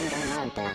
Danganronpa.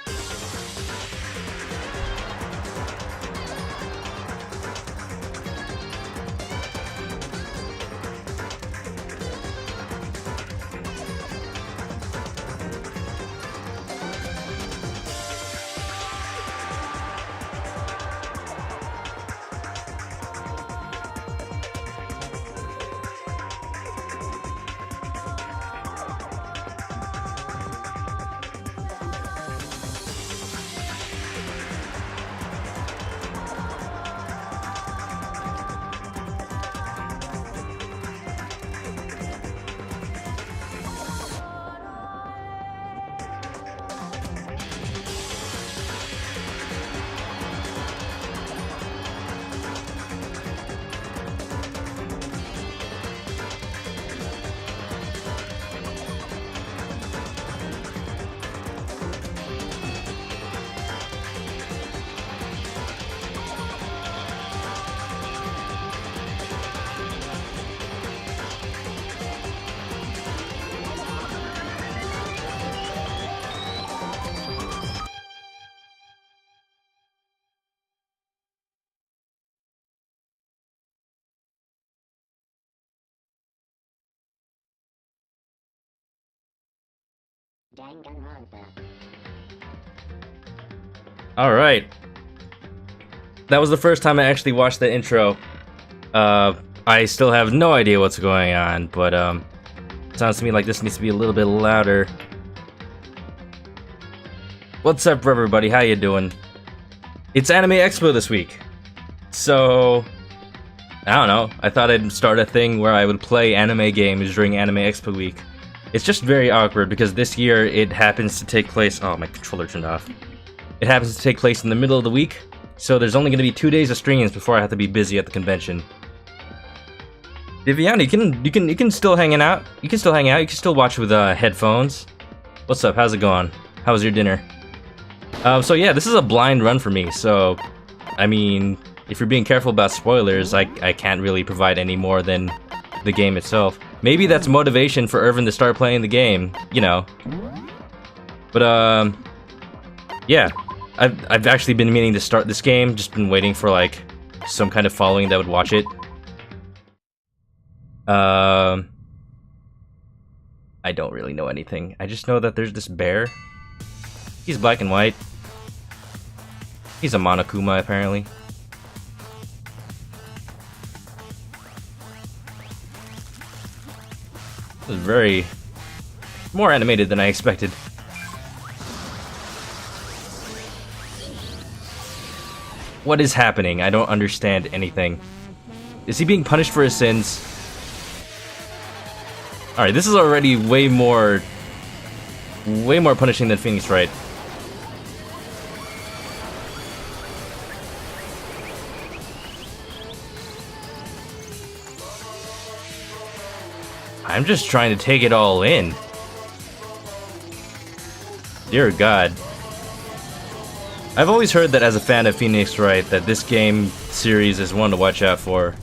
Alright. That was the first time I actually watched the intro. I still have no idea what's going on, but it sounds to me like this needs to be a little bit louder. What's up, everybody? How you doing? It's Anime Expo this week. So, I don't know. I thought I'd start a thing where I would play anime games during Anime Expo week. It's just very awkward because this year it happens to take place... Oh, my controller turned off. It happens to take place in the middle of the week, so there's only going to be 2 days of streams before I have to be busy at the convention. Viviana, you can still hang out. You can still hang out. You can still watch with headphones. What's up? How's it going? How was your dinner? So yeah, this is a blind run for me. So, I mean, if you're being careful about spoilers, I can't really provide any more than the game itself. Maybe that's motivation for Irvin to start playing the game, you know. But yeah, I've actually been meaning to start this game. Just been waiting for like some kind of following that would watch it. I don't really know anything. I just know that there's this bear. He's black and white. He's a Monokuma, apparently. It was very... more animated than I expected. What is happening? I don't understand anything. Is he being punished for his sins? Alright, this is already way more punishing than Phoenix Wright. I'm just trying to take it all in. Dear God. I've always heard that as a fan of Phoenix Wright that this game series is one to watch out for.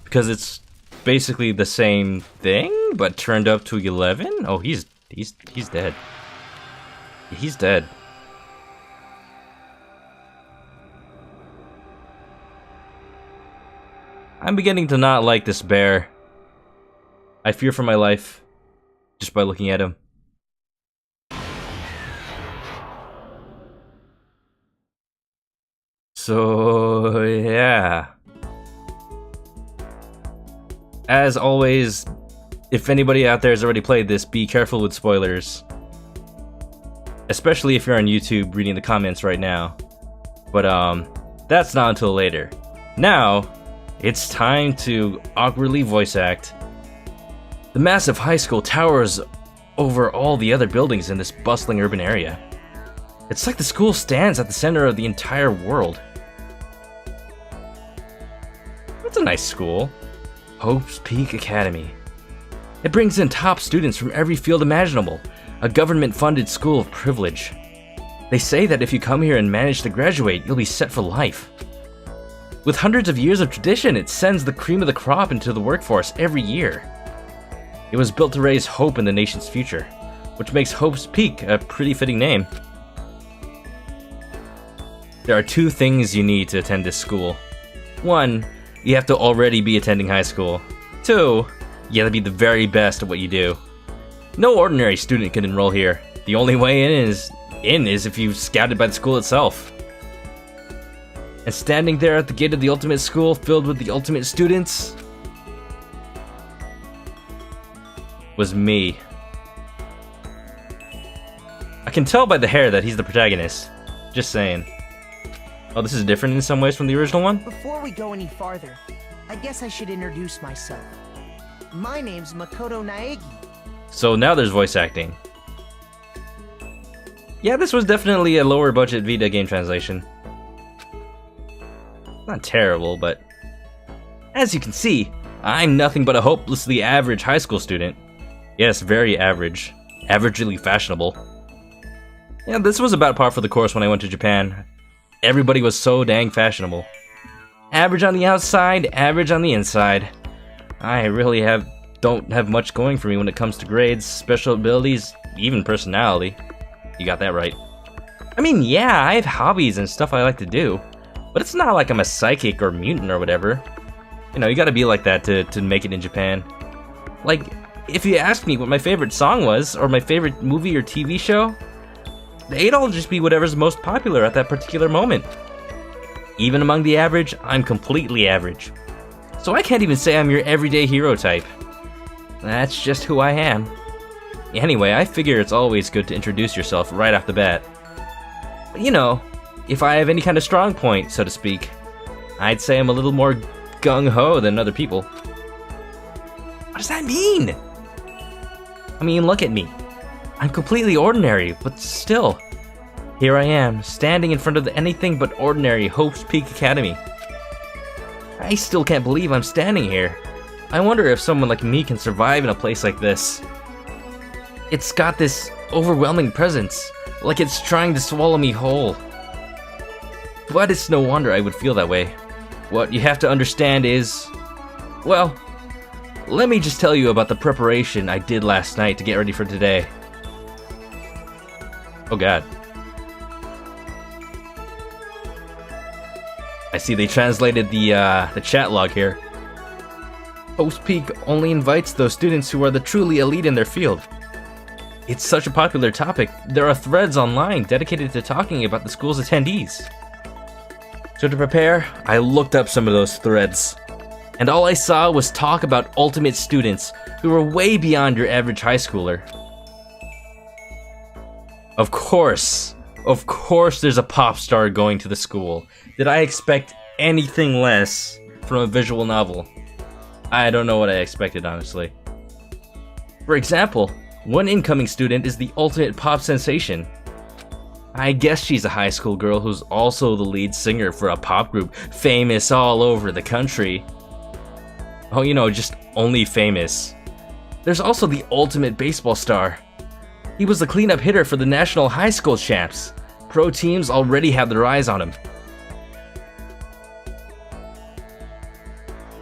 Because it's basically the same thing, but turned up to 11? Oh, he's dead. He's dead. I'm beginning to not like this bear. I fear for my life just by looking at him. So, yeah. As always, if anybody out there has already played this, be careful with spoilers. Especially if you're on YouTube reading the comments right now. But, that's not until later. Now, it's time to awkwardly voice act. The massive high school towers over all the other buildings in this bustling urban area. It's like the school stands at the center of the entire world. That's a nice school. Hope's Peak Academy. It brings in top students from every field imaginable, a government-funded school of privilege. They say that if you come here and manage to graduate, you'll be set for life. With hundreds of years of tradition, it sends the cream of the crop into the workforce every year. It was built to raise hope in the nation's future. which makes Hope's Peak a pretty fitting name. There are 2 things you need to attend this school. 1, you have to already be attending high school. 2, you gotta be the very best at what you do. No ordinary student can enroll here. The only way in is if you've scouted by the school itself. And standing there at the gate of the ultimate school filled with the ultimate students was me. I can tell by the hair that he's the protagonist. Just saying. Oh, this is different in some ways from the original one? Before we go any farther, I guess I should introduce myself. My name's Makoto Naegi. So now there's voice acting. Yeah, this was definitely a lower budget Vita game translation. Not terrible, but as you can see, I'm nothing but a hopelessly average high school student. Yes, very average. Averagely fashionable. Yeah, this was about par for the course when I went to Japan. Everybody was so dang fashionable. Average on the outside, average on the inside. I really don't have much going for me when it comes to grades, special abilities, even personality. You got that right. I mean, yeah, I have hobbies and stuff I like to do, but it's not like I'm a psychic or mutant or whatever. You know, you gotta be like that to make it in Japan. Like, if you asked me what my favorite song was, or my favorite movie or TV show, they'd all just be whatever's most popular at that particular moment. Even among the average, I'm completely average. So I can't even say I'm your everyday hero type. That's just who I am. Anyway, I figure it's always good to introduce yourself right off the bat. But you know, if I have any kind of strong point, so to speak, I'd say I'm a little more gung-ho than other people. What does that mean? I mean, look at me. I'm completely ordinary, but still, here I am, standing in front of the anything but ordinary Hope's Peak Academy. I still can't believe I'm standing here. I wonder if someone like me can survive in a place like this. It's got this overwhelming presence, like it's trying to swallow me whole. But it's no wonder I would feel that way. What you have to understand is, well, let me just tell you about the preparation I did last night to get ready for today. Oh god. I see they translated the chat log here. Hope's Peak only invites those students who are the truly elite in their field. It's such a popular topic, there are threads online dedicated to talking about the school's attendees. So to prepare, I looked up some of those threads. And all I saw was talk about ultimate students who were way beyond your average high schooler. Of course there's a pop star going to the school. Did I expect anything less from a visual novel? I don't know what I expected, honestly. For example, one incoming student is the ultimate pop sensation. I guess she's a high school girl who's also the lead singer for a pop group famous all over the country. Oh, you know, just only famous. There's also the ultimate baseball star. He was the cleanup hitter for the national high school champs. Pro teams already have their eyes on him.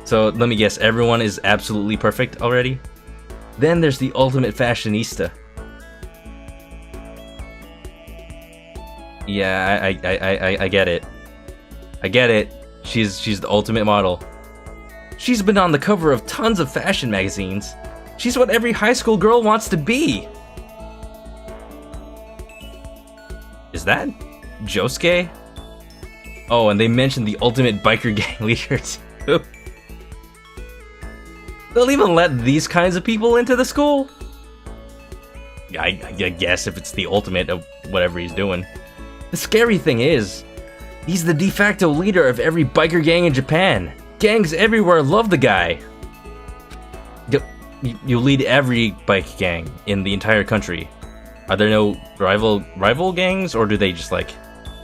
So let me guess, everyone is absolutely perfect already? Then there's the ultimate fashionista. Yeah, I get it. I get it. She's the ultimate model. She's been on the cover of tons of fashion magazines. She's what every high school girl wants to be. Is that Josuke? Oh, and they mentioned the ultimate biker gang leader too. They'll even let these kinds of people into the school? I guess if it's the ultimate of whatever he's doing. The scary thing is, he's the de facto leader of every biker gang in Japan. Gangs everywhere love the guy. You lead every bike gang in the entire country. Are there no rival gangs, or do they just like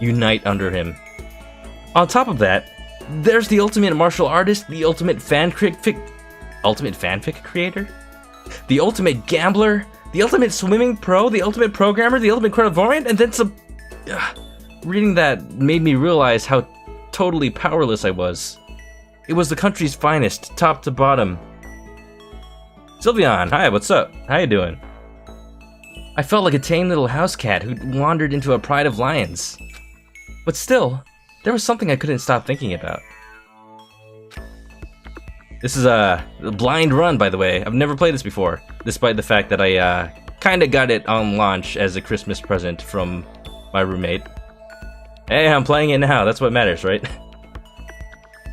unite under him? On top of that, there's the ultimate martial artist, the ultimate fanfic creator, the ultimate gambler, the ultimate swimming pro, the ultimate programmer, the ultimate clairvoyant, and then some. Reading that made me realize how totally powerless I was. It was the country's finest, top to bottom. Sylveon, hi, what's up? How you doing? I felt like a tame little house cat who'd wandered into a pride of lions. But still, there was something I couldn't stop thinking about. This is a blind run, by the way. I've never played this before, despite the fact that I kinda got it on launch as a Christmas present from my roommate. Hey, I'm playing it now, that's what matters, right?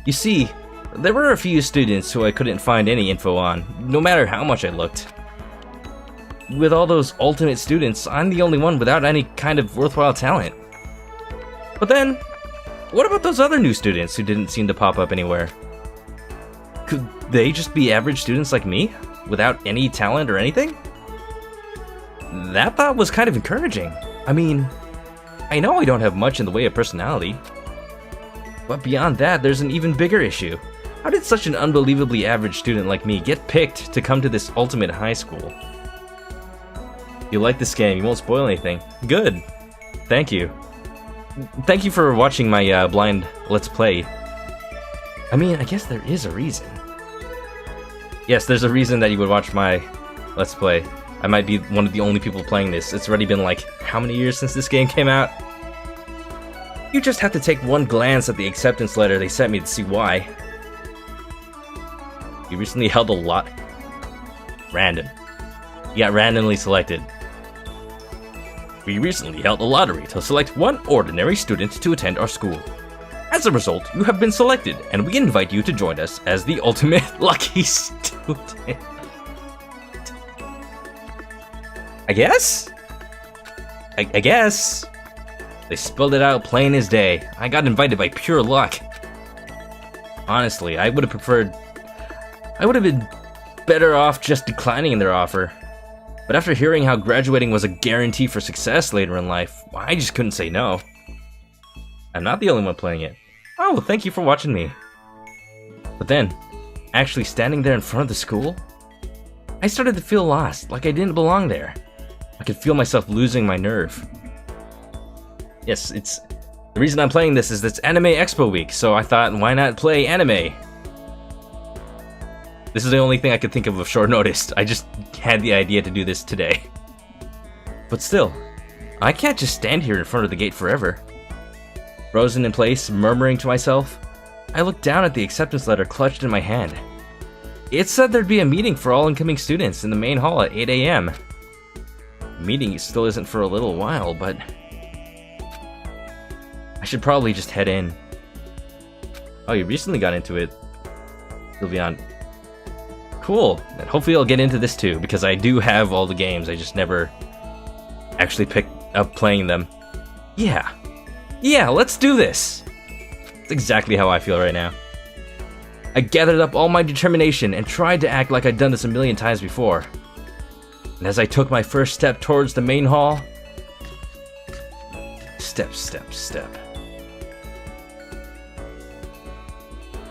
You see, there were a few students who I couldn't find any info on, no matter how much I looked. With all those ultimate students, I'm the only one without any kind of worthwhile talent. But then, what about those other new students who didn't seem to pop up anywhere? Could they just be average students like me, without any talent or anything? That thought was kind of encouraging. I mean, I know I don't have much in the way of personality. But beyond that, there's an even bigger issue. How did such an unbelievably average student like me get picked to come to this ultimate high school? If you like this game, you won't spoil anything. Good. Thank you. Thank you for watching my blind Let's Play. I mean, I guess there is a reason. Yes, there's a reason that you would watch my Let's Play. I might be one of the only people playing this. It's already been like, how many years since this game came out? You just have to take one glance at the acceptance letter they sent me to see why. You recently held a lot... Random. You got randomly selected. We recently held a lottery to select one ordinary student to attend our school. As a result, you have been selected, and we invite you to join us as the ultimate lucky student. I guess? I guess. They spelled it out plain as day. I got invited by pure luck. Honestly, I would have preferred... I would have been better off just declining their offer. But after hearing how graduating was a guarantee for success later in life, I just couldn't say no. I'm not the only one playing it. Oh, thank you for watching me. But then, actually standing there in front of the school, I started to feel lost, like I didn't belong there. I could feel myself losing my nerve. Yes, it's... The reason I'm playing this is it's Anime Expo week, so I thought, why not play anime? This is the only thing I could think of short notice. I just had the idea to do this today. But still, I can't just stand here in front of the gate forever. Frozen in place, murmuring to myself, I looked down at the acceptance letter clutched in my hand. It said there'd be a meeting for all incoming students in the main hall at 8 AM. The meeting still isn't for a little while, but... I should probably just head in. Oh, you recently got into it. Sylveon. Cool, and hopefully I'll get into this too, because I do have all the games, I just never actually picked up playing them. Yeah, let's do this! That's exactly how I feel right now. I gathered up all my determination and tried to act like I'd done this a million times before. And as I took my first step towards the main hall... Step, step, step.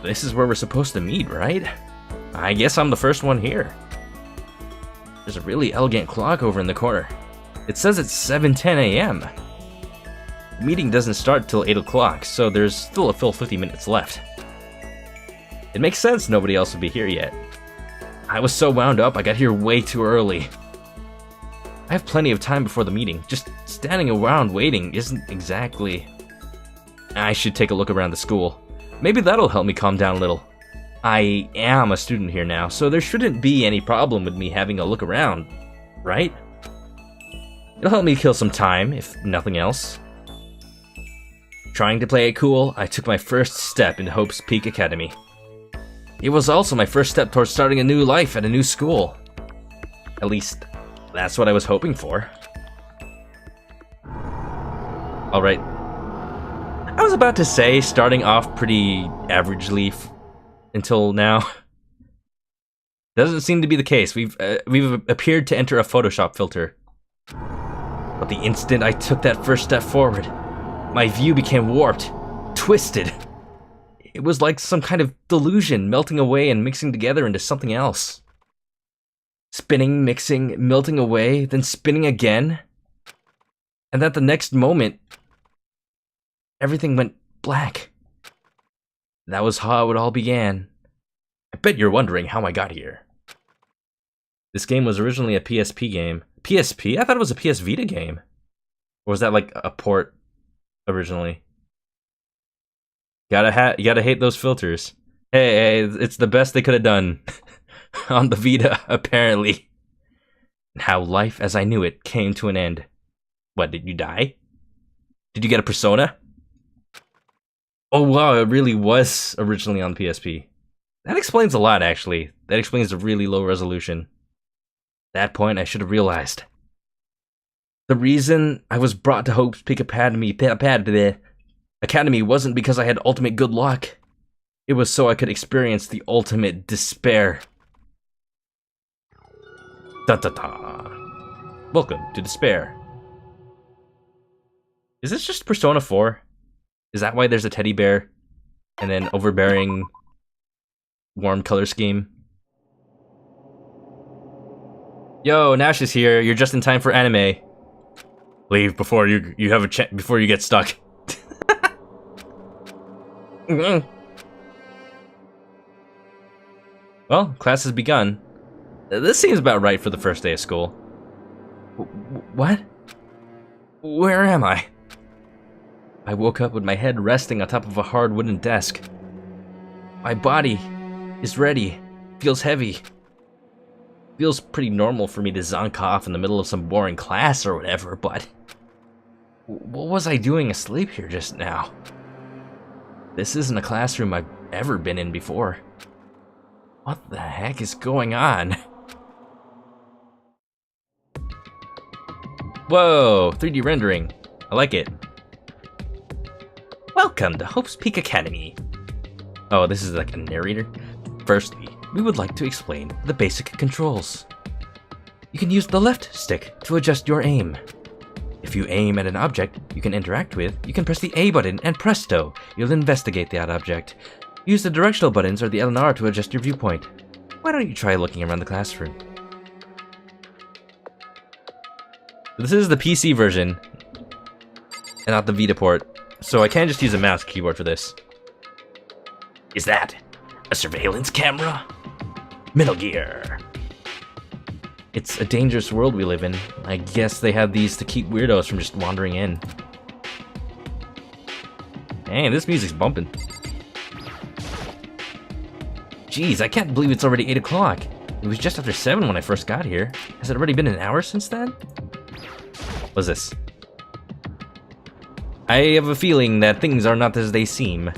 This is where we're supposed to meet, right? I guess I'm the first one here. There's a really elegant clock over in the corner. It says it's 7:10 AM. The meeting doesn't start till 8 o'clock, so there's still a full 50 minutes left. It makes sense nobody else would be here yet. I was so wound up, I got here way too early. I have plenty of time before the meeting. Just standing around waiting isn't exactly... I should take a look around the school. Maybe that'll help me calm down a little. I am a student here now, so there shouldn't be any problem with me having a look around, right? It'll help me kill some time, if nothing else. Trying to play it cool, I took my first step into Hope's Peak Academy. It was also my first step towards starting a new life at a new school. At least, that's what I was hoping for. Alright. I was about to say, starting off pretty averagely until now. Doesn't seem to be the case. We've appeared to enter a Photoshop filter. But the instant I took that first step forward, my view became warped, twisted. It was like some kind of delusion melting away and mixing together into something else. Spinning, mixing, melting away, then spinning again. And at the next moment, everything went black. That was how it all began. I bet you're wondering how I got here. This game was originally a PSP game, PSP? I thought it was a PS Vita game. Or was that like a port originally? You gotta hate those filters. Hey, it's the best they could have done on the Vita, apparently. And how life as I knew it came to an end. What, did you die? Did you get a Persona? Oh wow, it really was originally on PSP. That explains a lot, actually. That explains the really low resolution. At that point, I should have realized. The reason I was brought to Hope's Peak Academy wasn't because I had ultimate good luck. It was so I could experience the ultimate despair. Da-da-da. Welcome to Despair. Is this just Persona 4? Is that why there's a teddy bear? And then overbearing warm color scheme? Yo, Nash is here. You're just in time for anime. Leave before you have a before you get stuck. Well, class has begun. This seems about right for the first day of school. What? Where am I? I woke up with my head resting on top of a hard wooden desk. My body is ready. Feels heavy. Feels pretty normal for me to zonk off in the middle of some boring class or whatever, but... what was I doing asleep here just now? This isn't a classroom I've ever been in before. What the heck is going on? Whoa, 3D rendering. I like it. Welcome to Hope's Peak Academy. Oh, this is like a narrator? Firstly, we would like to explain the basic controls. You can use the left stick to adjust your aim. If you aim at an object you can interact with, you can press the A button and presto, you'll investigate that object. Use the directional buttons or the L and R to adjust your viewpoint. Why don't you try looking around the classroom? This is the PC version, and not the Vita port, so I can't just use a mouse keyboard for this. Is that a surveillance camera? Metal Gear. It's a dangerous world we live in. I guess they have these to keep weirdos from just wandering in. Dang, this music's bumping. Jeez, I can't believe it's already 8 o'clock. It was just after 7 when I first got here. Has it already been an hour since then? What's this? I have a feeling that things are not as they seem.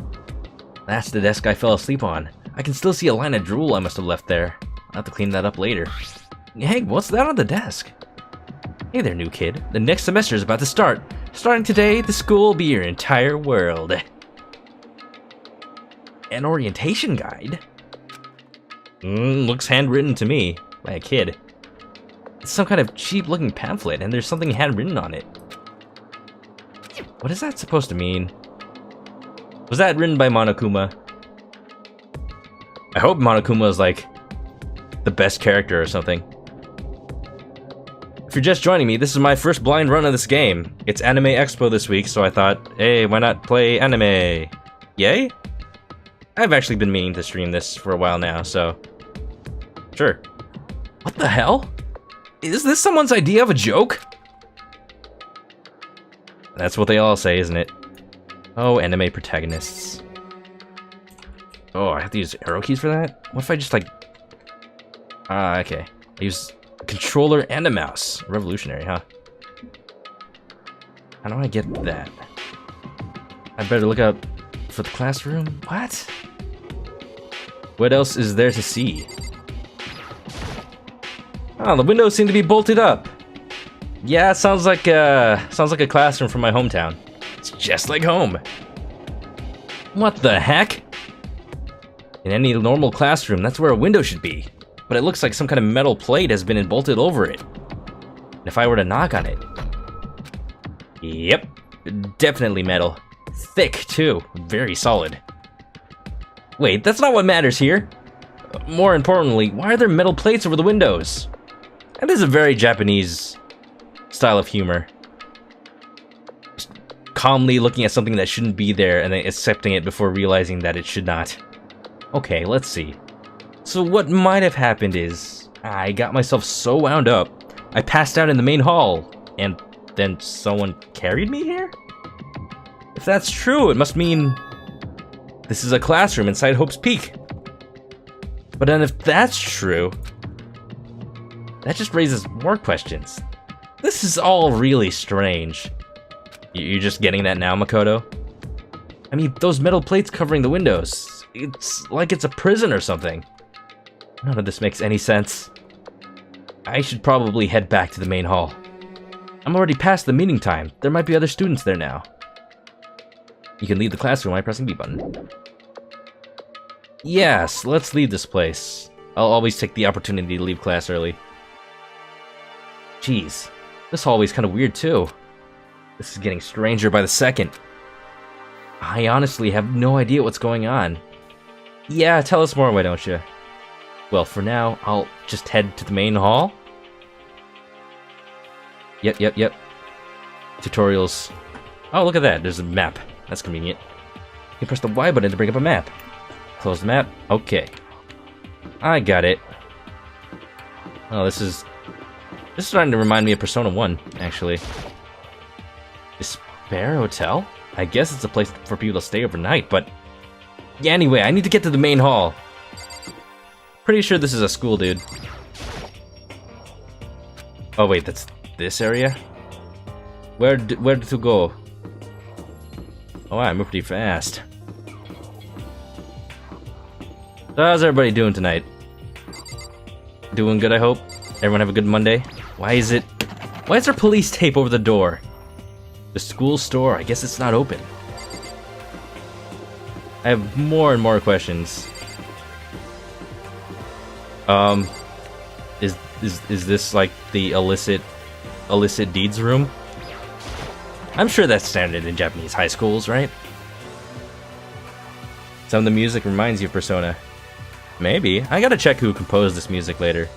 That's the desk I fell asleep on. I can still see a line of drool I must have left there. I'll have to clean that up later. Hey, what's that on the desk? Hey there, new kid. The next semester is about to start. Starting today, the school will be your entire world. An orientation guide? Looks handwritten to me, by a kid. It's some kind of cheap-looking pamphlet, and there's something handwritten on it. What is that supposed to mean? Was that written by Monokuma? I hope Monokuma is like the best character or something. If you're just joining me, this is my first blind run of this game. It's Anime Expo this week, so I thought, hey, why not play anime? Yay? I've actually been meaning to stream this for a while now, so... sure. What the hell? Is this someone's idea of a joke? That's what they all say, isn't it? Oh, anime protagonists. Oh, I have to use arrow keys for that? What if I just like... okay. I use a controller and a mouse. Revolutionary, huh? How do I get that? I better look up for the classroom? What? What else is there to see? Oh, the windows seem to be bolted up. Yeah, it sounds like a classroom from my hometown. It's just like home. What the heck? In any normal classroom, that's where a window should be. But it looks like some kind of metal plate has been bolted over it. And if I were to knock on it... Yep, definitely metal. Thick, too. Very solid. Wait, that's not what matters here. More importantly, why are there metal plates over the windows? And this is a very Japanese style of humor. Just calmly looking at something that shouldn't be there and then accepting it before realizing that it should not. Okay, let's see. So what might have happened is, I got myself so wound up I passed out in the main hall, and then someone carried me here? If that's true, it must mean this is a classroom inside Hope's Peak. But then if that's true, that just raises more questions. This is all really strange. You're just getting that now, Makoto? I mean, those metal plates covering the windows. It's like it's a prison or something. None of this makes any sense. I should probably head back to the main hall. I'm already past the meeting time. There might be other students there now. You can leave the classroom by pressing B button. Yes, let's leave this place. I'll always take the opportunity to leave class early. Jeez, this hallway's kind of weird too. This is getting stranger by the second. I honestly have no idea what's going on. Yeah, tell us more, why don't you? Well, for now, I'll just head to the main hall. Yep. Tutorials. Oh, look at that, there's a map. That's convenient. You can press the Y button to bring up a map. Close the map. Okay. I got it. Oh, this is starting to remind me of Persona 1, actually. Despair Hotel? I guess it's a place for people to stay overnight, but... Yeah, anyway, I need to get to the main hall. Pretty sure this is a school, dude. Oh wait, that's this area? Where to go? Oh, I moved pretty fast. So how's everybody doing tonight? Doing good, I hope? Everyone have a good Monday? Why is there police tape over the door? The school store, I guess it's not open. I have more and more questions. Is this like the illicit deeds room? I'm sure that's standard in Japanese high schools, right? Some of the music reminds you of Persona. Maybe. I gotta check who composed this music later.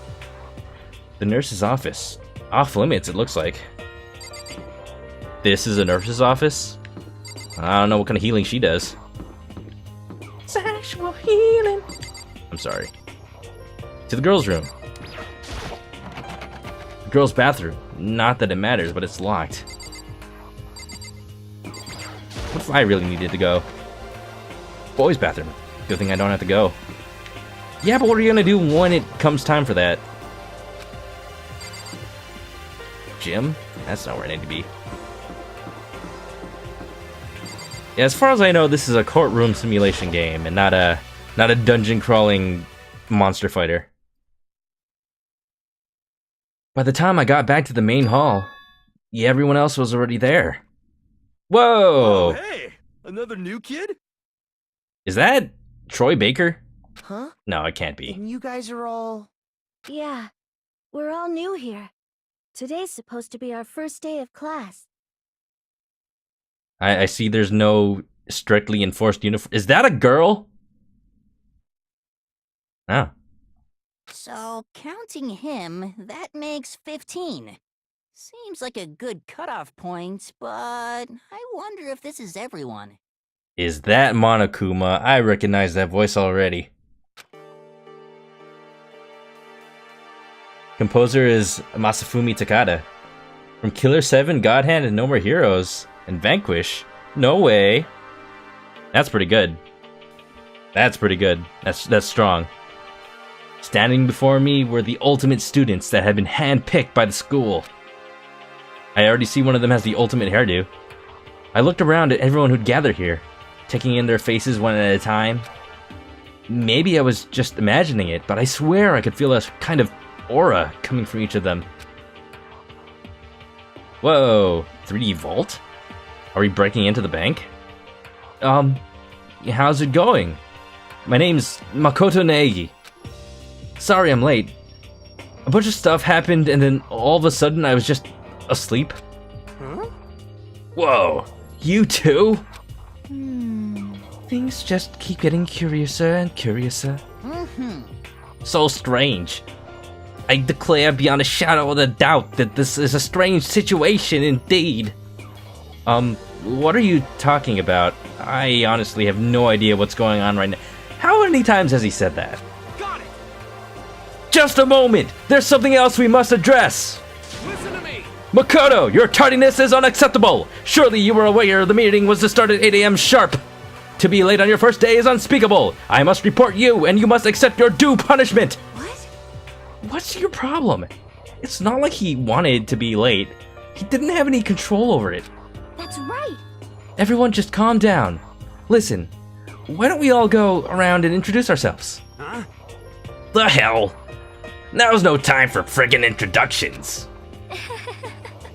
The nurse's office. Off limits, it looks like. This is a nurse's office? I don't know what kind of healing she does. Sexual healing. I'm sorry. To the girls' room. The girls' bathroom. Not that it matters, but it's locked. What if I really needed to go? Boys' bathroom. Good thing I don't have to go. Yeah, but what are you gonna do when it comes time for that? Gym? That's not where I need to be. Yeah, as far as I know, this is a courtroom simulation game and not a dungeon crawling monster fighter. By the time I got back to the main hall, yeah, everyone else was already there. Whoa! Oh, hey! Another new kid? Is that Troy Baker? Huh? No, it can't be. And you guys are all... Yeah, we're all new here. Today's supposed to be our first day of class. I see there's no strictly enforced uniform. Is that a girl? Oh. So, counting him, that makes 15. Seems like a good cutoff point, but I wonder if this is everyone. Is that Monokuma? I recognize that voice already. Composer is Masafumi Takada. From Killer 7, God Hand, and No More Heroes, and Vanquish. No way. That's pretty good. That's pretty good. That's strong. Standing before me were the ultimate students that had been handpicked by the school. I already see one of them has the ultimate hairdo. I looked around at everyone who'd gathered here, taking in their faces one at a time. Maybe I was just imagining it, but I swear I could feel a kind of aura coming from each of them. Whoa, 3D Vault? Are we breaking into the bank? How's it going? My name's Makoto Neigi. Sorry I'm late. A bunch of stuff happened and then all of a sudden I was just asleep. Huh? Whoa, you too? Things just keep getting curiouser and curiouser. So strange. I declare beyond a shadow of a doubt that this is a strange situation indeed. What are you talking about? I honestly have no idea what's going on right now. How many times has he said that? Got it! Just a moment! There's something else we must address! Makoto, your tardiness is unacceptable! Surely you were aware the meeting was to start at 8 a.m. sharp! To be late on your first day is unspeakable! I must report you, and you must accept your due punishment! What? What's your problem? It's not like he wanted to be late. He didn't have any control over it. That's right. Everyone just calm down. Listen, why don't we all go around and introduce ourselves? Huh? The hell? Now's no time for friggin' introductions.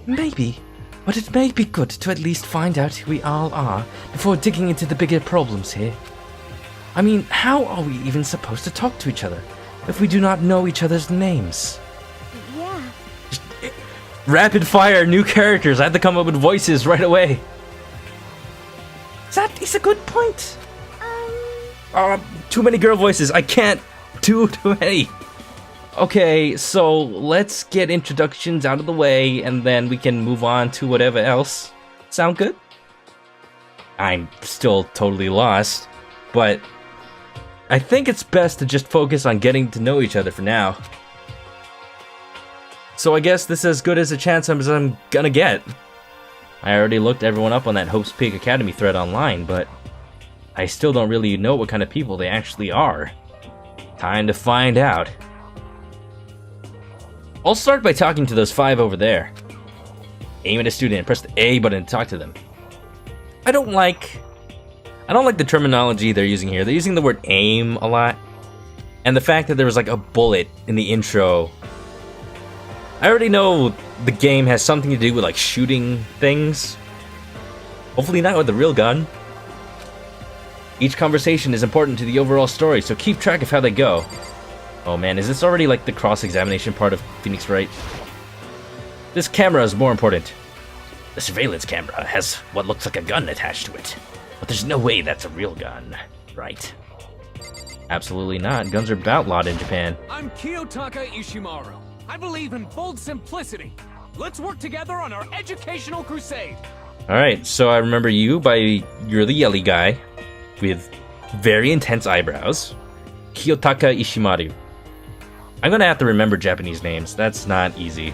Maybe, but it may be good to at least find out who we all are before digging into the bigger problems here. I mean, how are we even supposed to talk to each other if we do not know each other's names? Yeah. Rapid fire, new characters. I had to come up with voices right away. That is a good point. Too many girl voices. I can't do too many. Okay, so let's get introductions out of the way, and then we can move on to whatever else. Sound good? I'm still totally lost, but I think it's best to just focus on getting to know each other for now. So I guess this is as good as a chance as I'm gonna get. I already looked everyone up on that Hope's Peak Academy thread online, but I still don't really know what kind of people they actually are. Time to find out. I'll start by talking to those 5 over there. Aim at a student and press the A button to talk to them. I don't like the terminology they're using here. They're using the word aim a lot. And the fact that there was like a bullet in the intro. I already know the game has something to do with like shooting things. Hopefully not with the real gun. Each conversation is important to the overall story, so keep track of how they go. Oh man, is this already like the cross-examination part of Phoenix Wright? This camera is more important. The surveillance camera has what looks like a gun attached to it. But there's no way that's a real gun, right? Absolutely not. Guns are outlawed in Japan. I'm Kiyotaka Ishimaru. I believe in bold simplicity. Let's work together on our educational crusade. Alright, so I remember you by you're the yelly guy with very intense eyebrows. Kiyotaka Ishimaru. I'm gonna have to remember Japanese names. That's not easy.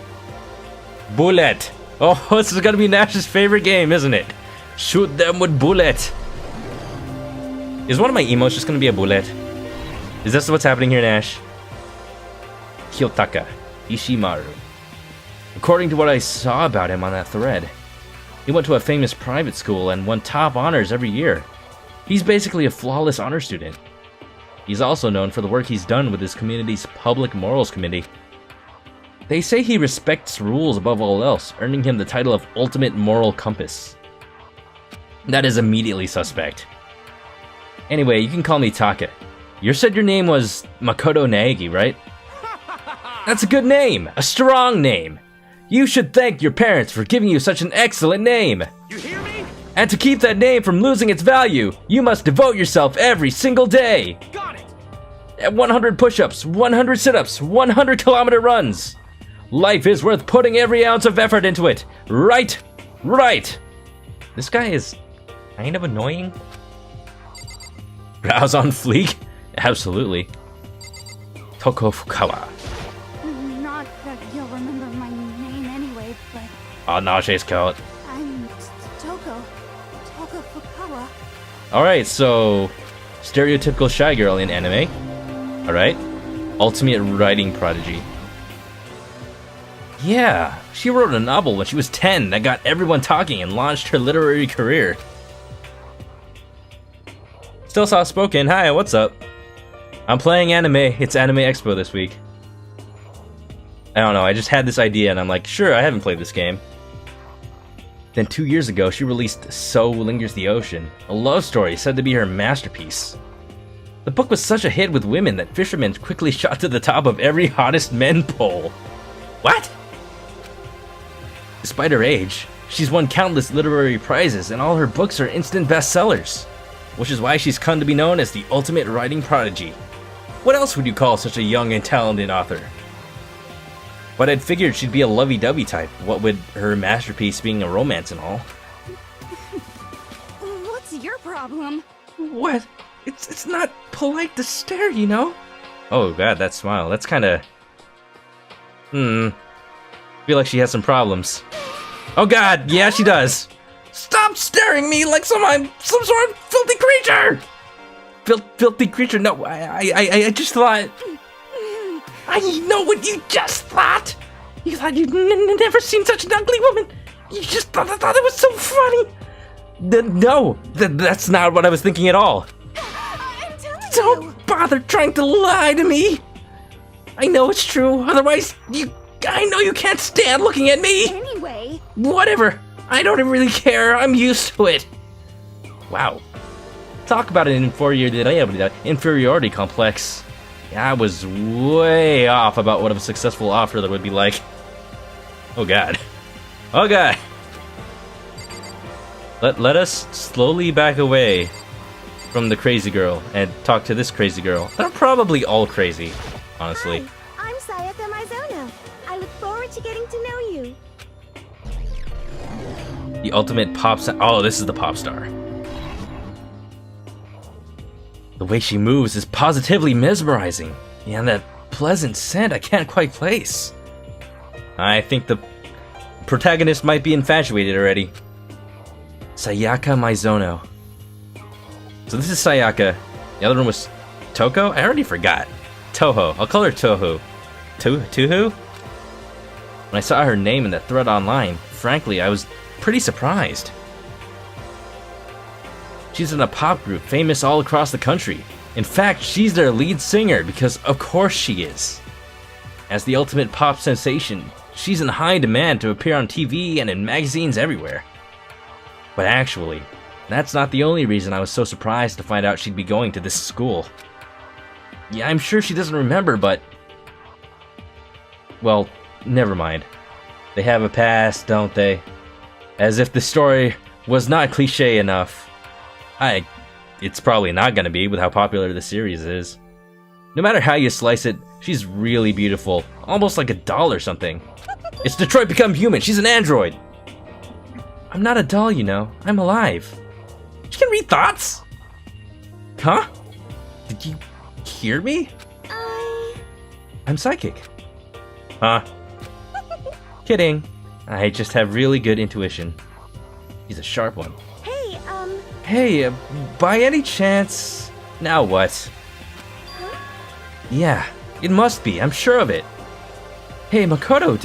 Bullet! Oh, this is gonna be Nash's favorite game, isn't it? Shoot them with bullet! Is one of my emotes just gonna be a bullet? Is this what's happening here, Nash? Kiyotaka Ishimaru. According to what I saw about him on that thread, he went to a famous private school and won top honors every year. He's basically a flawless honor student. He's also known for the work he's done with his community's Public Morals Committee. They say he respects rules above all else, earning him the title of Ultimate Moral Compass. That is immediately suspect. Anyway, you can call me Taka. You said your name was Makoto Naegi, right? That's a good name! A strong name! You should thank your parents for giving you such an excellent name! You hear me? And to keep that name from losing its value, you must devote yourself every single day! Got it! At 100 push-ups, 100 sit-ups, 100 kilometer runs! Life is worth putting every ounce of effort into it! Right! Right! This guy is kind of annoying. Brows on fleek? Absolutely. TOKO FUKAWA. Not that you'll remember my name anyway, but Oh no, she's caught. I'm Toko FUKAWA. Alright, so stereotypical shy girl in anime. Alright. Ultimate writing prodigy. Yeah, she wrote a novel when she was 10 that got everyone talking and launched her literary career. Still soft spoken. Hi, what's up? I'm playing anime. It's Anime Expo this week. I don't know, I just had this idea and I'm like, sure, I haven't played this game. Then 2 years ago, she released So Lingers the Ocean, a love story said to be her masterpiece. The book was such a hit with women that fishermen quickly shot to the top of every hottest men poll. What? Despite her age, she's won countless literary prizes and all her books are instant bestsellers, which is why she's come to be known as the ultimate writing prodigy. What else would you call such a young and talented author? But I'd figured she'd be a lovey-dovey type, what with her masterpiece being a romance and all. What's your problem? What? It's not polite to stare, you know? Oh god, that smile, that's kinda... feel like she has some problems. Oh god, yeah she does. Stop staring at me like some sort of filthy creature! Filthy creature, no, I just thought... I know what you just thought! You thought you'd never seen such an ugly woman! You just thought it was so funny! No, that's not what I was thinking at all. I'm telling you. Don't bother trying to lie to me! I know it's true, otherwise I know you can't stand looking at me! Anyway. Whatever, I don't really care, I'm used to it. Wow. Talk about an inferiority complex. Yeah, I was way off about what a successful author would be like. Oh god. Oh god. Let us slowly back away from the crazy girl and talk to this crazy girl. They're probably all crazy, honestly. Hi, I'm Sayaka Mizono. I look forward to getting to know you. The ultimate pop star. Oh, this is the pop star. The way she moves is positively mesmerizing. Yeah, and that pleasant scent I can't quite place. I think the protagonist might be infatuated already. Sayaka Mizono. So this is Sayaka. The other one was Toko? I already forgot. Toho. I'll call her Toho. Tuhu? When I saw her name in that thread online, frankly, I was pretty surprised. She's in a pop group famous all across the country. In fact, she's their lead singer because of course she is. As the ultimate pop sensation, she's in high demand to appear on TV and in magazines everywhere. But actually, that's not the only reason I was so surprised to find out she'd be going to this school. Yeah, I'm sure she doesn't remember, but... well, never mind. They have a past, don't they? As if the story was not cliché enough. It's probably not gonna be with how popular the series is. No matter how you slice it, she's really beautiful. Almost like a doll or something. It's Detroit Become Human, she's an android! I'm not a doll, you know. I'm alive. She can read thoughts? Huh? Did you hear me? I'm psychic. Huh? Kidding. I just have really good intuition. He's a sharp one. Hey, by any chance... Now what? Huh? Yeah, it must be, I'm sure of it. Hey, Makoto,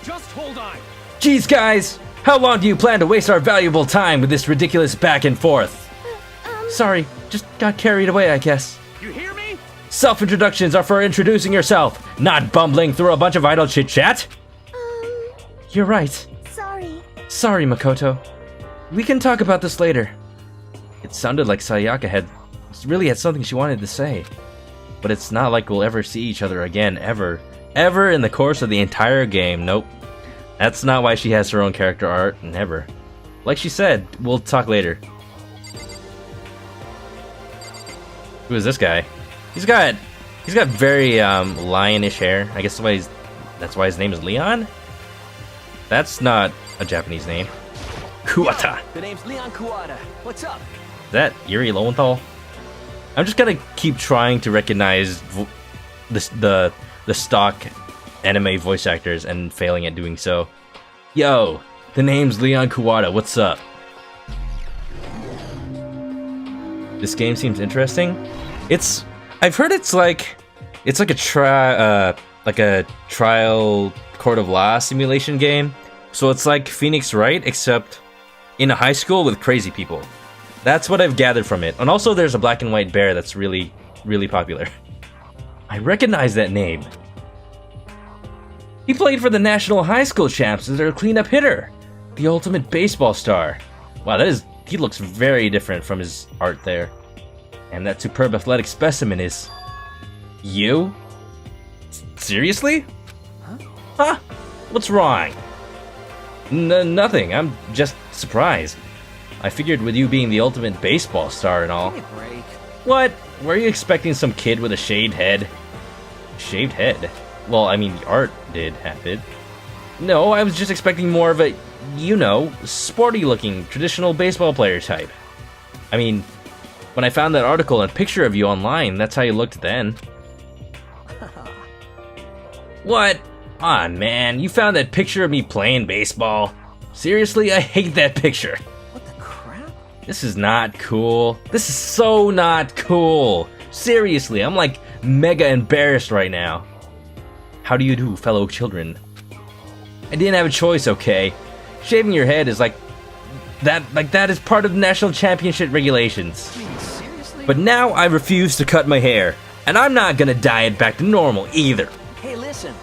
Just hold on. Jeez, guys! How long do you plan to waste our valuable time with this ridiculous back and forth? Sorry, just got carried away, I guess. You hear me? Self-introductions are for introducing yourself, not bumbling through a bunch of idle chit-chat. You're right. Sorry, Makoto. We can talk about this later. It sounded like Sayaka really had something she wanted to say. But it's not like we'll ever see each other again, ever. Ever in the course of the entire game, nope. That's not why she has her own character art, never. Like she said, we'll talk later. Who is this guy? He's got very lionish hair. I guess that's why his name is Leon? That's not a Japanese name. Kuwata. The name's Leon Kuwata. What's up? Is that Yuri Lowenthal? I'm just gonna keep trying to recognize the stock anime voice actors and failing at doing so. Yo, the name's Leon Kuwata. What's up? This game seems interesting. I've heard it's like a trial court of law simulation game. So it's like Phoenix Wright, except in a high school with crazy people. That's what I've gathered from it. And also there's a black and white bear that's really, really popular. I recognize that name. He played for the National High School Champs as their cleanup hitter. The ultimate baseball star. Wow, he looks very different from his art there. And that superb athletic specimen is... you? Seriously? Huh? What's wrong? Nothing, I'm just surprised. I figured with you being the ultimate baseball star and all. Give me a break. What? Were you expecting some kid with a shaved head? Shaved head? Well, I mean, the art did have it. No, I was just expecting more of a, you know, sporty-looking, traditional baseball player type. I mean, when I found that article and picture of you online, that's how you looked then. What? Aw, man, you found that picture of me playing baseball? Seriously, I hate that picture. What the crap? This is not cool. This is so not cool. Seriously, I'm like mega embarrassed right now. How do you do, fellow children? I didn't have a choice, okay? Shaving your head is like that is part of national championship regulations. I mean, seriously? But now I refuse to cut my hair, and I'm not gonna dye it back to normal either. Hey, listen.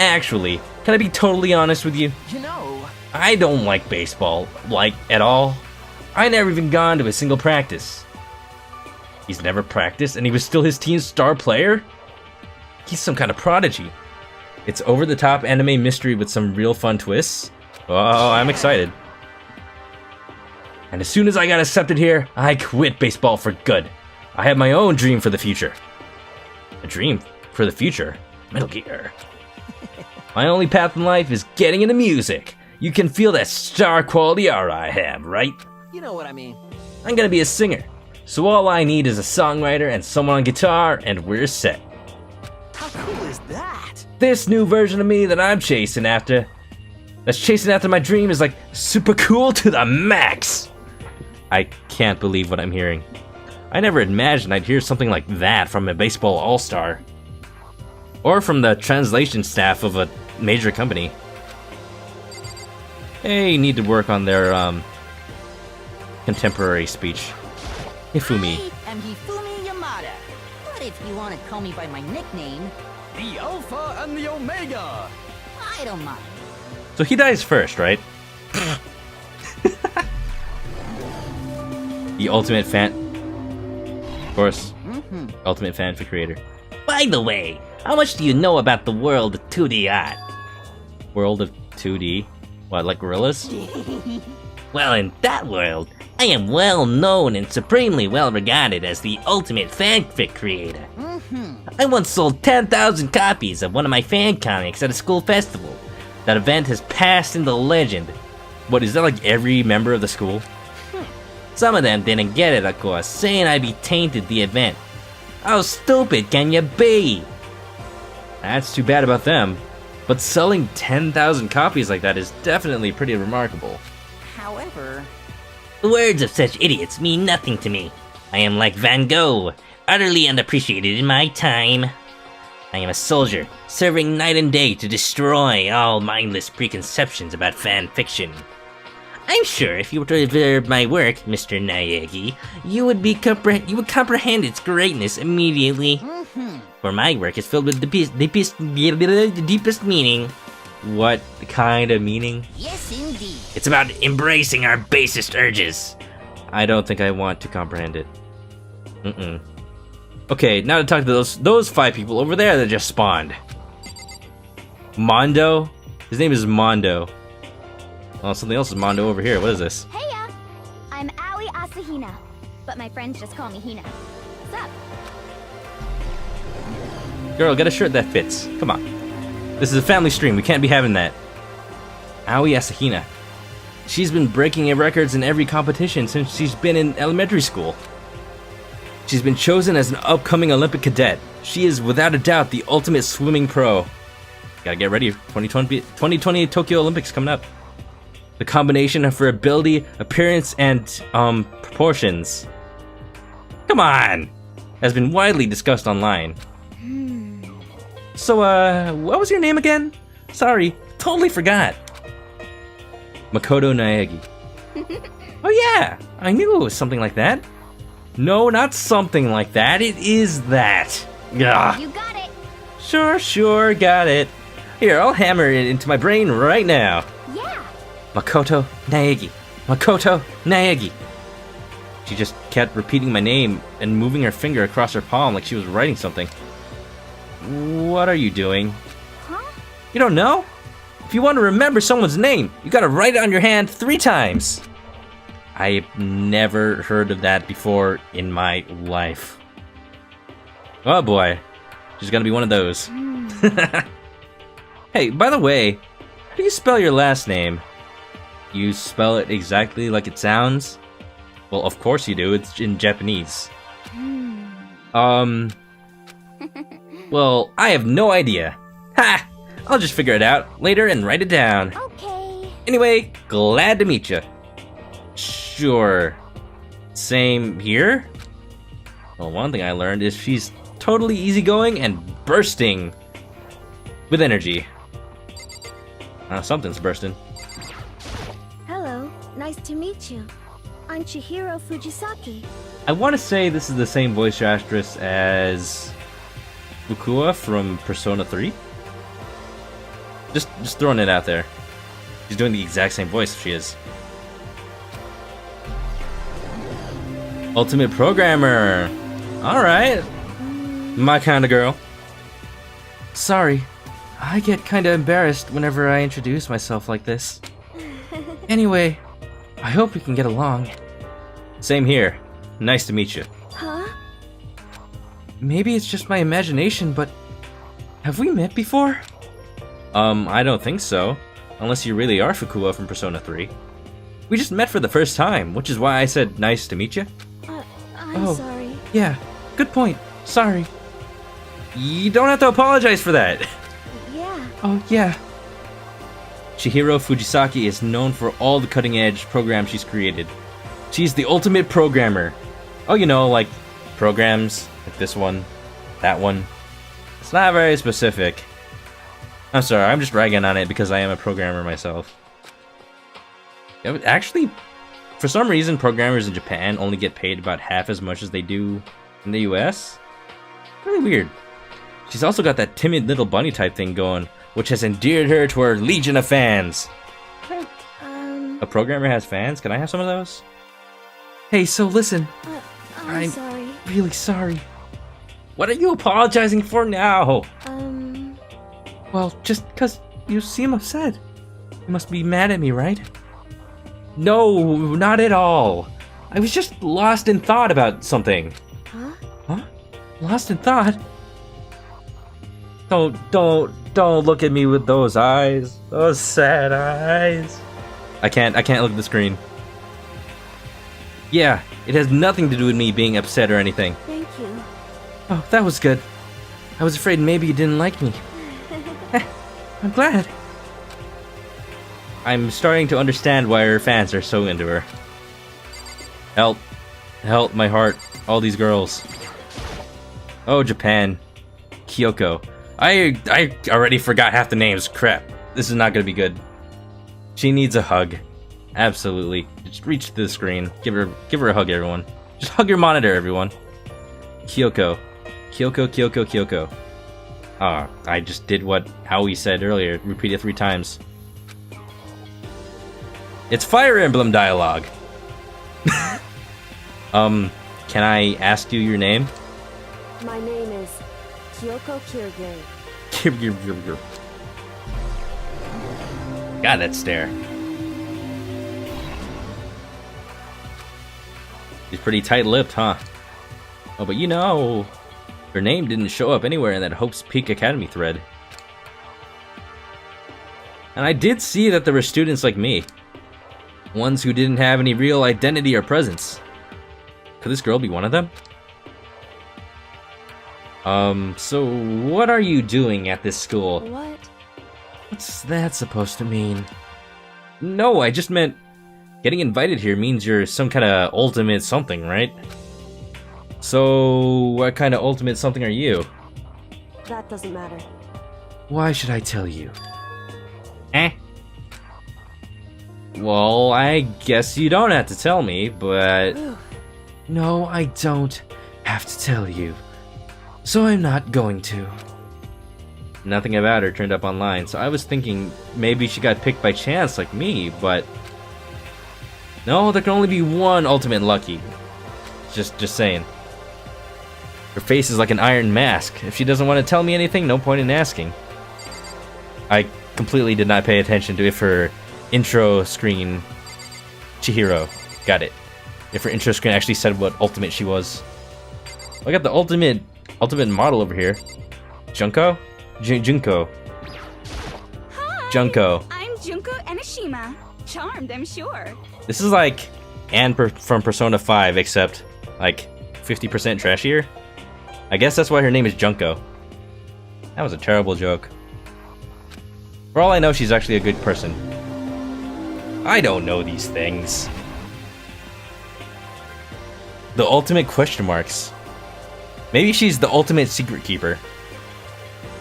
Actually, can I be totally honest with you? You know, I don't like baseball, like, at all. I never even gone to a single practice. He's never practiced, and he was still his team's star player? He's some kind of prodigy. It's over-the-top anime mystery with some real fun twists. Oh, I'm excited. And as soon as I got accepted here, I quit baseball for good. I have my own dream for the future. A dream for the future? Metal Gear. My only path in life is getting into music. You can feel that star quality aura I have, right? you know what I mean. I'm gonna be a singer. So all I need is a songwriter and someone on guitar, and we're set. How cool is that? This new version of me that I'm chasing after, my dream, is like super cool to the max. I can't believe what I'm hearing. I never imagined I'd hear something like that from a baseball all-star. Or from the translation staff of a major company. They need to work on their, contemporary speech. Hifumi. I am Hifumi Yamada. But if you want to call me by my nickname, The Alpha and the Omega! I don't mind. So he dies first, right? The ultimate fan... Of course. Ultimate fanfic creator. By the way, how much do you know about the world of 2D art? World of 2D? What, like gorillas? Well, in that world, I am well known and supremely well regarded as the ultimate fanfic creator. I once sold 10,000 copies of one of my fan comics at a school festival. That event has passed into legend. What, is that like every member of the school? Some of them didn't get it, of course, saying I be tainted the event. How stupid can you be? That's too bad about them. But selling 10,000 copies like that is definitely pretty remarkable. However, The words of such idiots mean nothing to me. I am like Van Gogh, utterly unappreciated in my time. I am a soldier, serving night and day to destroy all mindless preconceptions about fan fiction. I'm sure if you were to observe my work, Mr. Naegi, you would comprehend its greatness immediately. For my work is filled with the deepest meaning. What kind of meaning? yes indeed. It's about embracing our basest urges. I don't think I want to comprehend it. Okay, now to talk to those 5 people over there that just spawned. Mondo? His name is Mondo. Oh, something else is Mondo over here. What is this? Heya! I'm Aoi Asahina, but my friends just call me Hina. What's up? Girl, get a shirt that fits. Come on. This is a family stream. We can't be having that. Aoi Asahina. She's been breaking records in every competition since she's been in elementary school. She's been chosen as an upcoming Olympic cadet. She is without a doubt the ultimate swimming pro. Gotta get ready. 2020 Tokyo Olympics coming up. The combination of her ability, appearance, and proportions. Come on! Has been widely discussed online. So, what was your name again? Sorry, totally forgot. Makoto Naegi. Oh yeah, I knew it was something like that. No, not something like that. It is that. Ugh. You got it! Sure, got it. Here, I'll hammer it into my brain right now. Yeah! Makoto Naegi. Makoto Naegi. She just kept repeating my name and moving her finger across her palm like she was writing something. What are you doing? Huh? You don't know? If you want to remember someone's name, you gotta write it on your hand 3 times. I've never heard of that before in my life. Oh boy. She's gonna be one of those. Hey, by the way, how do you spell your last name? You spell it exactly like it sounds? Well, of course you do. It's in Japanese. Well, I have no idea. Ha! I'll just figure it out later and write it down. Okay. Anyway, glad to meet you. Sure. Same here? Well, one thing I learned is she's totally easygoing and bursting with energy. Something's bursting. Hello, nice to meet you. I'm Chihiro Fujisaki. I want to say this is the same voice actress as FUKAWA from Persona 3. Just throwing it out there. She's doing the exact same voice she is. Ultimate Programmer. Alright. My kind of girl. Sorry. I get kinda embarrassed whenever I introduce myself like this. Anyway, I hope we can get along. Same here. Nice to meet you. Huh? Maybe it's just my imagination, but have we met before? I don't think so. Unless you really are FUKAWA from Persona 3. We just met for the first time, which is why I said nice to meet you. I'm sorry. Yeah, good point. Sorry. You don't have to apologize for that. Yeah. Oh, yeah. Chihiro Fujisaki is known for all the cutting-edge programs she's created. She's the ultimate programmer. Oh, you know, like programs like this one, that one. It's not very specific. I'm sorry, I'm just ragging on it because I am a programmer myself. Actually, for some reason, programmers in Japan only get paid about half as much as they do in the US. Really weird. She's also got that timid little bunny type thing going, which has endeared her to her legion of fans. A programmer has fans? Can I have some of those? Hey, so listen. I'm sorry. Really sorry. What are you apologizing for now? Well, just because you seem upset. You must be mad at me, right? No, not at all. I was just lost in thought about something. Huh? Lost in thought? Don't look at me with those eyes. Those sad eyes. I can't look at the screen. Yeah, it has nothing to do with me being upset or anything. Thank you. Oh, that was good. I was afraid maybe you didn't like me. I'm glad. I'm starting to understand why her fans are so into her. Help. Help my heart. All these girls. Oh, Japan. Kyoko. I already forgot half the names. Crap. This is not gonna be good. She needs a hug. Absolutely. Just reach to the screen. Give her a hug, everyone. Just hug your monitor, everyone. Kyoko. Kyoko, Kyoko, Kyoko. I just did what Howie said earlier. Repeat it 3 times. It's Fire Emblem dialogue. Can I ask you your name? My name is Kyoko Kirigiri. God, that stare. She's pretty tight-lipped, huh? Oh, but you know, her name didn't show up anywhere in that Hope's Peak Academy thread. And I did see that there were students like me. Ones who didn't have any real identity or presence. Could this girl be one of them? So what are you doing at this school? What? What's that supposed to mean? No, I just meant getting invited here means you're some kind of ultimate something, right? So what kind of ultimate something are you? That doesn't matter. Why should I tell you? Well, I guess you don't have to tell me, but... No, I don't have to tell you. So I'm not going to. Nothing about her turned up online, so I was thinking maybe she got picked by chance like me, but... No, there can only be one ultimate lucky. Just saying. Her face is like an iron mask. If she doesn't want to tell me anything, no point in asking. I completely did not pay attention to if her intro screen... Chihiro. Got it. If her intro screen actually said what ultimate she was. I got the ultimate model over here. Junko? Junko. Hi! Junko. I'm Junko Enoshima. Charmed, I'm sure. This is like Anne from Persona 5, except like 50% trashier. I guess that's why her name is Junko. That was a terrible joke. For all I know, she's actually a good person. I don't know these things. The ultimate question marks. Maybe she's the ultimate secret keeper.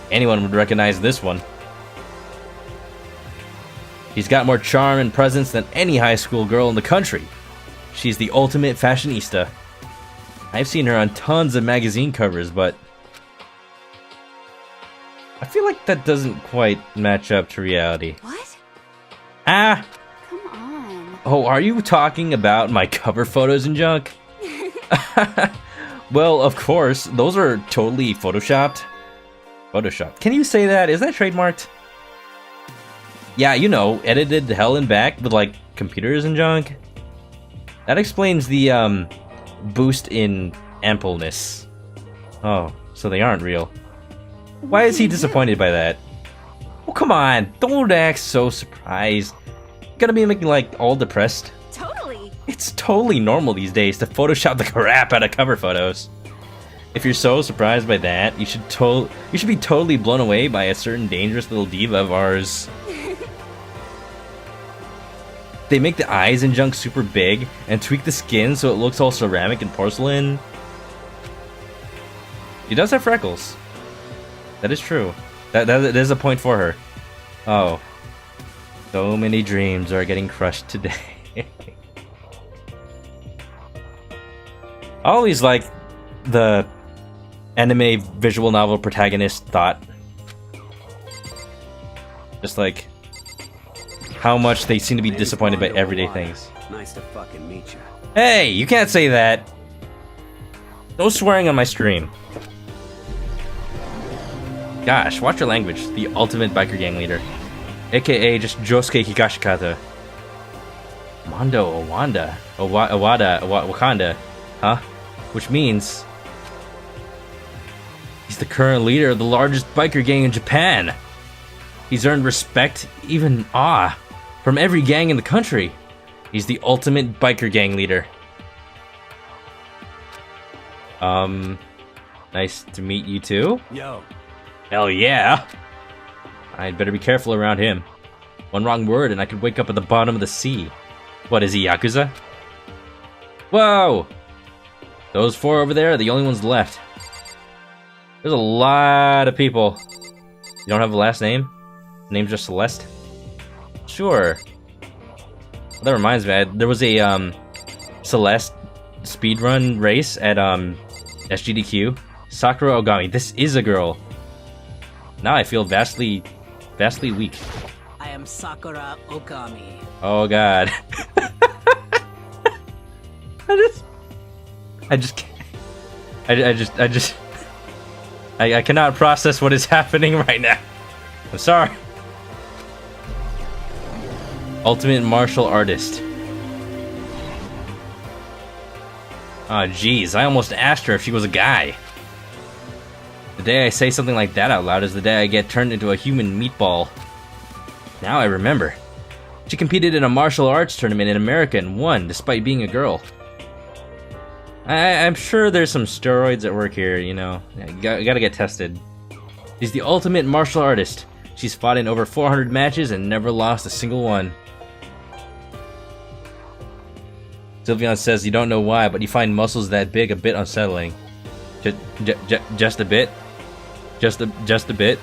Anyone would recognize this one. She's got more charm and presence than any high school girl in the country. She's the ultimate fashionista. I've seen her on tons of magazine covers, but I feel like that doesn't quite match up to reality. What? Ah! Come on. Oh, are you talking about my cover photos and junk? Well, of course, those are totally photoshopped. Photoshopped. Can you say that? Is that trademarked? Yeah, you know, edited hell and back with like computers and junk. That explains the boost in ampleness. Oh, so they aren't real. Why is he disappointed by that? Oh, come on, don't act so surprised. You're gonna be making like all depressed. Totally. It's totally normal these days to Photoshop the crap out of cover photos. If you're so surprised by that, you should be totally blown away by a certain dangerous little diva of ours. They make the eyes and junk super big and tweak the skin so it looks all ceramic and porcelain. She does have freckles. That is true. That is a point for her. Oh. So many dreams are getting crushed today. I always like the anime visual novel protagonist thought. Just like how much they seem to be disappointed by everyday things. Nice to fucking meet you. Hey, you can't say that. No swearing on my stream. Gosh, watch your language. The ultimate biker gang leader. AKA just Josuke Higashikata. Mondo OWADA. Wakanda. Huh? Which means he's the current leader of the largest biker gang in Japan. He's earned respect, even awe, from every gang in the country. He's the ultimate biker gang leader. Nice to meet you too. Yo. Hell yeah. I'd better be careful around him. One wrong word and I could wake up at the bottom of the sea. What, is he Yakuza? Whoa! Those four over there are the only ones left. There's a lot of people. You don't have a last name? The name's just Celeste? Sure. Well, that reminds me, there was a Celeste speedrun race at SGDQ. Sakura Ogami. This is a girl. Now I feel vastly weak. I am Sakura Okami. Oh god. I cannot process what is happening right now. I'm sorry. Ultimate martial artist. Oh jeez, I almost asked her if she was a guy. The day I say something like that out loud is the day I get turned into a human meatball. Now I remember. She competed in a martial arts tournament in America and won, despite being a girl. I'm sure there's some steroids at work here, you know. You gotta get tested. She's the ultimate martial artist. She's fought in over 400 matches and never lost a single one. Sylveon says you don't know why, but you find muscles that big a bit unsettling. Just a bit? Just a bit?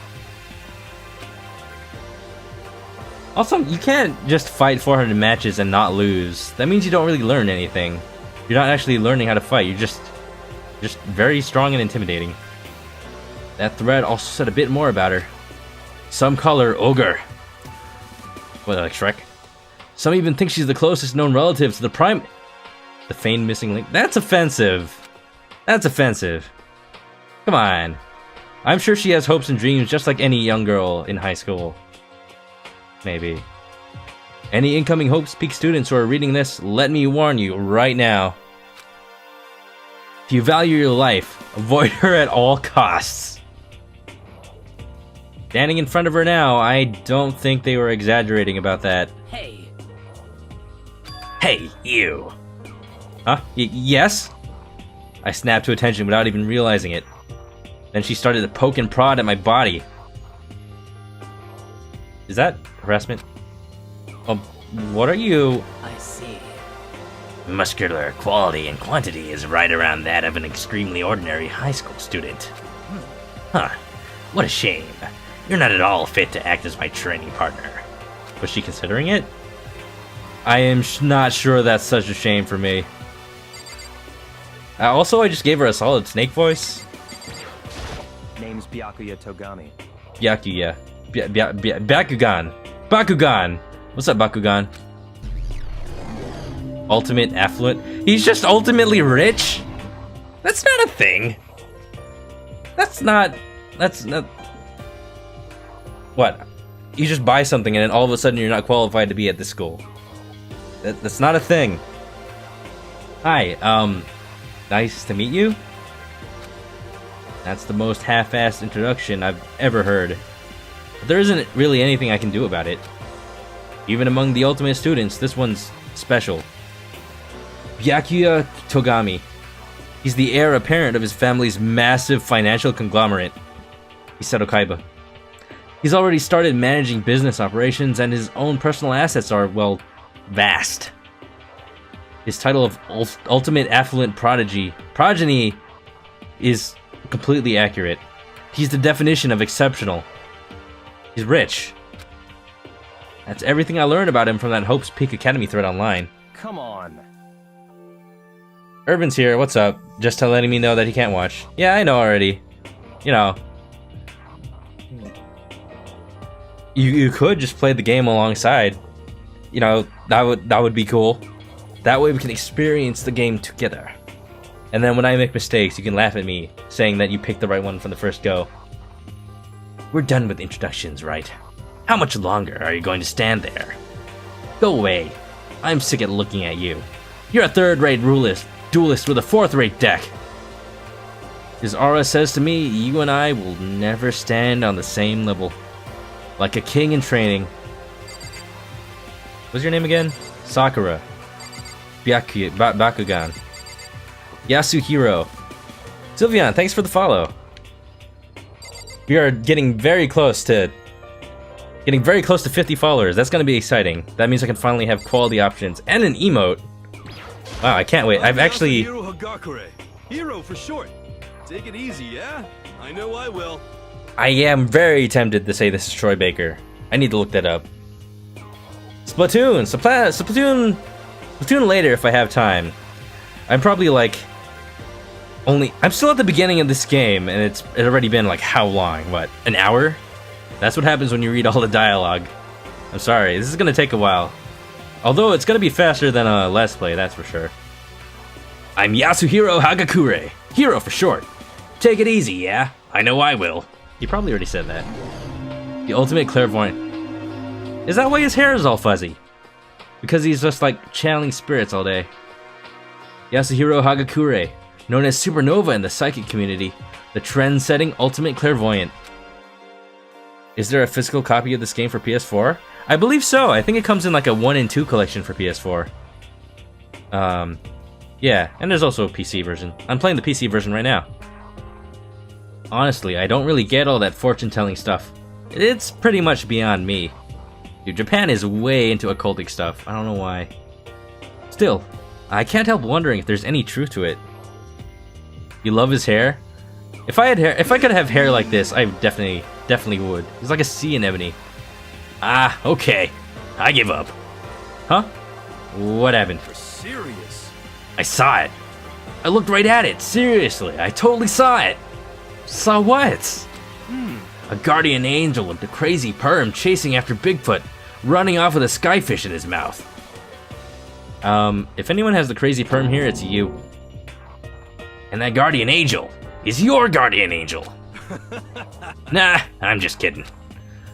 Also, you can't just fight 400 matches and not lose. That means you don't really learn anything. You're not actually learning how to fight. You're just very strong and intimidating. That thread also said a bit more about her. Some call her Ogre. What, like Shrek? Some even think she's the closest known relative to the the famed missing link. That's offensive. That's offensive. Come on. I'm sure she has hopes and dreams just like any young girl in high school. Maybe. Any incoming Hope's Peak students who are reading this, let me warn you right now. If you value your life, avoid her at all costs. Standing in front of her now, I don't think they were exaggerating about that. Hey. Hey, you. Huh? Yes? I snapped to attention without even realizing it. Then she started to poke and prod at my body. Is that harassment? What are you? I see. Muscular quality and quantity is right around that of an extremely ordinary high school student. Huh. What a shame. You're not at all fit to act as my training partner. Was she considering it? I am not sure that's such a shame for me. Also, I just gave her a solid snake voice. Name's Byakuya Togami. Byakuya. Bakugan. Bakugan! What's up, Bakugan? Ultimate affluent? He's just ultimately rich? That's not a thing. That's not... What? You just buy something and then all of a sudden you're not qualified to be at this school. That's not a thing. Hi, nice to meet you? That's the most half-assed introduction I've ever heard. But there isn't really anything I can do about it. Even among the ultimate students, this one's special. Byakuya Togami. He's the heir apparent of his family's massive financial conglomerate, Isato Kaiba. He's already started managing business operations, and his own personal assets are, well, vast. His title of Ultimate Affluent Progeny is completely accurate. He's the definition of exceptional. He's rich. That's everything I learned about him from that Hope's Peak Academy thread online. Come on. Urban's here, what's up? Just letting me know that he can't watch. Yeah, I know already. You know. You could just play the game alongside. You know, that would be cool. That way we can experience the game together. And then when I make mistakes, you can laugh at me, saying that you picked the right one from the first go. We're done with introductions, right? How much longer are you going to stand there? Go away. I'm sick of looking at you. You're a third-rate duelist with a fourth-rate deck. His aura says to me, you and I will never stand on the same level. Like a king in training. What's your name again? Sakura. Bakugan. Yasuhiro. Sylvian, thanks for the follow. We are getting very close to 50 followers. That's gonna be exciting. That means I can finally have quality options and an emote. Wow, I can't wait. I've actually... Hero for short. Take it easy, yeah? I know I will. I am very tempted to say this is Troy Baker. I need to look that up. Splatoon! Splatoon later if I have time. I'm probably like... I'm still at the beginning of this game, and it's already been like how long? What, an hour? That's what happens when you read all the dialogue. I'm sorry, this is gonna take a while. Although it's gonna be faster than a Let's Play, that's for sure. I'm Yasuhiro Hagakure. Hero for short. Take it easy, yeah? I know I will. You probably already said that. The ultimate clairvoyant. Is that why his hair is all fuzzy? Because he's just like channeling spirits all day. Yasuhiro Hagakure, known as Supernova in the psychic community, the trend-setting ultimate clairvoyant. Is there a physical copy of this game for PS4? I believe so. I think it comes in like a 1 and 2 collection for PS4. Yeah, and there's also a PC version. I'm playing the PC version right now. Honestly, I don't really get all that fortune-telling stuff. It's pretty much beyond me. Dude, Japan is way into occultic stuff. I don't know why. Still, I can't help wondering if there's any truth to it. You love his hair? If I could have hair like this, I definitely would. He's like a sea anemone. Ah, okay. I give up. Huh? What happened? For serious. I saw it. I looked right at it. Seriously, I totally saw it. Saw what? A guardian angel with the crazy perm chasing after Bigfoot, running off with a skyfish in his mouth. If anyone has the crazy perm here, it's you. And that guardian angel is your guardian angel. Nah, I'm just kidding.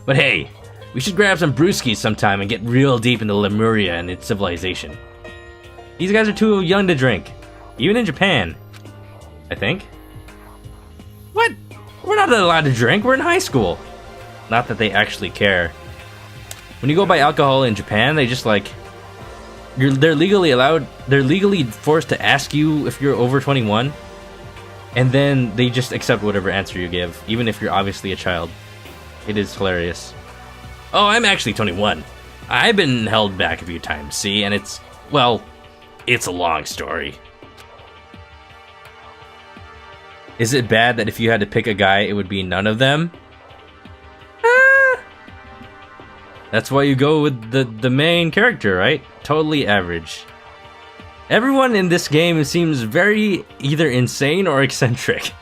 But hey, we should grab some brewskis sometime and get real deep into Lemuria and its civilization. These guys are too young to drink. Even in Japan. I think. What? We're not allowed to drink, we're in high school. Not that they actually care. When you go buy alcohol in Japan, they just like... They're legally forced to ask you if you're over 21. And then they just accept whatever answer you give, even if you're obviously a child. It is hilarious. Oh, I'm actually 21. I've been held back a few times, see, and it's, well, it's a long story. Is it bad that if you had to pick a guy, it would be none of them? That's why you go with the main character, right? Totally average. Everyone in this game seems very either insane or eccentric.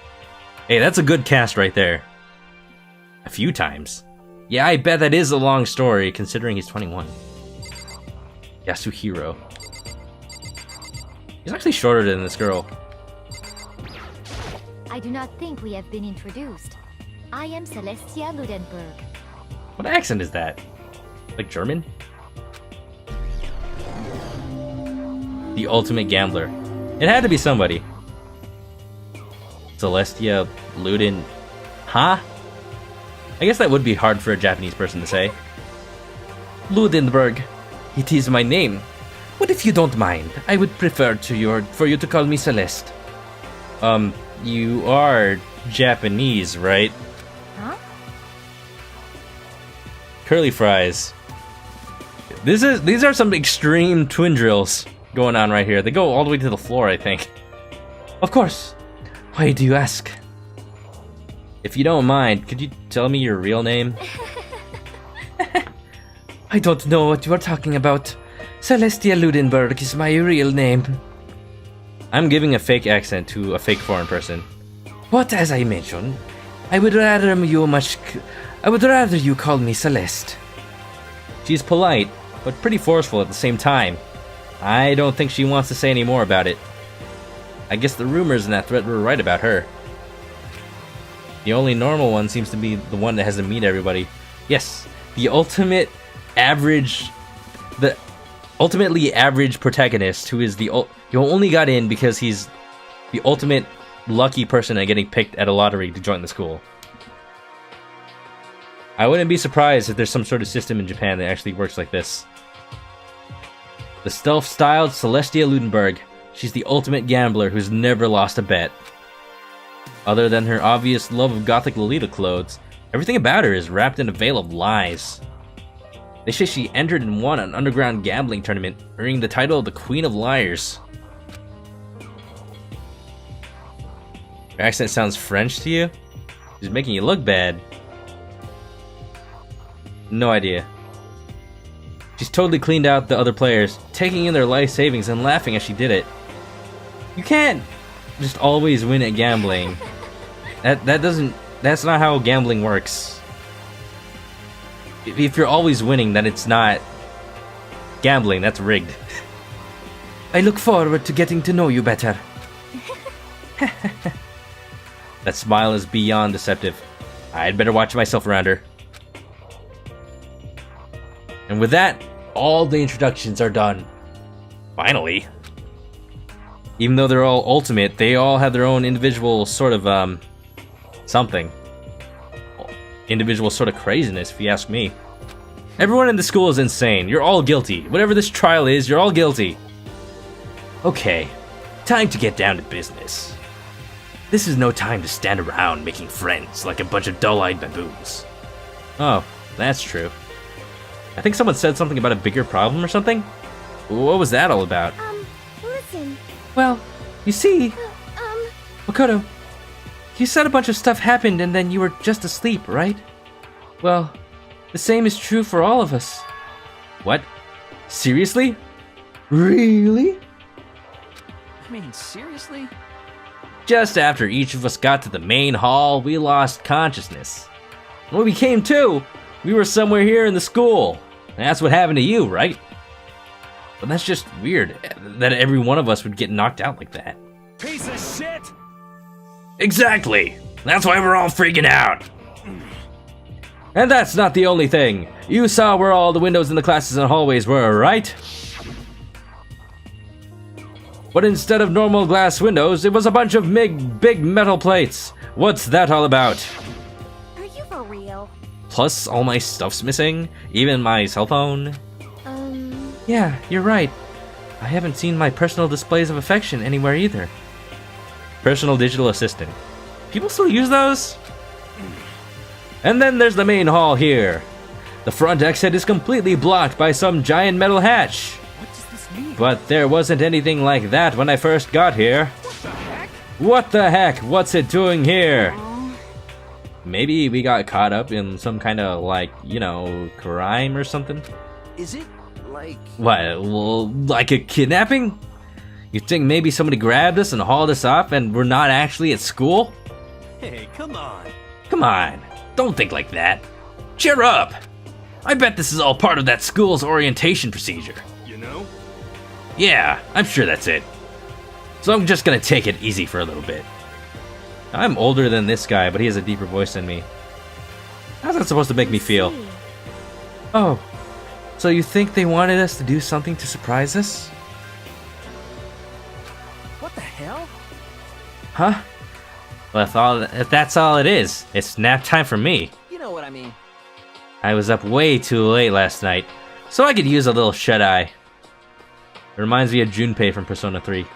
Hey, that's a good cast right there. A few times. Yeah, I bet that is a long story, considering he's 21. Yasuhiro. He's actually shorter than this girl. I do not think we have been introduced. I am Celestia Ludenberg. What accent is that? Like German? The ultimate gambler. It had to be somebody. Celestia Luden. Huh? I guess that would be hard for a Japanese person to say. Ludenberg. It is my name. What if you don't mind? I would prefer for you to call me Celeste. You are Japanese, right? Huh? Curly fries. These are some extreme twin drills going on right here. They go all the way to the floor, I think. Of course. Why do you ask? If you don't mind, could you tell me your real name? I don't know what you are talking about. Celestia Ludenberg is my real name. I'm giving a fake accent to a fake foreign person. But as I mentioned, I would rather you call me Celeste. She's polite, but pretty forceful at the same time. I don't think she wants to say any more about it. I guess the rumors in that thread were right about her. The only normal one seems to be the one that has to meet everybody. Yes, the ultimately average protagonist who is who only got in because he's the ultimate lucky person at getting picked at a lottery to join the school. I wouldn't be surprised if there's some sort of system in Japan that actually works like this. The stealth-styled Celestia Ludenberg. She's the ultimate gambler who's never lost a bet. Other than her obvious love of gothic Lolita clothes, everything about her is wrapped in a veil of lies. They say she entered and won an underground gambling tournament, earning the title of the Queen of Liars. Her accent sounds French to you? She's making you look bad. No idea. She's totally cleaned out the other players, taking in their life savings and laughing as she did it. You can't just always win at gambling. That's not how gambling works. If you're always winning, then it's not gambling, that's rigged. I look forward to getting to know you better. That smile is beyond deceptive. I'd better watch myself around her. And with that, all the introductions are done. Finally. Even though they're all ultimate, they all have their own individual sort of, something. Individual sort of craziness, if you ask me. Everyone in the school is insane. You're all guilty. Whatever this trial is, you're all guilty. Okay, time to get down to business. This is no time to stand around making friends like a bunch of dull-eyed baboons. Oh, that's true. I think someone said something about a bigger problem or something? What was that all about? Listen. Well, you see... Makoto, you said a bunch of stuff happened and then you were just asleep, right? Well, the same is true for all of us. What? Seriously? Really? I mean, seriously? Just after each of us got to the main hall, we lost consciousness. When we came to, we were somewhere here in the school. That's what happened to you, right? But that's just weird, that every one of us would get knocked out like that. Piece of shit! Exactly! That's why we're all freaking out! And that's not the only thing. You saw where all the windows in the classes and hallways were, right? But instead of normal glass windows, it was a bunch of big metal plates. What's that all about? Are you for real? Plus, all my stuff's missing, even my cell phone. Yeah, you're right. I haven't seen my personal displays of affection anywhere either. Personal digital assistant. People still use those? And then there's the main hall here. The front exit is completely blocked by some giant metal hatch. What does this mean? But there wasn't anything like that when I first got here. What the heck? What the heck? What's it doing here? Maybe we got caught up in some kind of, like, you know, crime or something? Is it like... What, well, like a kidnapping? You think maybe somebody grabbed us and hauled us off and we're not actually at school? Hey, come on. Come on, don't think like that. Cheer up! I bet this is all part of that school's orientation procedure. You know? Yeah, I'm sure that's it. So I'm just gonna take it easy for a little bit. I'm older than this guy, but he has a deeper voice than me. How's that supposed to make me feel? Oh, so you think they wanted us to do something to surprise us? What the hell? Huh? Well, if that's all it is, it's nap time for me. You know what I mean. I was up way too late last night, so I could use a little shut-eye. It reminds me of Junpei from Persona 3.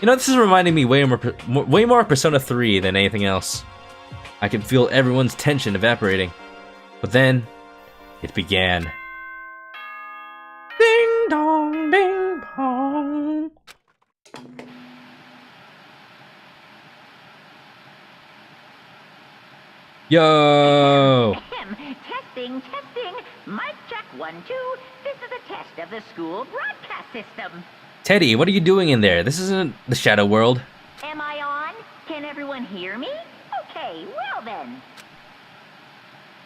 You know, this is reminding me way more Persona 3 than anything else. I could feel everyone's tension evaporating. But then, it began. Ding dong, ding dong. Yo! Testing. Mic check 1, 2. This is a test of the school broadcast system. Teddy, what are you doing in there? This isn't the Shadow World. Am I on? Can everyone hear me? Okay, well then.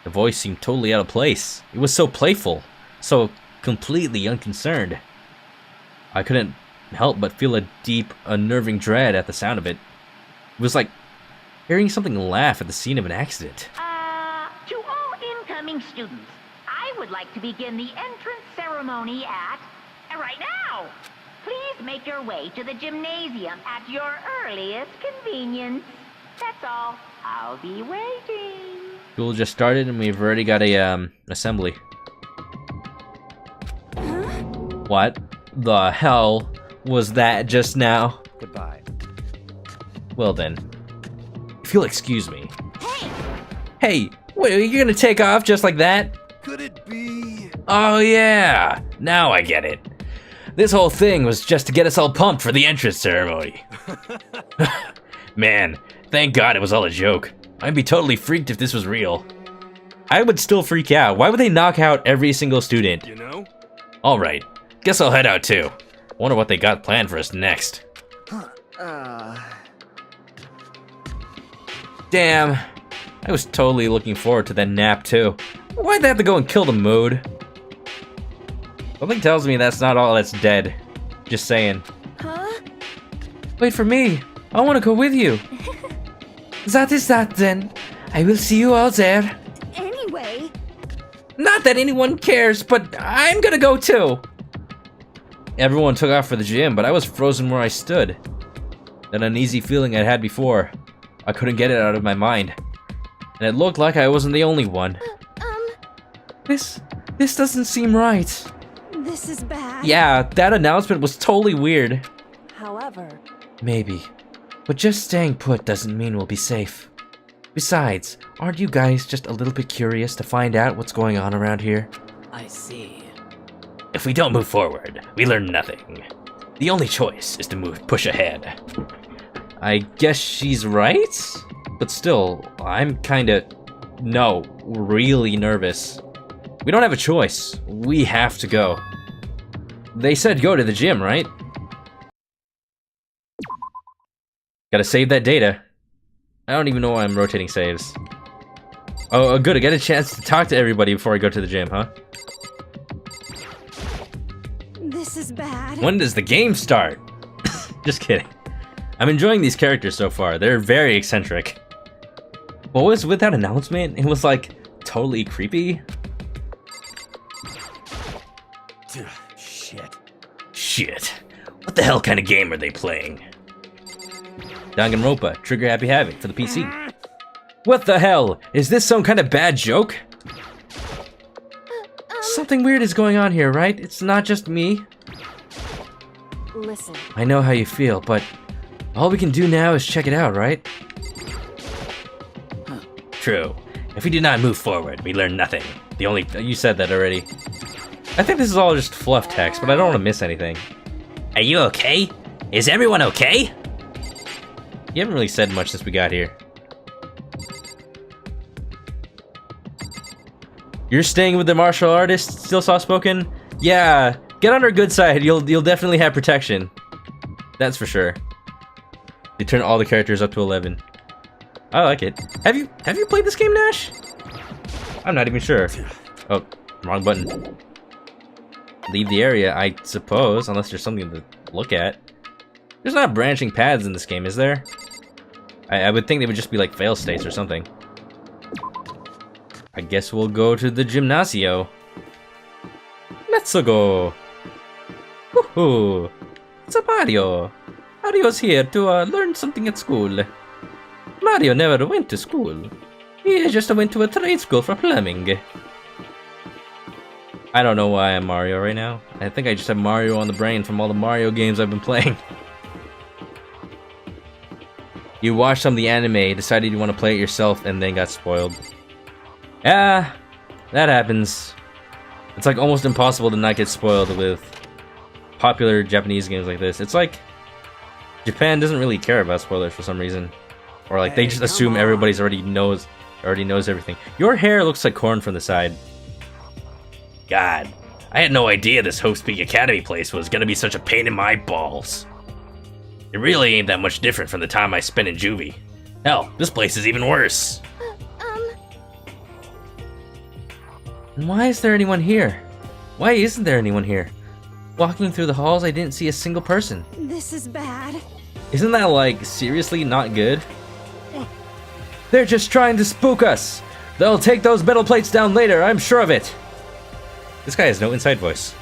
The voice seemed totally out of place. It was so playful, so completely unconcerned. I couldn't help but feel a deep, unnerving dread at the sound of it. It was like hearing something laugh at the scene of an accident. To all incoming students, I would like to begin the entrance ceremony at... right now! Please make your way to the gymnasium at your earliest convenience. That's all. I'll be waiting. School just started and we've already got a, assembly. What the hell was that just now? Goodbye. Well then, if you'll excuse me. Hey, wait, are you gonna take off just like that? Could it be? Oh yeah, now I get it. This whole thing was just to get us all pumped for the entrance ceremony. Man, thank God it was all a joke. I'd be totally freaked if this was real. I would still freak out. Why would they knock out every single student? You know? Alright, guess I'll head out too. Wonder what they got planned for us next. Damn, I was totally looking forward to that nap too. Why'd they have to go and kill the mood? Something tells me that's not all that's dead. Just saying. Huh? Wait for me. I want to go with you. That is that then. I will see you all there. Anyway. Not that anyone cares, but I'm gonna go too. Everyone took off for the gym, but I was frozen where I stood. That uneasy feeling I'd had before. I couldn't get it out of my mind. And it looked like I wasn't the only one. This doesn't seem right. This is bad. Yeah, that announcement was totally weird. However... Maybe. But just staying put doesn't mean we'll be safe. Besides, aren't you guys just a little bit curious to find out what's going on around here? I see. If we don't move forward, we learn nothing. The only choice is to push ahead. I guess she's right? But still, I'm kinda... No, really nervous. We don't have a choice. We have to go. They said go to the gym, right? Gotta save that data. I don't even know why I'm rotating saves. Oh, good, I get a chance to talk to everybody before I go to the gym, huh? This is bad. When does the game start? Just kidding. I'm enjoying these characters so far. They're very eccentric. What was with that announcement? It was like totally creepy. Shit. What the hell kind of game are they playing? Danganronpa, Trigger Happy Havoc for the PC. What the hell? Is this some kind of bad joke? Something weird is going on here, right? It's not just me. Listen. I know how you feel, but all we can do now is check it out, right? True. If we do not move forward, we learn nothing. You said that already. I think this is all just fluff text, but I don't want to miss anything. Are you okay? Is everyone okay? You haven't really said much since we got here. You're staying with the martial artist, still soft-spoken? Yeah, get on our good side. You'll definitely have protection. That's for sure. They turn all the characters up to 11. I like it. Have you played this game, Nash? I'm not even sure. Oh, wrong button. Leave the area, I suppose, unless there's something to look at. There's not branching paths in this game, is there? I would think they would just be like fail states or something. I guess we'll go to the gymnasio. Let's go. Woohoo! It's a Mario. Mario's here to learn something at school. Mario never went to school. He just went to a trade school for plumbing. I don't know why I'm Mario right now. I think I just have Mario on the brain from all the Mario games I've been playing. You watched some of the anime, decided you want to play it yourself, and then got spoiled. Yeah, that happens. It's like almost impossible to not get spoiled with popular Japanese games like this. It's like Japan doesn't really care about spoilers for some reason, or like they just assume everybody's already knows everything. Your hair looks like corn from the side. God, I had no idea this Hope's Peak Academy place was gonna be such a pain in my balls. It really ain't that much different from the time I spent in juvie. Hell, this place is even worse. And why is there anyone here? Why isn't there anyone here? Walking through the halls, I didn't see a single person. This is bad. Isn't that, like, seriously not good? They're just trying to spook us! They'll take those metal plates down later, I'm sure of it! This guy has no inside voice.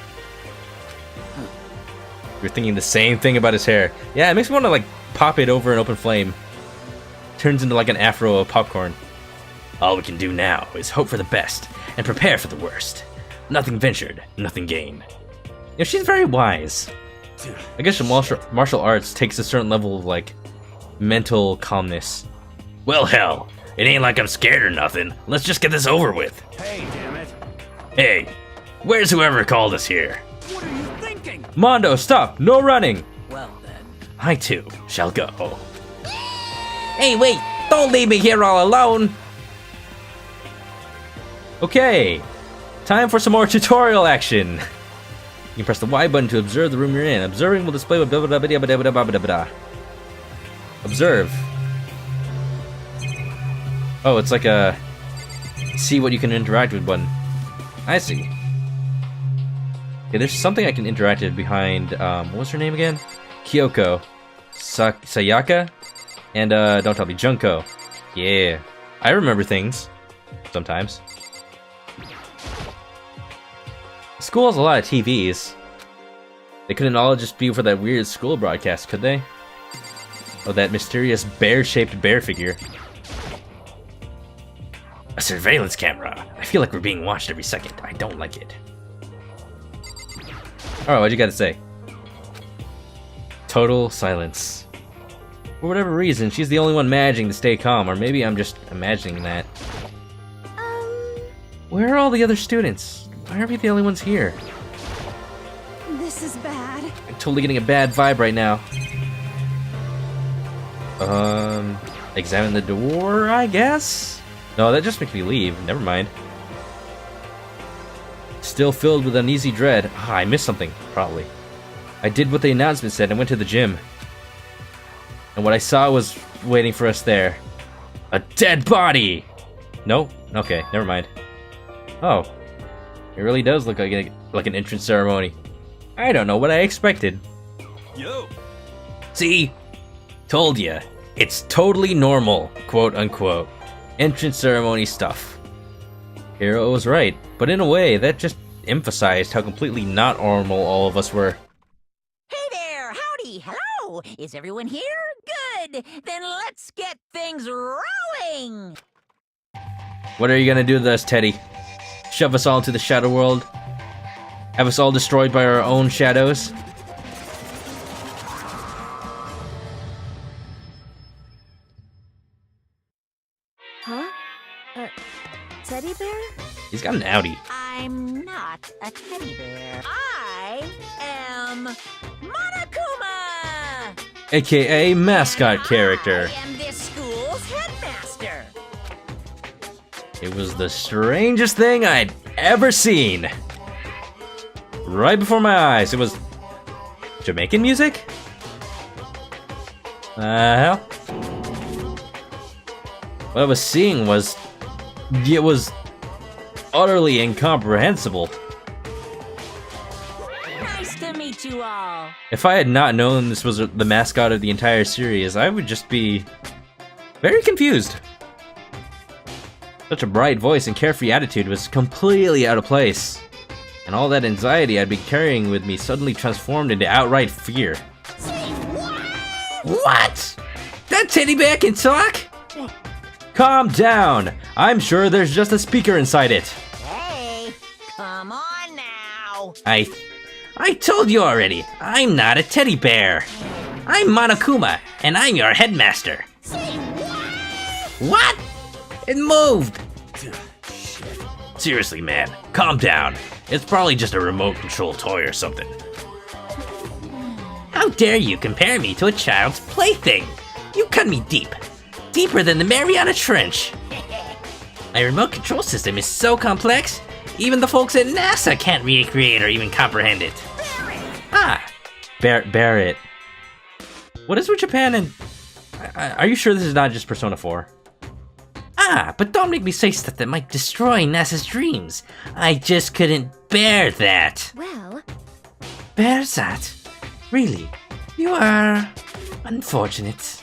You're thinking the same thing about his hair. Yeah, it makes me want to, like, pop it over an open flame. Turns into, like, an afro of popcorn. All we can do now is hope for the best and prepare for the worst. Nothing ventured, nothing gained. You know, she's very wise. I guess martial arts takes a certain level of, like, mental calmness. Well, hell, it ain't like I'm scared or nothing. Let's just get this over with. Hey, damn it. Hey, where's whoever called us here? What are you thinking? Mondo, stop! No running! Well then. I too shall go. Hey, wait! Don't leave me here all alone! Okay, time for some more tutorial action. You can press the Y button to observe the room you're in. Observing will display what blah blah blah blah blah blah blah blah. Observe. Oh, it's like a see what you can interact with button. I see. Okay, there's something I can interact with behind, what's her name again? Kyoko. Sayaka? And, don't tell me, Junko. Yeah. I remember things. Sometimes. School has a lot of TVs. They couldn't all just be for that weird school broadcast, could they? Oh, that mysterious bear-shaped bear figure. A surveillance camera. I feel like we're being watched every second. I don't like it. Alright, what'd you gotta say? Total silence. For whatever reason, she's the only one managing to stay calm, or maybe I'm just imagining that. Where are all the other students? Why are we the only ones here? This is bad. I'm totally getting a bad vibe right now. Examine the door, I guess? No, that just makes me leave. Never mind. Still filled with uneasy dread. Ah, I missed something, probably. I did what the announcement said and went to the gym. And what I saw was waiting for us there. A dead body! No? Okay, never mind. Oh. It really does look like an entrance ceremony. I don't know what I expected. Yo! See? Told ya. It's totally normal, quote unquote. Entrance ceremony stuff. Hero was right, but in a way, that just emphasized how completely not normal all of us were. Hey there! Howdy! Hello! Is everyone here? Good! Then let's get things rolling! What are you gonna do to us, Teddy? Shove us all into the shadow world? Have us all destroyed by our own shadows? Huh? teddy bear? He's got an Audi. I'm not a teddy bear. I am Monokuma! AKA mascot character. I am this school's headmaster. It was the strangest thing I'd ever seen. Right before my eyes, it was Jamaican music? Hell? What I was seeing was... it was utterly incomprehensible. Nice to meet you all. If I had not known this was the mascot of the entire series, I would just be very confused. Such a bright voice and carefree attitude was completely out of place. And all that anxiety I'd been carrying with me suddenly transformed into outright fear. What? That teddy bear can talk? Calm down. I'm sure there's just a speaker inside it. Hey, come on now. I told you already, I'm not a teddy bear. I'm Monokuma, and I'm your headmaster. What? It moved! Seriously, man, calm down. It's probably just a remote control toy or something. How dare you compare me to a child's plaything? You cut me deep. Deeper than the Mariana Trench. My remote control system is so complex, even the folks at NASA can't recreate or even comprehend it. Barrett. What is with Japan and... are you sure this is not just Persona 4? But don't make me say stuff that might destroy NASA's dreams. I just couldn't bear that. Well... Bear that? Really? You are... unfortunate.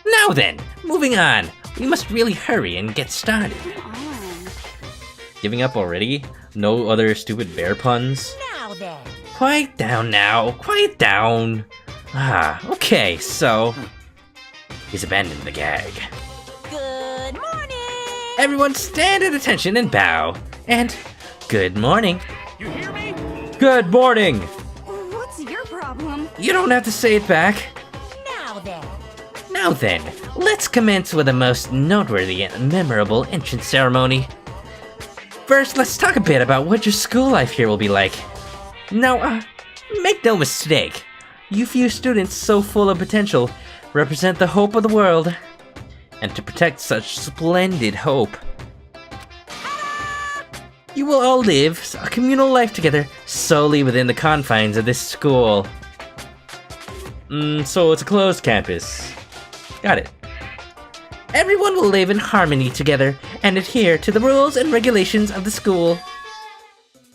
Now then, moving on. We must really hurry and get started. Giving up already? No other stupid bear puns? Now then. Quiet down now, quiet down. Okay, so... he's abandoned the gag. Good morning. Everyone stand at attention and bow. And good morning. You hear me? Good morning! What's your problem? You don't have to say it back. Now then. Now then, let's commence with the most noteworthy and memorable entrance ceremony. First, let's talk a bit about what your school life here will be like. Now, make no mistake, you few students so full of potential represent the hope of the world. And to protect such splendid hope, you will all live a communal life together solely within the confines of this school. So it's a closed campus. Got it. Everyone will live in harmony together and adhere to the rules and regulations of the school.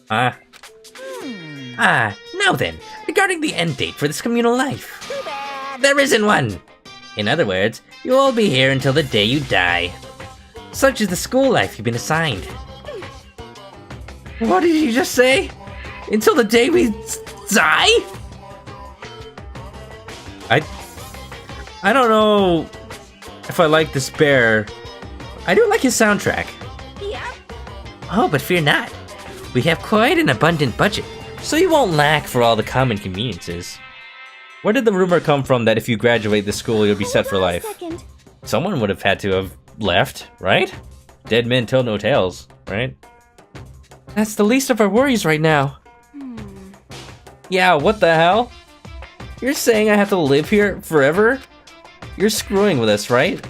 Now then, regarding the end date for this communal life. There isn't one! In other words, you'll all be here until the day you die. Such is the school life you've been assigned. What did you just say? Until the day we die? I don't know if I like this bear. I do like his soundtrack. Yep. Oh, but fear not. We have quite an abundant budget, so you won't lack for all the common conveniences. Where did the rumor come from that if you graduate this school, you'll be set for life? Second. Someone would have had to have left, right? Dead men tell no tales, right? That's the least of our worries right now. Yeah, what the hell? You're saying I have to live here forever? You're screwing with us, right?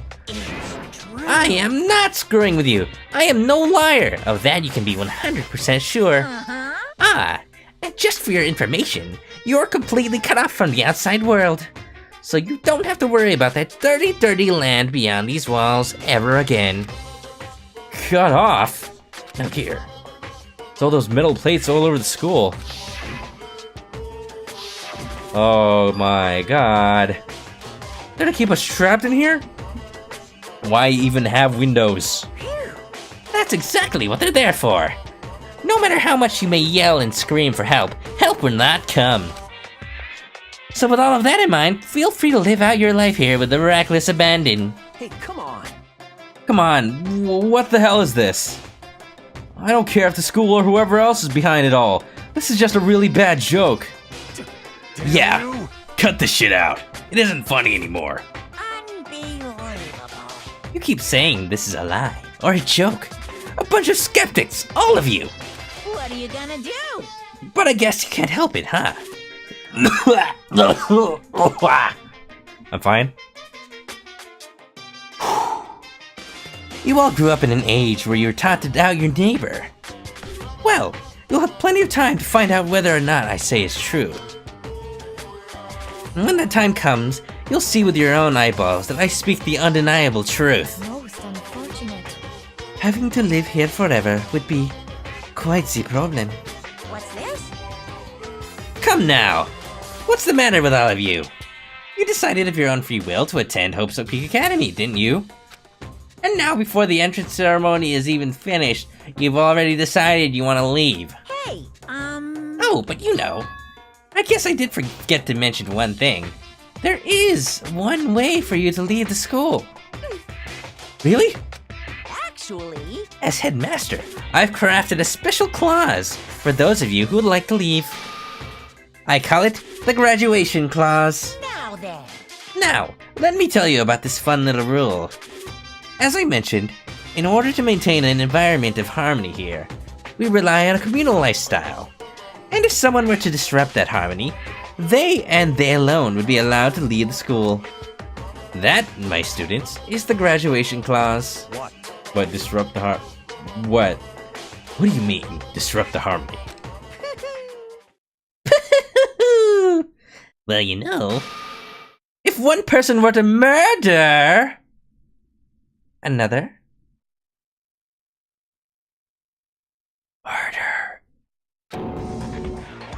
I am not screwing with you. I am no liar. Of that you can be 100% sure. And just for your information, you're completely cut off from the outside world. So you don't have to worry about that dirty, dirty land beyond these walls ever again. Cut off? Now here. It's all those metal plates all over the school. Oh my god. They're gonna keep us trapped in here? Why even have windows? That's exactly what they're there for. No matter how much you may yell and scream for help, help will not come. So with all of that in mind, feel free to live out your life here with the reckless abandon. Hey, come on. Come on, what the hell is this? I don't care if the school or whoever else is behind it all. This is just a really bad joke. Yeah, cut this shit out. It isn't funny anymore. Unbelievable. You keep saying this is a lie, or a joke. A bunch of skeptics, all of you! What are you gonna do? But I guess you can't help it, huh? I'm fine. You all grew up in an age where you were taught to doubt your neighbor. Well, you'll have plenty of time to find out whether or not I say is true. And when that time comes, you'll see with your own eyeballs that I speak the undeniable truth. Most unfortunate. Having to live here forever would be quite the problem. What's this? Come now! What's the matter with all of you? You decided of your own free will to attend Hope's Peak Academy, didn't you? And now before the entrance ceremony is even finished, you've already decided you want to leave. Hey, Oh, but you know. I guess I did forget to mention one thing. There is one way for you to leave the school. Really? Actually... As headmaster, I've crafted a special clause for those of you who would like to leave. I call it the graduation clause. Now then. Now, let me tell you about this fun little rule. As I mentioned, in order to maintain an environment of harmony here, we rely on a communal lifestyle. And if someone were to disrupt that harmony, they and they alone would be allowed to leave the school. That, my students, is the graduation clause. What, disrupt the What? What do you mean, disrupt the harmony? Well, you know, if one person were to murder another...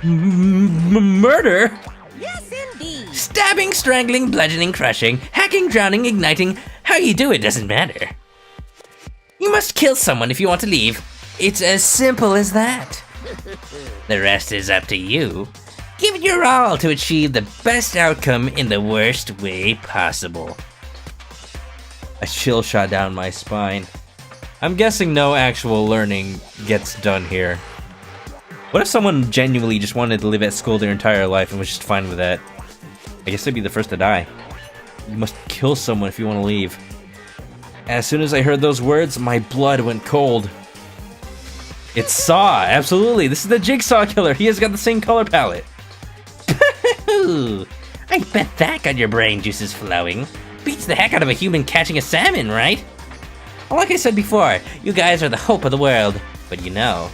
Murder? Yes, indeed. Stabbing, strangling, bludgeoning, crushing, hacking, drowning, igniting, how you do it doesn't matter. You must kill someone if you want to leave. It's as simple as that. The rest is up to you. Give it your all to achieve the best outcome in the worst way possible. A chill shot down my spine. I'm guessing no actual learning gets done here. What if someone genuinely just wanted to live at school their entire life and was just fine with that? I guess they'd be the first to die. You must kill someone if you want to leave. As soon as I heard those words, my blood went cold. It's Saw, absolutely. This is the Jigsaw Killer. He has got the same color palette. I bet that got your brain juices flowing. Beats the heck out of a human catching a salmon, right? Well, like I said before, you guys are the hope of the world. But you know,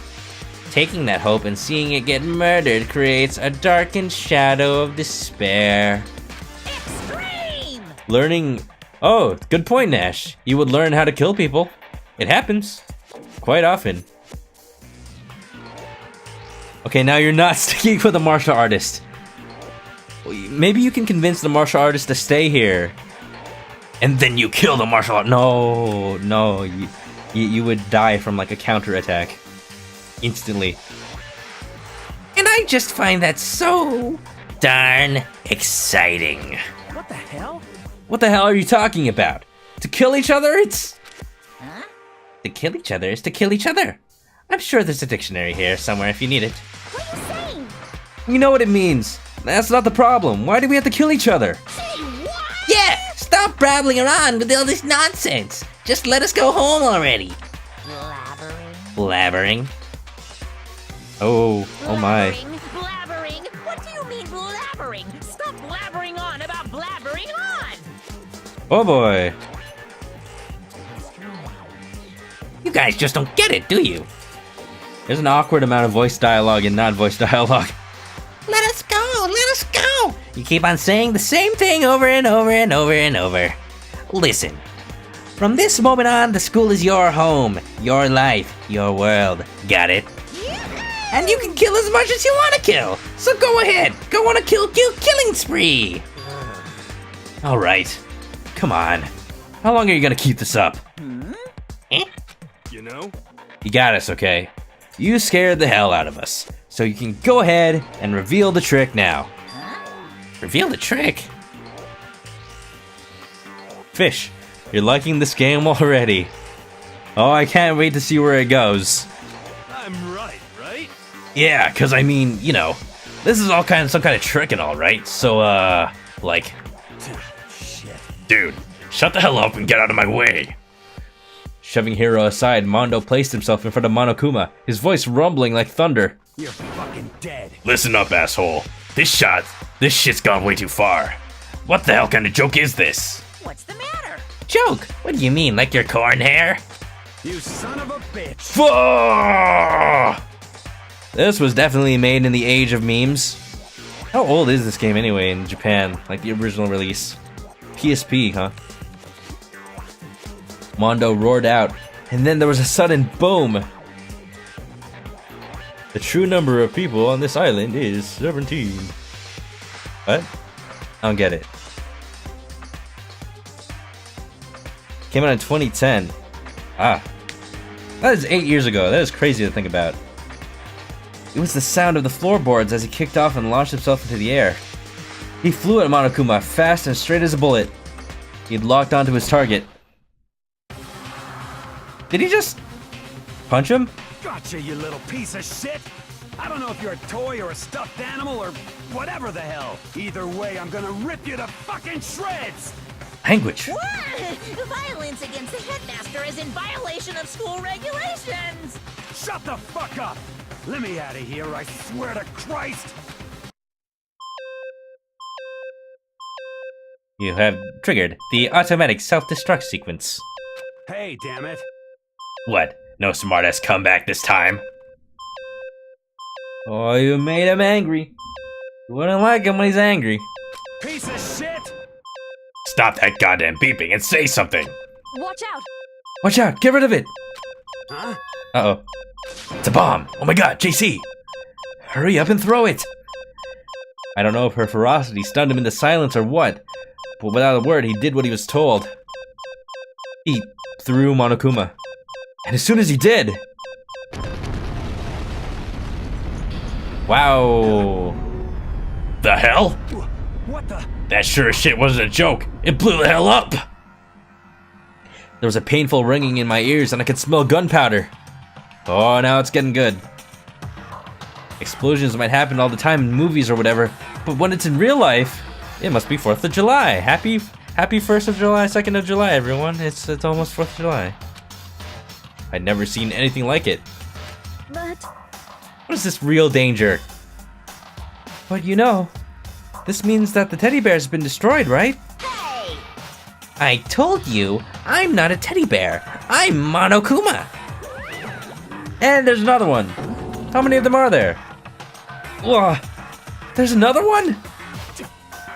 taking that hope and seeing it get murdered creates a darkened shadow of despair. Extreme! Learning... Oh, good point, Nash. You would learn how to kill people. It happens. Quite often. Okay, now you're not sticking with a martial artist. Maybe you can convince the martial artist to stay here. And then you kill the martial artist. No, you would die from like a counterattack. Instantly. And I just find that so darn exciting. What the hell? What the hell are you talking about? To kill each other? Huh? To kill each other is to kill each other. I'm sure there's a dictionary here somewhere if you need it. What are you saying? You know what it means. That's not the problem. Why do we have to kill each other? Yeah! Stop babbling around with all this nonsense. Just let us go home already. Blabbering? Oh my. Blabbering? What do you mean blabbering? Stop blabbering on about blabbering on! Oh boy. You guys just don't get it, do you? There's an awkward amount of voice dialogue and not voice dialogue. Let us go! Let us go! You keep on saying the same thing over and over and over and over. Listen. From this moment on, the school is your home, your life, your world. Got it? And you can kill as much as you want to kill. So go ahead. Go on a killing spree. Alright. Come on. How long are you gonna keep this up? You know? You got us, okay? You scared the hell out of us. So you can go ahead and reveal the trick now. Reveal the trick? Fish, you're liking this game already. Oh, I can't wait to see where it goes. I'm right? Yeah, cause I mean, you know, this is all some kind of trick and all, right? So, like... Shit. Dude, Shut the hell up and get out of my way! Shoving Hiro aside, Mondo placed himself in front of Monokuma, his voice rumbling like thunder. You're fucking dead. Listen up, asshole. This shit's gone way too far. What the hell kind of joke is this? What's the matter? Joke? What do you mean, like your corn hair? You son of a bitch. This was definitely made in the age of memes. How old is this game anyway in Japan? Like the original release? PSP, huh? Mondo roared out, and then there was a sudden boom. The true number of people on this island is 17. What? I don't get it. Came out in 2010. Ah. That is 8 years ago. That is crazy to think about. It was the sound of the floorboards as he kicked off and launched himself into the air. He flew at Monokuma, fast and straight as a bullet. He had locked onto his target. Did he just punch him? Gotcha, you little piece of shit! I don't know if you're a toy or a stuffed animal or whatever the hell. Either way, I'm gonna rip you to fucking shreds! Language. What? Violence against the headmaster is in violation of school regulations! Shut the fuck up! Let me out of here, I swear to Christ! You have triggered the automatic self-destruct sequence. Hey, damn it. What? No smartass comeback this time? Oh, you made him angry. You wouldn't like him when he's angry. Piece of shit! Stop that goddamn beeping and say something! Watch out! Watch out! Get rid of it! Huh? Uh-oh. It's a bomb! Oh my god, JC! Hurry up and throw it! I don't know if her ferocity stunned him into silence or what, but without a word, he did what he was told. He threw Monokuma. And as soon as he did... Wow. The hell? What the? That sure as shit wasn't a joke. It blew the hell up! There was a painful ringing in my ears and I could smell gunpowder. Oh, now it's getting good. Explosions might happen all the time in movies or whatever, but when it's in real life, it must be 4th of July. Happy 1st of July, 2nd of July, everyone. It's almost 4th of July. I'd never seen anything like it. But... What is this real danger? But you know, this means that the teddy bear's been destroyed, right? Hey! I told you, I'm not a teddy bear. I'm Monokuma. And there's another one. How many of them are there? Whoa, there's another one?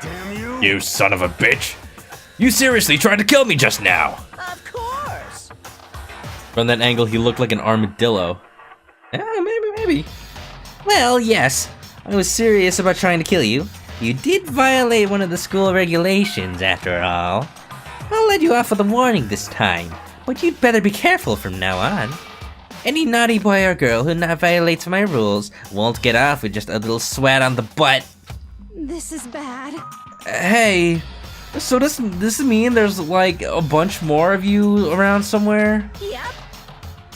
Damn you! You son of a bitch! You seriously tried to kill me just now! Of course! From that angle, he looked like an armadillo. Maybe. Well, yes. I was serious about trying to kill you. You did violate one of the school regulations, after all. I'll let you off with a warning this time, but you'd better be careful from now on. Any naughty boy or girl who not violates my rules won't get off with just a little swat on the butt. This is bad. Hey, so does this mean there's like a bunch more of you around somewhere? Yep.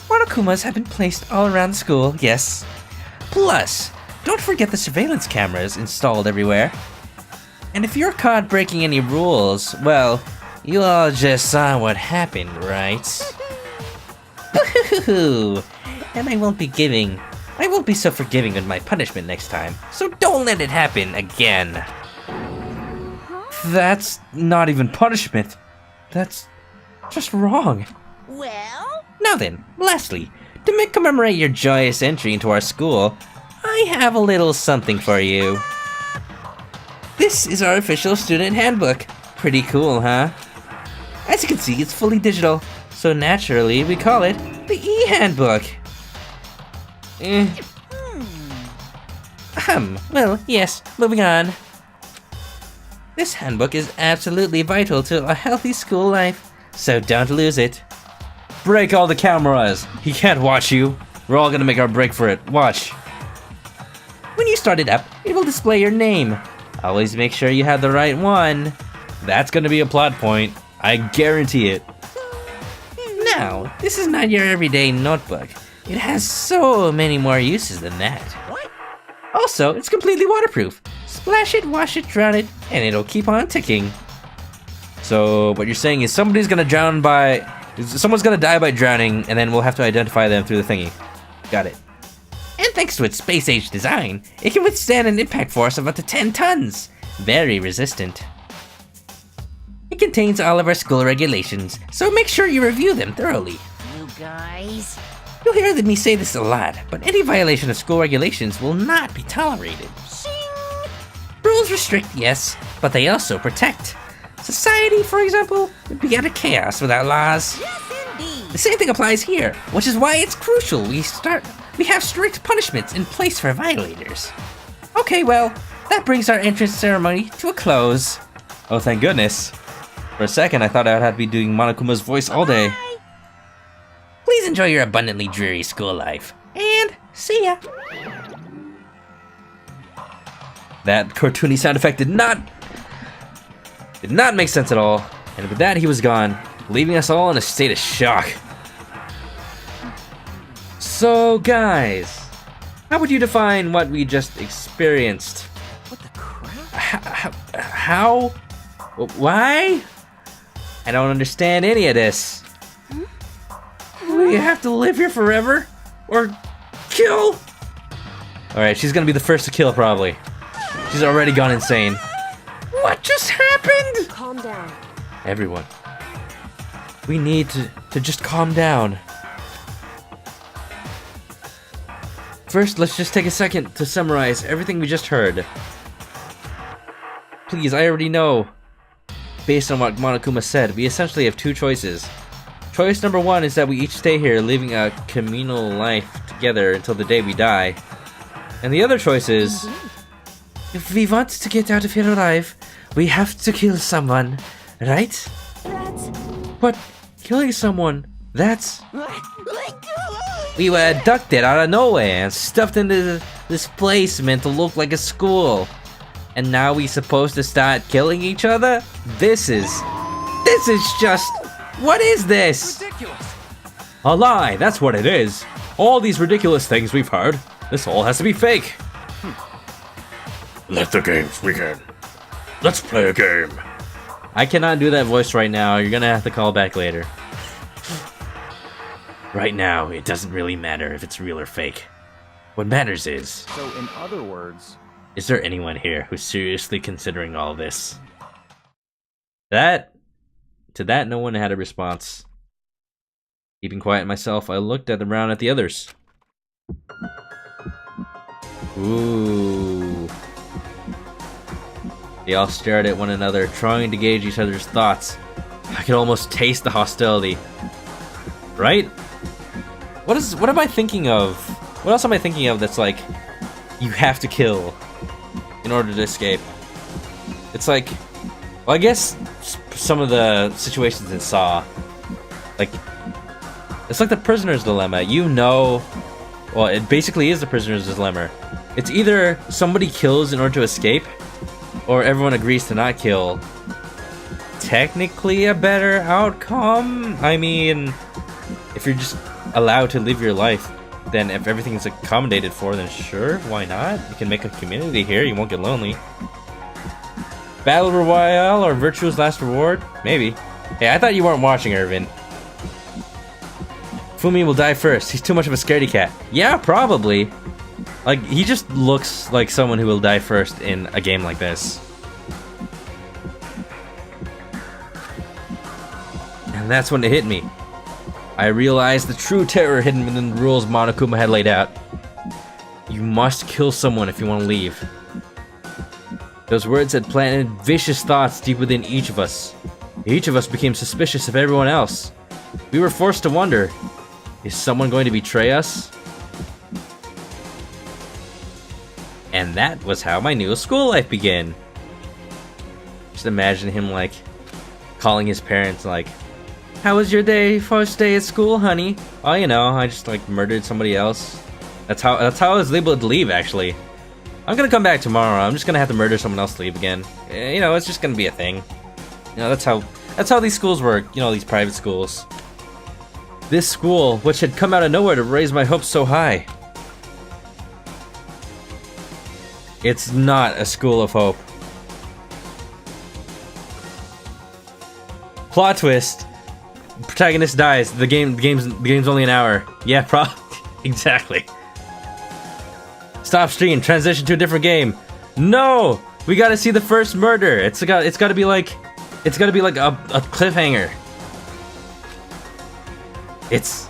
Monokumas have been placed all around the school, yes. Plus, don't forget the surveillance cameras installed everywhere. And if you're caught breaking any rules, well, you all just saw what happened, right? And I won't be so forgiving with my punishment next time, so don't let it happen again. That's not even punishment. That's just wrong. Well? Now then, lastly, to commemorate your joyous entry into our school, I have a little something for you. This is our official student handbook. Pretty cool, huh? As you can see, it's fully digital, so naturally we call it the e-handbook. Well, yes, moving on. This handbook is absolutely vital to a healthy school life, so don't lose it. Break all the cameras. He can't watch you. We're all gonna make our break for it. Watch. When you start it up, it will display your name. Always make sure you have the right one. That's gonna be a plot point. I guarantee it. Now, this is not your everyday notebook. It has so many more uses than that. What? Also, it's completely waterproof. Splash it, wash it, drown it, and it'll keep on ticking. So what you're saying is someone's gonna die by drowning, and then we'll have to identify them through the thingy. Got it. And thanks to its space-age design, it can withstand an impact force of up to 10 tons. Very resistant. It contains all of our school regulations, so make sure you review them thoroughly. You guys? You'll hear me say this a lot, but any violation of school regulations will not be tolerated. Rules restrict, yes, but they also protect. Society, for example, would be out of chaos without laws. Yes, indeed. The same thing applies here, which is why it's crucial we have strict punishments in place for violators. Okay, well, that brings our entrance ceremony to a close. Oh, thank goodness. For a second, I thought I would have to be doing Monokuma's voice all day. Please enjoy your abundantly dreary school life, and see ya. That cartoony sound effect did not make sense at all. And with that, he was gone, leaving us all in a state of shock. So, guys, how would you define what we just experienced? What the crap? How? Why? I don't understand any of this. We have to live here forever? Or kill? Alright, she's gonna be the first to kill, probably. She's already gone insane. What just happened? Calm down. Everyone. We need to just calm down. First, let's just take a second to summarize everything we just heard. Please, I already know. Based on what Monokuma said, we essentially have two choices. Choice number one is that we each stay here living a communal life together until the day we die. And the other choice is, if we want to get out of here alive, we have to kill someone, right? But killing someone, that's... We were abducted out of nowhere and stuffed into this place meant to look like a school. And now we supposed to start killing each other? This is just... What is this? Ridiculous. A lie, that's what it is. All these ridiculous things we've heard, this all has to be fake. Let the games begin. Let's play a game. I cannot do that voice right now, you're gonna have to call back later. Right now, it doesn't really matter if it's real or fake. What matters is... So, in other words... Is there anyone here who's seriously considering all this? To that, no one had a response. Keeping quiet myself, I looked around at the others. Ooh. They all stared at one another, trying to gauge each other's thoughts. I could almost taste the hostility. Right? What am I thinking of? What else am I thinking of that's like, you have to kill in order to escape? It's like, well, I guess some of the situations in Saw, like, it's like the prisoner's dilemma. You know, well, it basically is the prisoner's dilemma. It's either somebody kills in order to escape, or everyone agrees to not kill. Technically a better outcome. I mean, if you're just allowed to live your life, then if everything is accommodated for, then sure, why not? You can make a community here, you won't get lonely. Battle Royale or Virtue's Last Reward? Maybe. Hey, I thought you weren't watching, Irvin. Fumi will die first. He's too much of a scaredy cat. Yeah, probably. Like, he just looks like someone who will die first in a game like this. And that's when it hit me. I realized the true terror hidden within the rules Monokuma had laid out. You must kill someone if you want to leave. Those words had planted vicious thoughts deep within each of us. Each of us became suspicious of everyone else. We were forced to wonder, is someone going to betray us? And that was how my new school life began. Just imagine him, like, calling his parents, like, how was your day, first day at school, honey? Oh, you know, I just, like, murdered somebody else. That's how I was able to leave, actually. I'm gonna come back tomorrow. I'm just gonna have to murder someone else to leave again. You know, it's just gonna be a thing. You know, that's how these schools work. You know, these private schools. This school, which had come out of nowhere to raise my hopes so high. It's not a school of hope. Plot twist. Protagonist dies. The game's only an hour. Yeah, exactly. Stop stream. Transition to a different game. No, we gotta see the first murder. It's gotta be like a cliffhanger. It's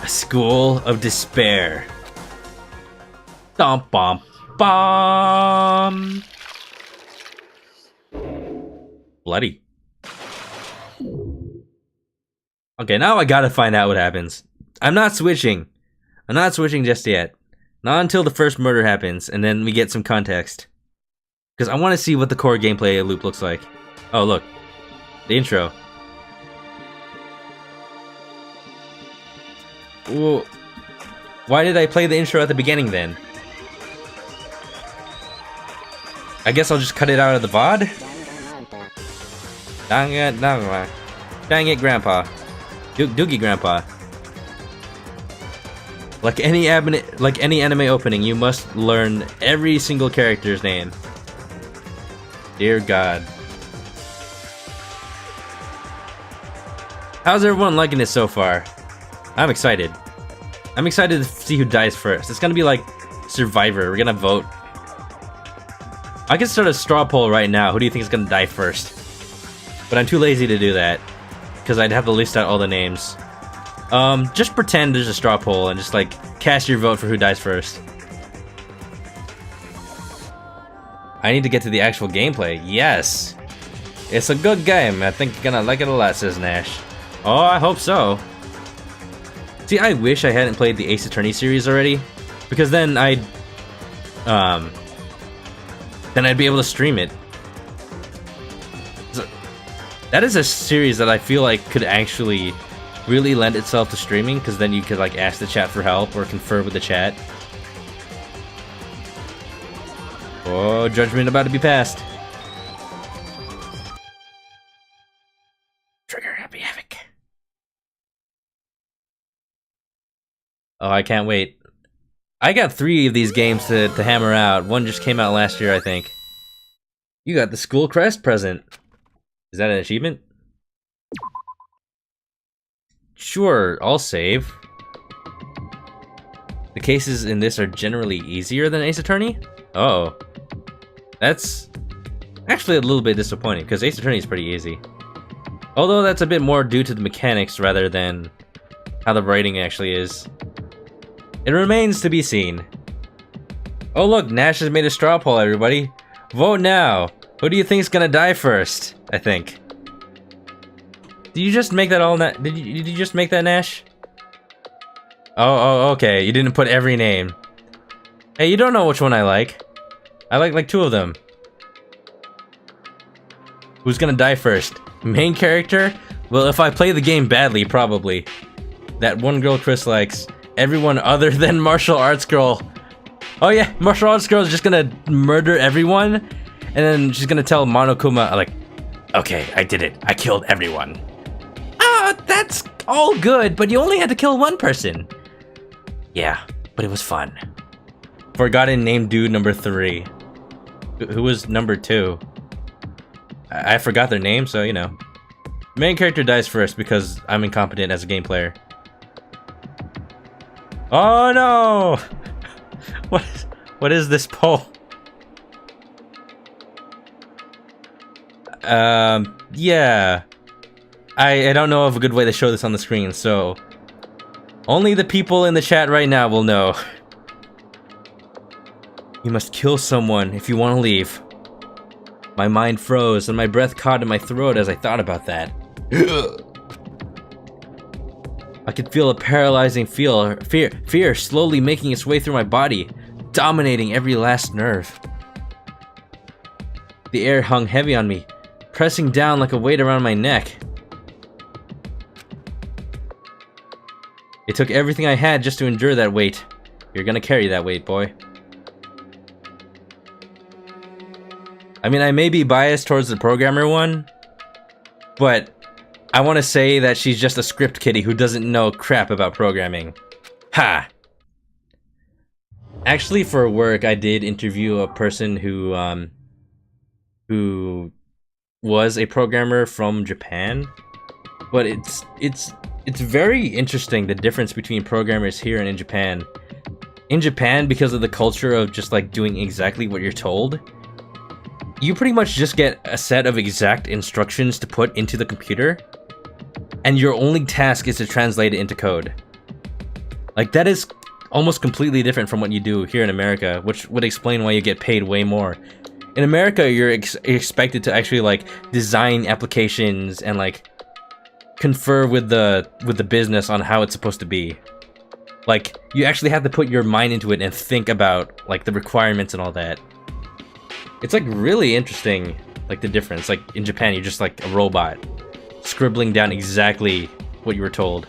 a school of despair. Dum bum bum. Bloody. Okay, now I gotta find out what happens. I'm not switching. I'm not switching just yet. Not until the first murder happens, and then we get some context. Because I want to see what the core gameplay loop looks like. Oh, look. The intro. Ooh. Why did I play the intro at the beginning, then? I guess I'll just cut it out of the VOD? Dang it, Grandpa. Doogie Grandpa. Like any anime opening, you must learn every single character's name. Dear God. How's everyone liking it so far? I'm excited. I'm excited to see who dies first. It's gonna be like Survivor. We're gonna vote. I can start a straw poll right now. Who do you think is gonna die first? But I'm too lazy to do that, because I'd have to list out all the names. Just pretend there's a straw poll and just like cast your vote for who dies first. I need to get to the actual gameplay. Yes! It's a good game. I think you're gonna like it a lot, says Nash. Oh, I hope so. See, I wish I hadn't played the Ace Attorney series already, because then I'd be able to stream it. So, that is a series that I feel like could actually really lend itself to streaming, because then you could like ask the chat for help or confer with the chat. Oh, judgment about to be passed. Trigger happy Havoc. Oh, I can't wait. I got 3 of these games to hammer out. One just came out last year, I think. You got the school crest present. Is that an achievement? Sure, I'll save. The cases in this are generally easier than Ace Attorney? Oh. That's actually a little bit disappointing, because Ace Attorney is pretty easy. Although that's a bit more due to the mechanics rather than how the writing actually is. It remains to be seen. Oh look, Nash has made a straw poll, everybody. Vote now. Who do you think is gonna die first? I think. Did you just make that all? Did you just make that, Nash? Oh, okay. You didn't put every name. Hey, you don't know which one I like. I like 2 of them. Who's gonna die first? Main character? Well, if I play the game badly, probably. That one girl Chris likes. Everyone other than martial arts girl. Oh yeah, martial arts girl is just gonna murder everyone, and then she's gonna tell Monokuma like, "Okay, I did it. I killed everyone." That's all good, but you only had to kill 1 person. Yeah, but it was fun. Forgotten name dude number 3. Who was number 2? I forgot their name, so you know. Main character dies first because I'm incompetent as a game player. Oh no! What is this poll? Yeah. I don't know of a good way to show this on the screen, so only the people in the chat right now will know. You must kill someone if you want to leave. My mind froze and my breath caught in my throat as I thought about that. I could feel a paralyzing fear slowly making its way through my body, dominating every last nerve. The air hung heavy on me, pressing down like a weight around my neck. It took everything I had just to endure that weight. You're gonna carry that weight, boy. I mean, I may be biased towards the programmer one, but I want to say that she's just a script kiddie who doesn't know crap about programming. Ha! Actually, for work, I did interview a person who was a programmer from Japan. but it's very interesting, the difference between programmers here and in Japan. In Japan, because of the culture of just like doing exactly what you're told, you pretty much just get a set of exact instructions to put into the computer, and your only task is to translate it into code. Like, that is almost completely different from what you do here in America, which would explain why you get paid way more. In America, you're expected to actually like design applications and like confer with the business on how it's supposed to be. Like, you actually have to put your mind into it and think about like the requirements and all that. It's like really interesting, like the difference. Like in Japan, you're just like a robot scribbling down exactly what you were told.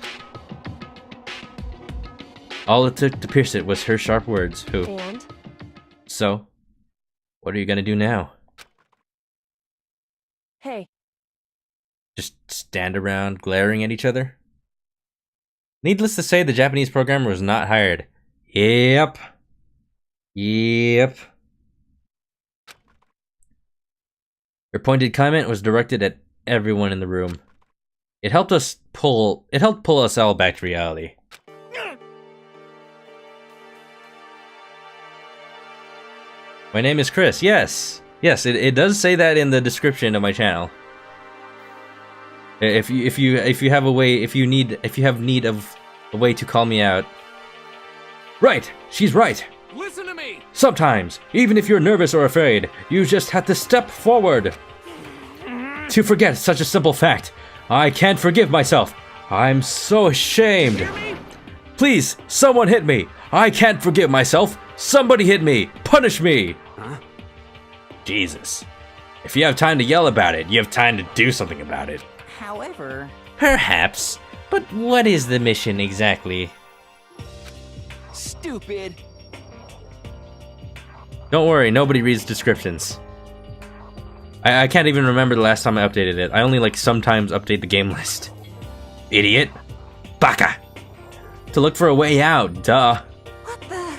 All it took to pierce it was her sharp words. Who? And? So, what are you gonna do now? Hey. Just stand around glaring at each other? Needless to say, the Japanese programmer was not hired. Yep. Yep. Her pointed comment was directed at everyone in the room. It helped pull us all back to reality. My name is Chris. Yes. Yes, it does say that in the description of my channel. If you have need of a way to call me out. Right, she's right. Listen to me. Sometimes, even if you're nervous or afraid, you just have to step forward. To forget such a simple fact, I can't forgive myself. I'm so ashamed. Please, someone hit me. I can't forgive myself. Somebody hit me. Punish me. Huh? Jesus. If you have time to yell about it, you have time to do something about it. However... Perhaps, but what is the mission exactly? Stupid. Don't worry, nobody reads descriptions. I can't even remember the last time I updated it. I only like sometimes update the game list. Idiot. Baka. To look for a way out, duh. What the?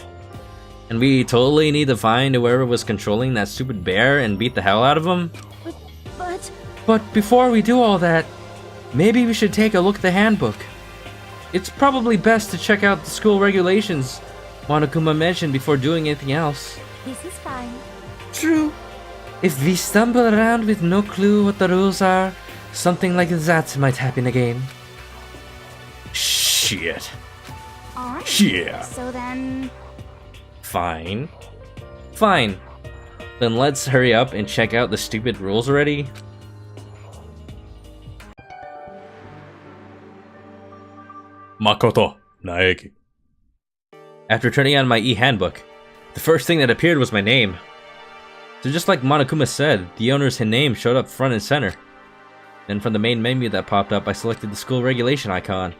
And we totally need to find whoever was controlling that stupid bear and beat the hell out of him. But before we do all that, maybe we should take a look at the handbook. It's probably best to check out the school regulations Monokuma mentioned before doing anything else. This is fine. True. If we stumble around with no clue what the rules are, something like that might happen again. Shit. Alright. Yeah. So then... Fine. Fine. Then let's hurry up and check out the stupid rules already. Makoto Naegi. After turning on my e-handbook, the first thing that appeared was my name. So just like Monokuma said, the owner's name showed up front and center. Then from the main menu that popped up, I selected the school regulation icon.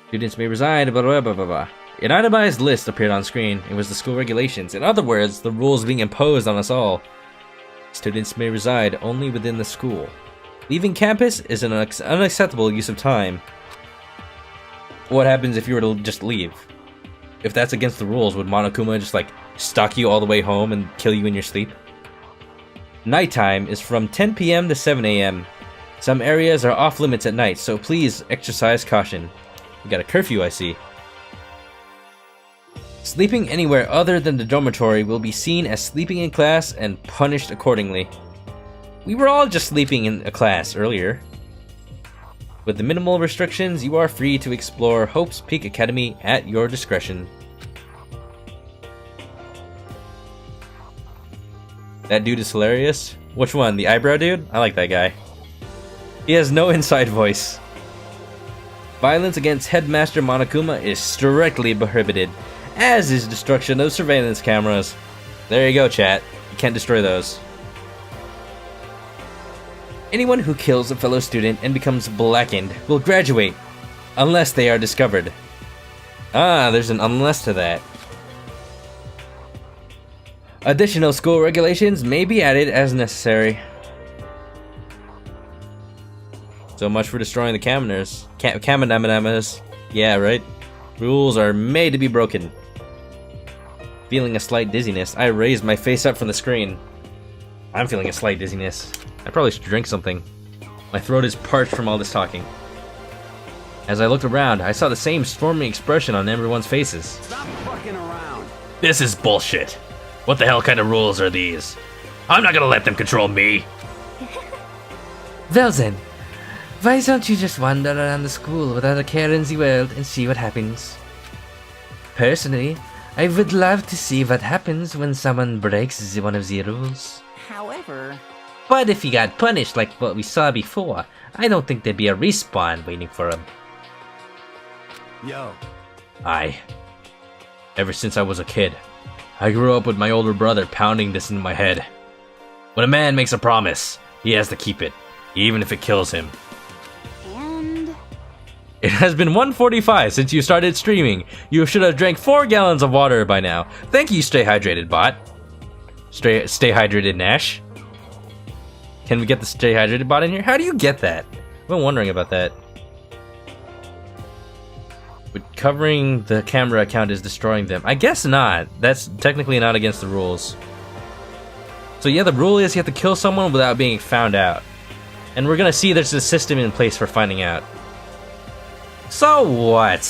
Students may reside, blah blah blah blah blah. An itemized list appeared on screen. It was the school regulations. In other words, the rules being imposed on us all. Students may reside only within the school. Leaving campus is an unacceptable use of time. What happens if you were to just leave? If that's against the rules, would Monokuma just like stalk you all the way home and kill you in your sleep? Nighttime is from 10 PM to 7 AM. Some areas are off limits at night, so please exercise caution. We got a curfew, I see. Sleeping anywhere other than the dormitory will be seen as sleeping in class and punished accordingly. We were all just sleeping in a class earlier. With the minimal restrictions, you are free to explore Hope's Peak Academy at your discretion. That dude is hilarious. Which one? The eyebrow dude? I like that guy. He has no inside voice. Violence against Headmaster Monokuma is strictly prohibited, as is destruction of surveillance cameras. There you go, chat. You can't destroy those. Anyone who kills a fellow student and becomes blackened will graduate, unless they are discovered. Ah, there's an unless to that. Additional school regulations may be added as necessary. So much for destroying the cameras. Kamanamas. Yeah, right? Rules are made to be broken. Feeling a slight dizziness, I raised my face up from the screen. I'm feeling a slight dizziness. I probably should drink something. My throat is parched from all this talking. As I looked around, I saw the same stormy expression on everyone's faces. Stop fucking around. This is bullshit. What the hell kind of rules are these? I'm not gonna let them control me. Well then, why don't you just wander around the school without a care in the world and see what happens? Personally, I would love to see what happens when someone breaks one of the rules. However... But if he got punished like what we saw before, I don't think there'd be a respawn waiting for him. Yo. Ever since I was a kid, I grew up with my older brother pounding this into my head. When a man makes a promise, he has to keep it, even if it kills him. And... It has been 1:45 since you started streaming. You should have drank 4 gallons of water by now. Thank you, Stay Hydrated bot. Stay Hydrated Nash. Can we get the Stay Hydrated bot in here? How do you get that? I've been wondering about that. But covering the camera account is destroying them. I guess not. That's technically not against the rules. So yeah, the rule is you have to kill someone without being found out. And we're gonna see there's a system in place for finding out. So what?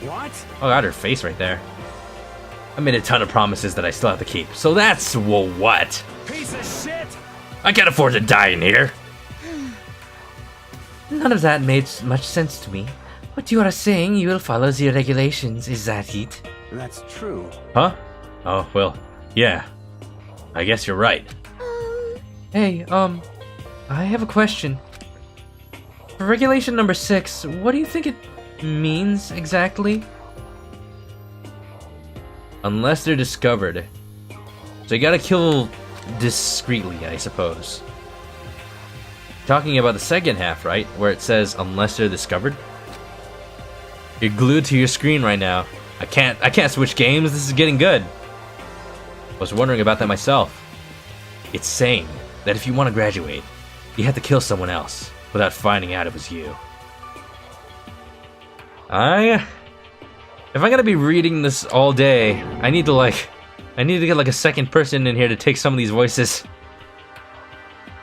What? Oh, got her face right there. I made a ton of promises that I still have to keep. So that's what? Piece of shit! I can't afford to die in here. None of that made much sense to me. But you are saying you will follow the regulations, is that it? That's true. Huh? Oh, well, yeah. I guess you're right. Hey, I have a question. For regulation number 6, what do you think it means exactly? Unless they're discovered. So you gotta kill discreetly, I suppose. Talking about the second half, right? Where it says, unless they're discovered? You're glued to your screen right now. I can't switch games, this is getting good. I was wondering about that myself. It's saying that if you want to graduate, you have to kill someone else without finding out it was you. If I'm gonna be reading this all day, I need to get like a second person in here to take some of these voices.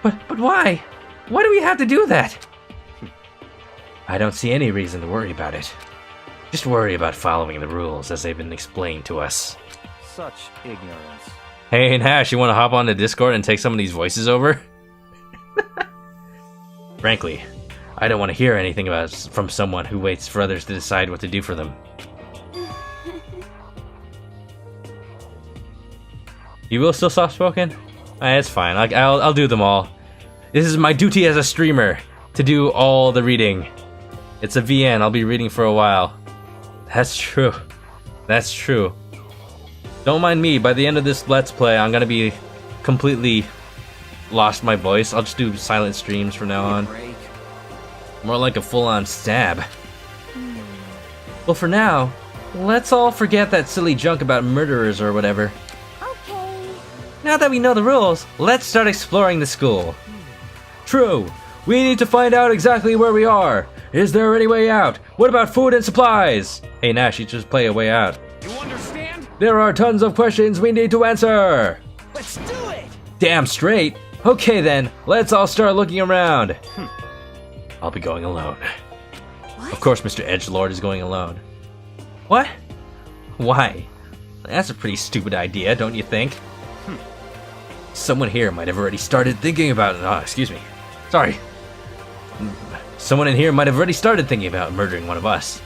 But why? Why do we have to do that? I don't see any reason to worry about it. Just worry about following the rules as they've been explained to us. Such ignorance. Hey Nash, you wanna hop on the Discord and take some of these voices over? Frankly, I don't want to hear anything from someone who waits for others to decide what to do for them. You will still soft-spoken? It's fine. I'll do them all. This is my duty as a streamer, to do all the reading. It's a VN. I'll be reading for a while. That's true. That's true. Don't mind me. By the end of this Let's Play, I'm gonna be completely lost my voice. I'll just do silent streams from now on. More like a full-on stab. Well, for now, let's all forget that silly junk about murderers or whatever. Now that we know the rules, let's start exploring the school. True. We need to find out exactly where we are. Is there any way out? What about food and supplies? Hey Nash, you just play a way out. You understand? There are tons of questions we need to answer. Let's do it! Damn straight. Okay then, let's all start looking around. I'll be going alone. What? Of course Mr. Edgelord is going alone. What? Why? That's a pretty stupid idea, don't you think? Someone here might have already started thinking about it. Oh, excuse me. Sorry. Someone in here might have already started thinking about murdering one of us.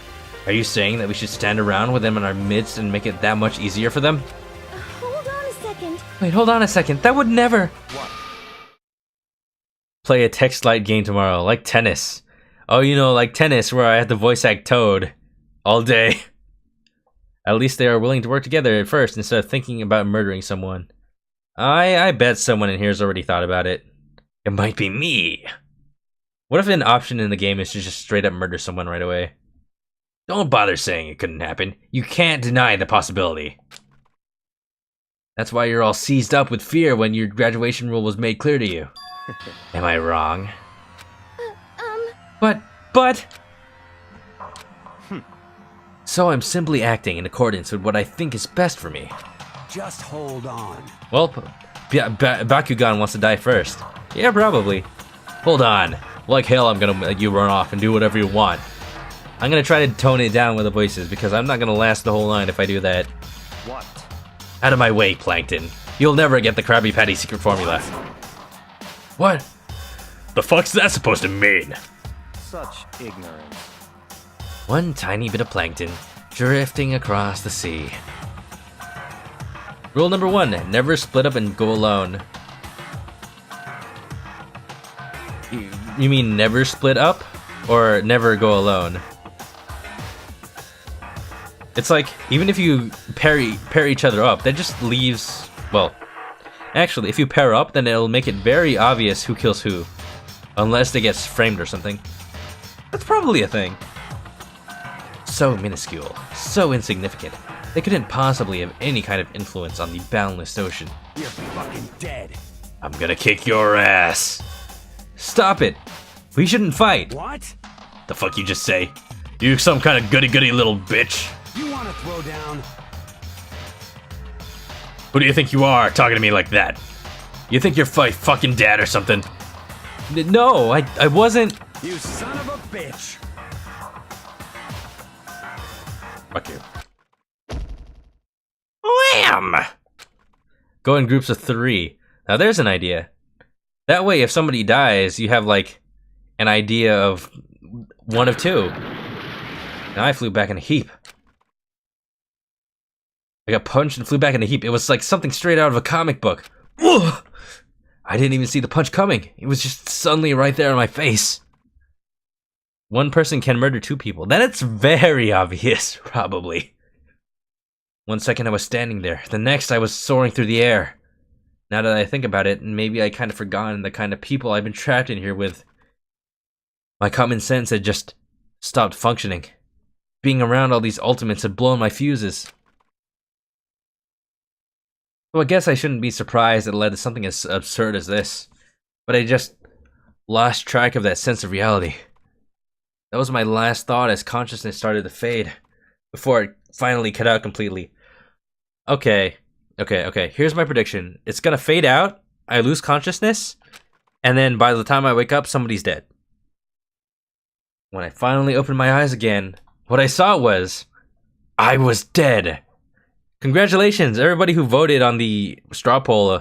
Are you saying that we should stand around with them in our midst and make it that much easier for them? Hold on a second. Wait, hold on a second. That would never... What? Play a text-light game tomorrow, like tennis. Oh, you know, like tennis where I have to voice act Toad all day. At least they are willing to work together at first instead of thinking about murdering someone. I bet someone in here has already thought about it. It might be me. What if an option in the game is to just straight up murder someone right away? Don't bother saying it couldn't happen. You can't deny the possibility. That's why you're all seized up with fear when your graduation rule was made clear to you. Am I wrong? But... So I'm simply acting in accordance with what I think is best for me. Just hold on. Well, Bakugan wants to die first. Yeah, probably. Hold on. Like hell, I'm gonna let you run off and do whatever you want. I'm gonna try to tone it down with the voices because I'm not gonna last the whole line if I do that. What? Out of my way, Plankton. You'll never get the Krabby Patty secret formula. What? The fuck's that supposed to mean? Such ignorance. One tiny bit of plankton drifting across the sea. Rule number 1, never split up and go alone. You mean never split up? Or never go alone? It's like, even if you pair each other up, that just leaves... Well, actually, if you pair up, then it'll make it very obvious who kills who. Unless they get framed or something. That's probably a thing. So minuscule, so insignificant. They couldn't possibly have any kind of influence on the boundless ocean. You're fucking dead. I'm gonna kick your ass. Stop it! We shouldn't fight! What? The fuck you just say? You some kind of goody-goody little bitch? You want to throw down? Who do you think you are, talking to me like that? You think you're fucking dad or something? No, I wasn't... You son of a bitch! Fuck you. Wham! Go in groups of 3. Now there's an idea. That way, if somebody dies, you have, like, an idea of one of 2. Now I flew back in a heap. I got punched and flew back in a heap. It was like something straight out of a comic book. Ugh! I didn't even see the punch coming. It was just suddenly right there in my face. One person can murder 2 people. That's very obvious, probably. 1 second I was standing there. The next I was soaring through the air. Now that I think about it, maybe I kind of forgotten the kind of people I've been trapped in here with. My common sense had just stopped functioning. Being around all these ultimates had blown my fuses. So I guess I shouldn't be surprised it led to something as absurd as this. But I just lost track of that sense of reality. That was my last thought as consciousness started to fade, before it finally cut out completely. Okay. Here's my prediction. It's gonna fade out, I lose consciousness, and then by the time I wake up, somebody's dead. When I finally opened my eyes again, what I saw was... I was dead! Congratulations, everybody who voted on the straw poll,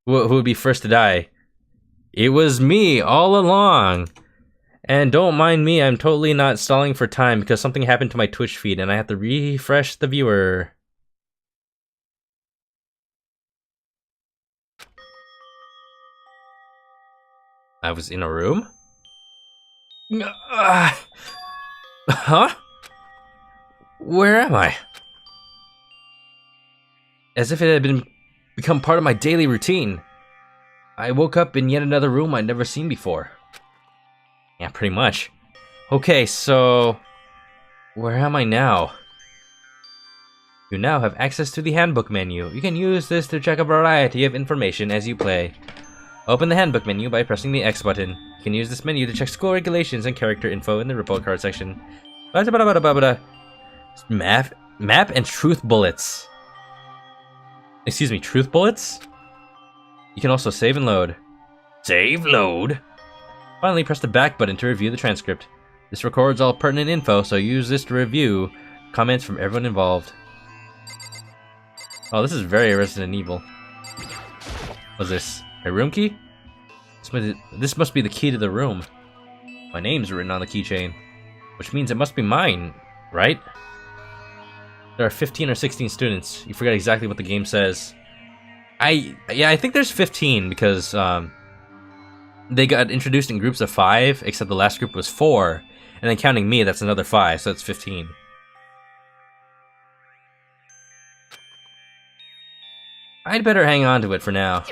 who would be first to die. It was me, all along! And don't mind me, I'm totally not stalling for time because something happened to my Twitch feed and I have to refresh the viewer. I was in a room? Huh? Where am I? As if it had become part of my daily routine. I woke up in yet another room I'd never seen before. Yeah, pretty much. Okay, so... where am I now? You now have access to the handbook menu. You can use this to check a variety of information as you play. Open the handbook menu by pressing the X button. You can use this menu to check school regulations and character info in the report card section. Map and truth bullets. Excuse me, truth bullets? You can also save and load. Save, load. Finally, press the back button to review the transcript. This records all pertinent info, so use this to review comments from everyone involved. Oh, this is very Resident Evil. What's this? A room key? This must be the key to the room. My name's written on the keychain, which means it must be mine, right? There are 15 or 16 students. You forget exactly what the game says. I think there's 15 because they got introduced in groups of 5, except the last group was 4, and then counting me, that's another 5, so that's 15. I'd better hang on to it for now.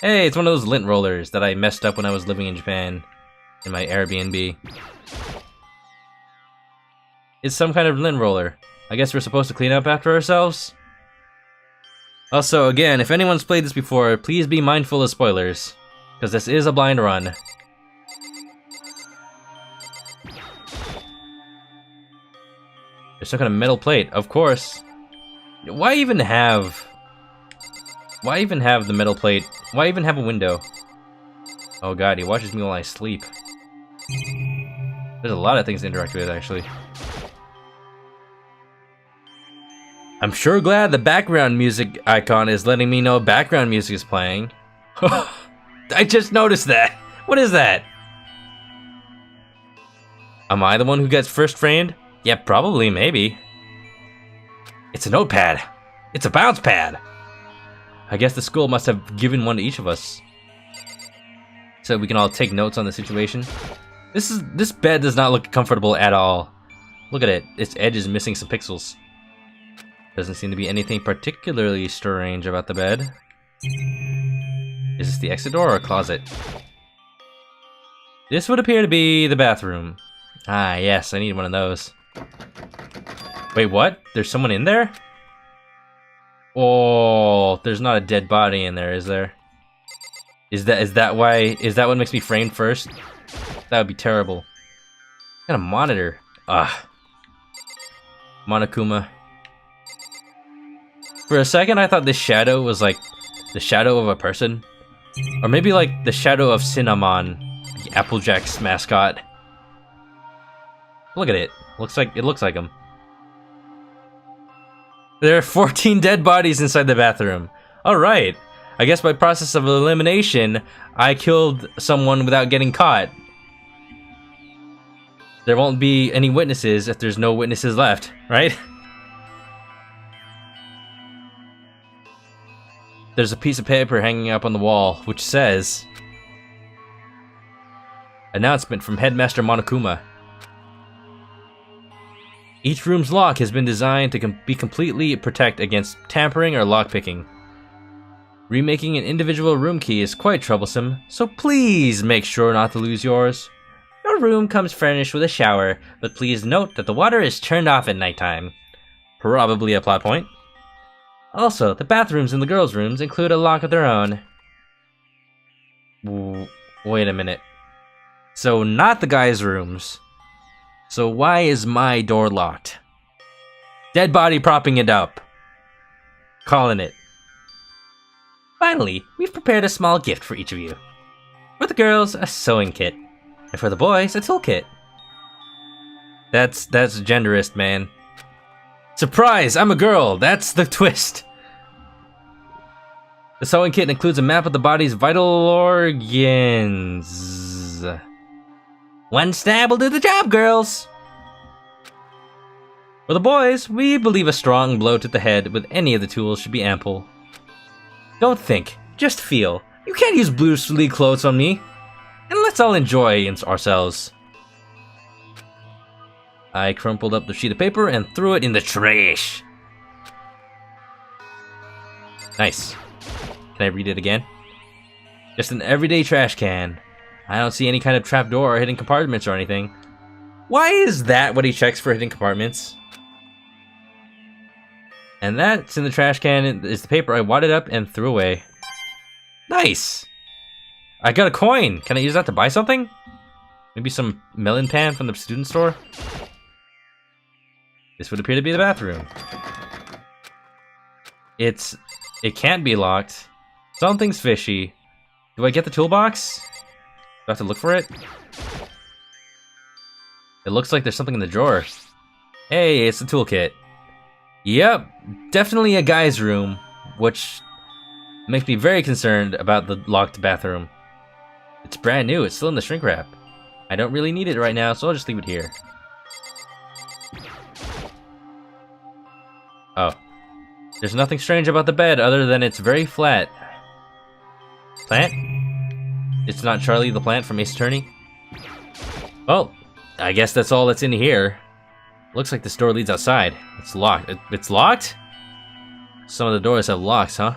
Hey, it's one of those lint rollers that I messed up when I was living in Japan in my Airbnb. It's some kind of lint roller. I guess we're supposed to clean up after ourselves? Also, again, if anyone's played this before, please be mindful of spoilers, because this is a blind run. There's some kind of metal plate, of course. Why even have Why even have the metal plate? Why even have a window? Oh god, he watches me while I sleep. There's a lot of things to interact with, actually. I'm sure glad the background music icon is letting me know background music is playing. I just noticed that! What is that? Am I the one who gets first framed? Yeah, probably, maybe. It's a notepad! It's a bounce pad! I guess the school must have given one to each of us, so we can all take notes on the situation. This bed does not look comfortable at all. Look at it, its edge is missing some pixels. Doesn't seem to be anything particularly strange about the bed. Is this the exit door or a closet? This would appear to be the bathroom. Ah, yes, I need one of those. Wait, what? There's someone in there? Oh, there's not a dead body in there, is there? Is that what makes me framed first? That would be terrible. Got a monitor. Ah. Monokuma. For a second, I thought this shadow was like the shadow of a person. Or maybe like the shadow of Cinnamon, the Applejack's mascot. Look at it. It looks like him. There are 14 dead bodies inside the bathroom. Alright. I guess by process of elimination, I killed someone without getting caught. There won't be any witnesses if there's no witnesses left, right? There's a piece of paper hanging up on the wall, which says... Announcement from Headmaster Monokuma. Each room's lock has been designed to be completely protect against tampering or lockpicking. Remaking an individual room key is quite troublesome, so please make sure not to lose yours. Your room comes furnished with a shower, but please note that the water is turned off at nighttime. Probably a plot point. Also, the bathrooms in the girls' rooms include a lock of their own. Wait a minute. So not the guys' rooms. So why is my door locked? Dead body propping it up. Calling it. Finally, we've prepared a small gift for each of you. For the girls, a sewing kit. And for the boys, a toolkit. That's genderist, man. Surprise! I'm a girl! That's the twist! The sewing kit includes a map of the body's vital organs. One stab will do the job, girls! For the boys, we believe a strong blow to the head with any of the tools should be ample. Don't think, just feel. You can't use blue sleeve clothes on me. And let's all enjoy ourselves. I crumpled up the sheet of paper and threw it in the trash. Nice. Can I read it again? Just an everyday trash can. I don't see any kind of trapdoor or hidden compartments or anything. Why is that what he checks for hidden compartments? And that's in the trash can is the paper I wadded up and threw away. Nice! I got a coin! Can I use that to buy something? Maybe some melon pan from the student store? This would appear to be the bathroom. It can't be locked. Something's fishy. Do I get the toolbox? Do I have to look for it? It looks like there's something in the drawer. Hey, it's the toolkit. Yep, definitely a guy's room, which makes me very concerned about the locked bathroom. It's brand new, it's still in the shrink wrap. I don't really need it right now, so I'll just leave it here. Oh. There's nothing strange about the bed other than it's very flat. Plant? It's not Charlie the plant from Ace Attorney? Well, I guess that's all that's in here. Looks like this door leads outside. It's locked. It's locked? Some of the doors have locks, huh?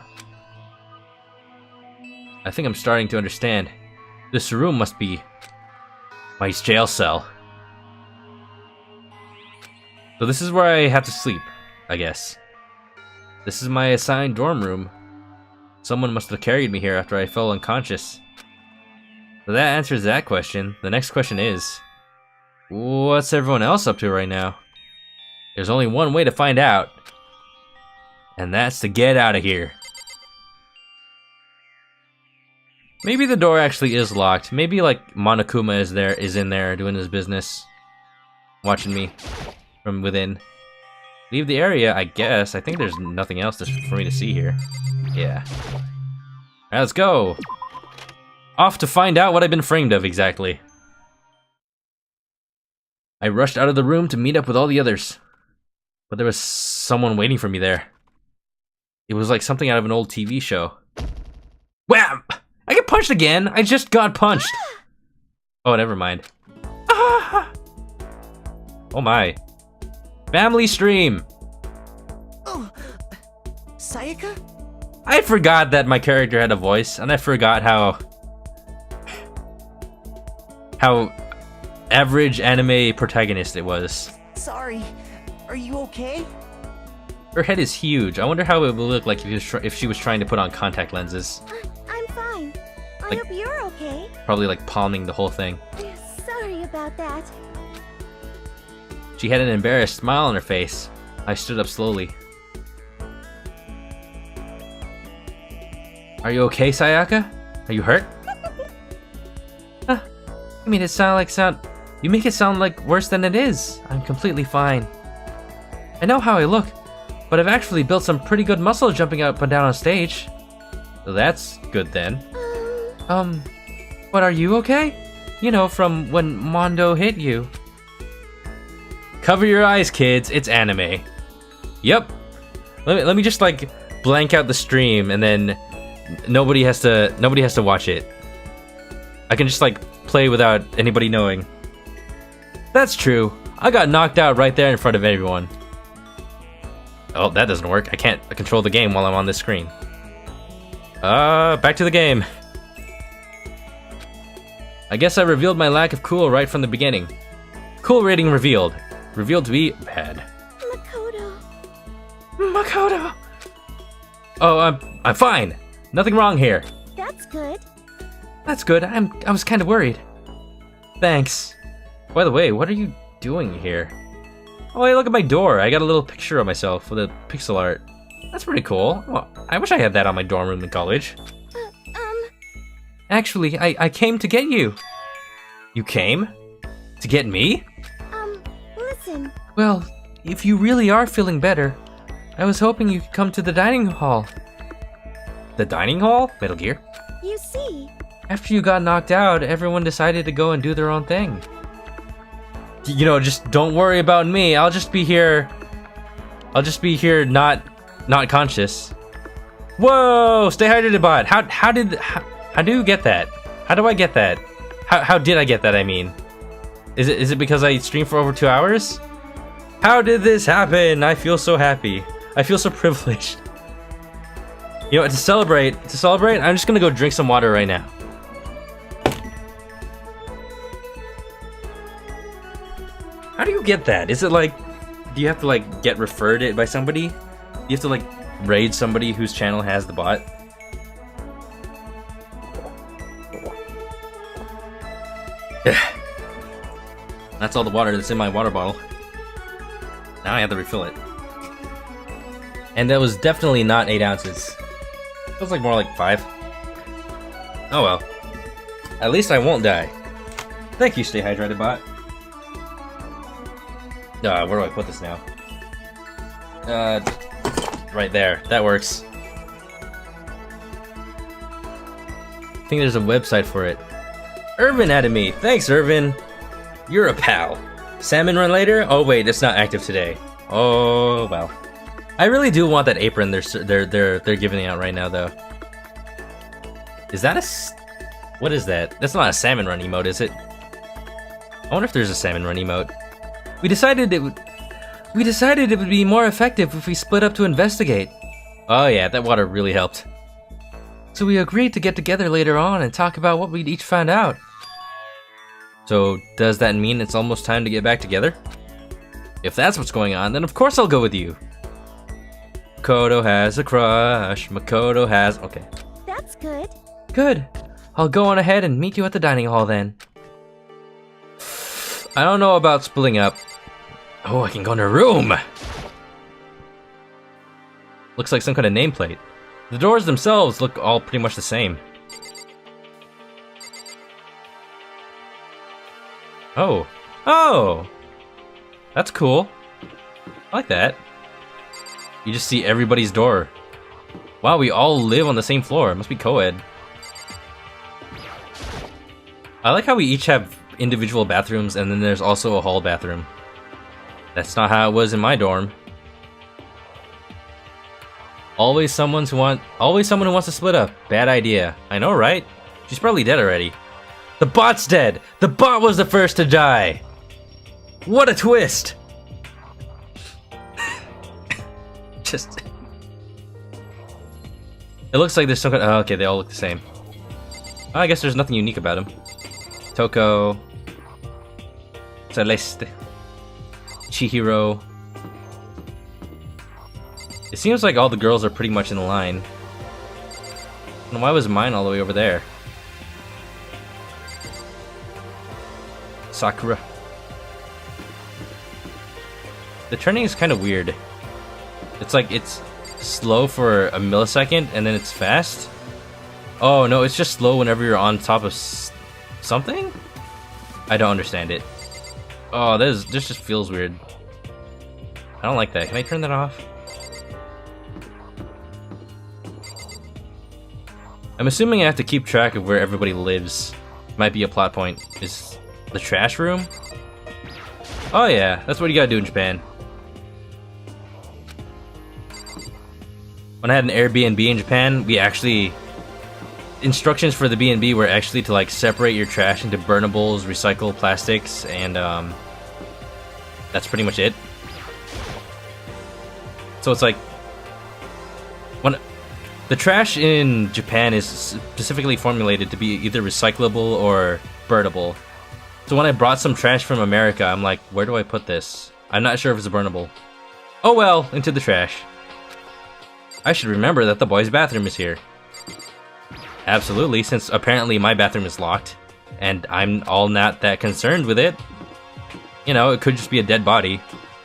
I think I'm starting to understand. This room must be my jail cell. So this is where I have to sleep, I guess. This is my assigned dorm room. Someone must have carried me here after I fell unconscious. So that answers that question. The next question is, what's everyone else up to right now? There's only one way to find out, and that's to get out of here. Maybe the door actually is locked. Maybe like Monokuma is in there doing his business, watching me from within. Leave the area, I guess. I think there's nothing else for me to see here. Yeah. Alright, let's go. Off to find out what I've been framed of exactly. I rushed out of the room to meet up with all the others, but there was someone waiting for me there. It was like something out of an old TV show. Wham! I get punched again! I just got punched! Oh, never mind. Oh my. Family stream! Oh, Sayaka? I forgot that my character had a voice, and I forgot how average anime protagonist it was. Sorry, are you okay? Her head is huge. I wonder how it would look like if she was trying to put on contact lenses. I'm fine. I Like- hope you're okay. Probably like palming the whole thing. Sorry about that. She had an embarrassed smile on her face. I stood up slowly. Are you okay, Sayaka? Are you hurt? Huh. You make it sound like worse than it is. I'm completely fine. I know how I look, but I've actually built some pretty good muscle jumping up and down on stage. So that's good then. But are you okay? You know, from when Mondo hit you. Cover your eyes, kids. It's anime. Yep. Let me just like blank out the stream, and then nobody has to watch it. I can just like play without anybody knowing. That's true. I got knocked out right there in front of everyone. Oh, that doesn't work. I can't control the game while I'm on this screen. Back to the game. I guess I revealed my lack of cool right from the beginning. Cool rating revealed. Revealed to be bad. Makoto! Oh, I'm fine. Nothing wrong here. That's good. That's good. I was kind of worried. Thanks. By the way, what are you doing here? Oh, hey, look at my door. I got a little picture of myself with a pixel art. That's pretty cool. Oh, I wish I had that on my dorm room in college. Actually, I came to get you. You came? To get me? Listen. Well, if you really are feeling better, I was hoping you could come to the dining hall. The dining hall? Metal Gear? You see. After you got knocked out, everyone decided to go and do their own thing. You know, just don't worry about me. I'll just be here not conscious. Whoa! Stay hydrated, bot. How do you get that? How do I get that? How did I get that, I mean? Is it because I streamed for over 2 hours? How did this happen? I feel so happy. I feel so privileged. You know, to celebrate, I'm just gonna go drink some water right now. How do you get that? Is it like, do you have to like get referred it by somebody? Do you have to like raid somebody whose channel has the bot? That's all the water that's in my water bottle. Now I have to refill it. And that was definitely not 8 ounces. It was like more like 5. Oh well. At least I won't die. Thank you, Stay Hydrated Bot. Where do I put this now? Right there. That works. I think there's a website for it. Irvin added me. Thanks, Irvin. You're a pal. Salmon run later? Oh wait, it's not active today. Oh well. I really do want that apron they're giving out right now, though. Is that what is that? That's not a salmon run emote, is it? I wonder if there's a salmon run emote. We decided it would be more effective if we split up to investigate. Oh yeah, that water really helped. So we agreed to get together later on and talk about what we'd each found out. So does that mean it's almost time to get back together? If that's what's going on, then of course I'll go with you. Makoto has a crush. Makoto has... Okay. That's good. Good. I'll go on ahead and meet you at the dining hall then. I don't know about splitting up. Oh, I can go in her room! Looks like some kind of nameplate. The doors themselves look all pretty much the same. Oh. Oh! That's cool. I like that. You just see everybody's door. Wow, we all live on the same floor. It must be co-ed. I like how we each have individual bathrooms and then there's also a hall bathroom. That's not how it was in my dorm. Always someone who wants to split up. Bad idea. I know, right? She's probably dead already. The bot's dead! The bot was the first to die! What a twist! Just... It looks like there's some kind of... Oh, okay, they all look the same. Well, I guess there's nothing unique about them. Toko... Celeste... Chihiro... It seems like all the girls are pretty much in line. And why was mine all the way over there? Sakura. The turning is kind of weird. It's like it's slow for a millisecond and then it's fast. Oh no, it's just slow whenever you're on top of something? I don't understand it. Oh, this just feels weird. I don't like that. Can I turn that off? I'm assuming I have to keep track of where everybody lives. Might be a plot point. Is the trash room? Oh yeah, that's what you gotta do in Japan. When I had an Airbnb in Japan, we actually... Instructions for the B&B were actually to like separate your trash into burnables, recycle plastics, and that's pretty much it. So it's like... when the trash in Japan is specifically formulated to be either recyclable or burnable. So when I brought some trash from America, I'm like, where do I put this? I'm not sure if it's burnable. Oh well, into the trash. I should remember that the boys' bathroom is here. Absolutely, since apparently my bathroom is locked, and I'm all not that concerned with it. You know, it could just be a dead body.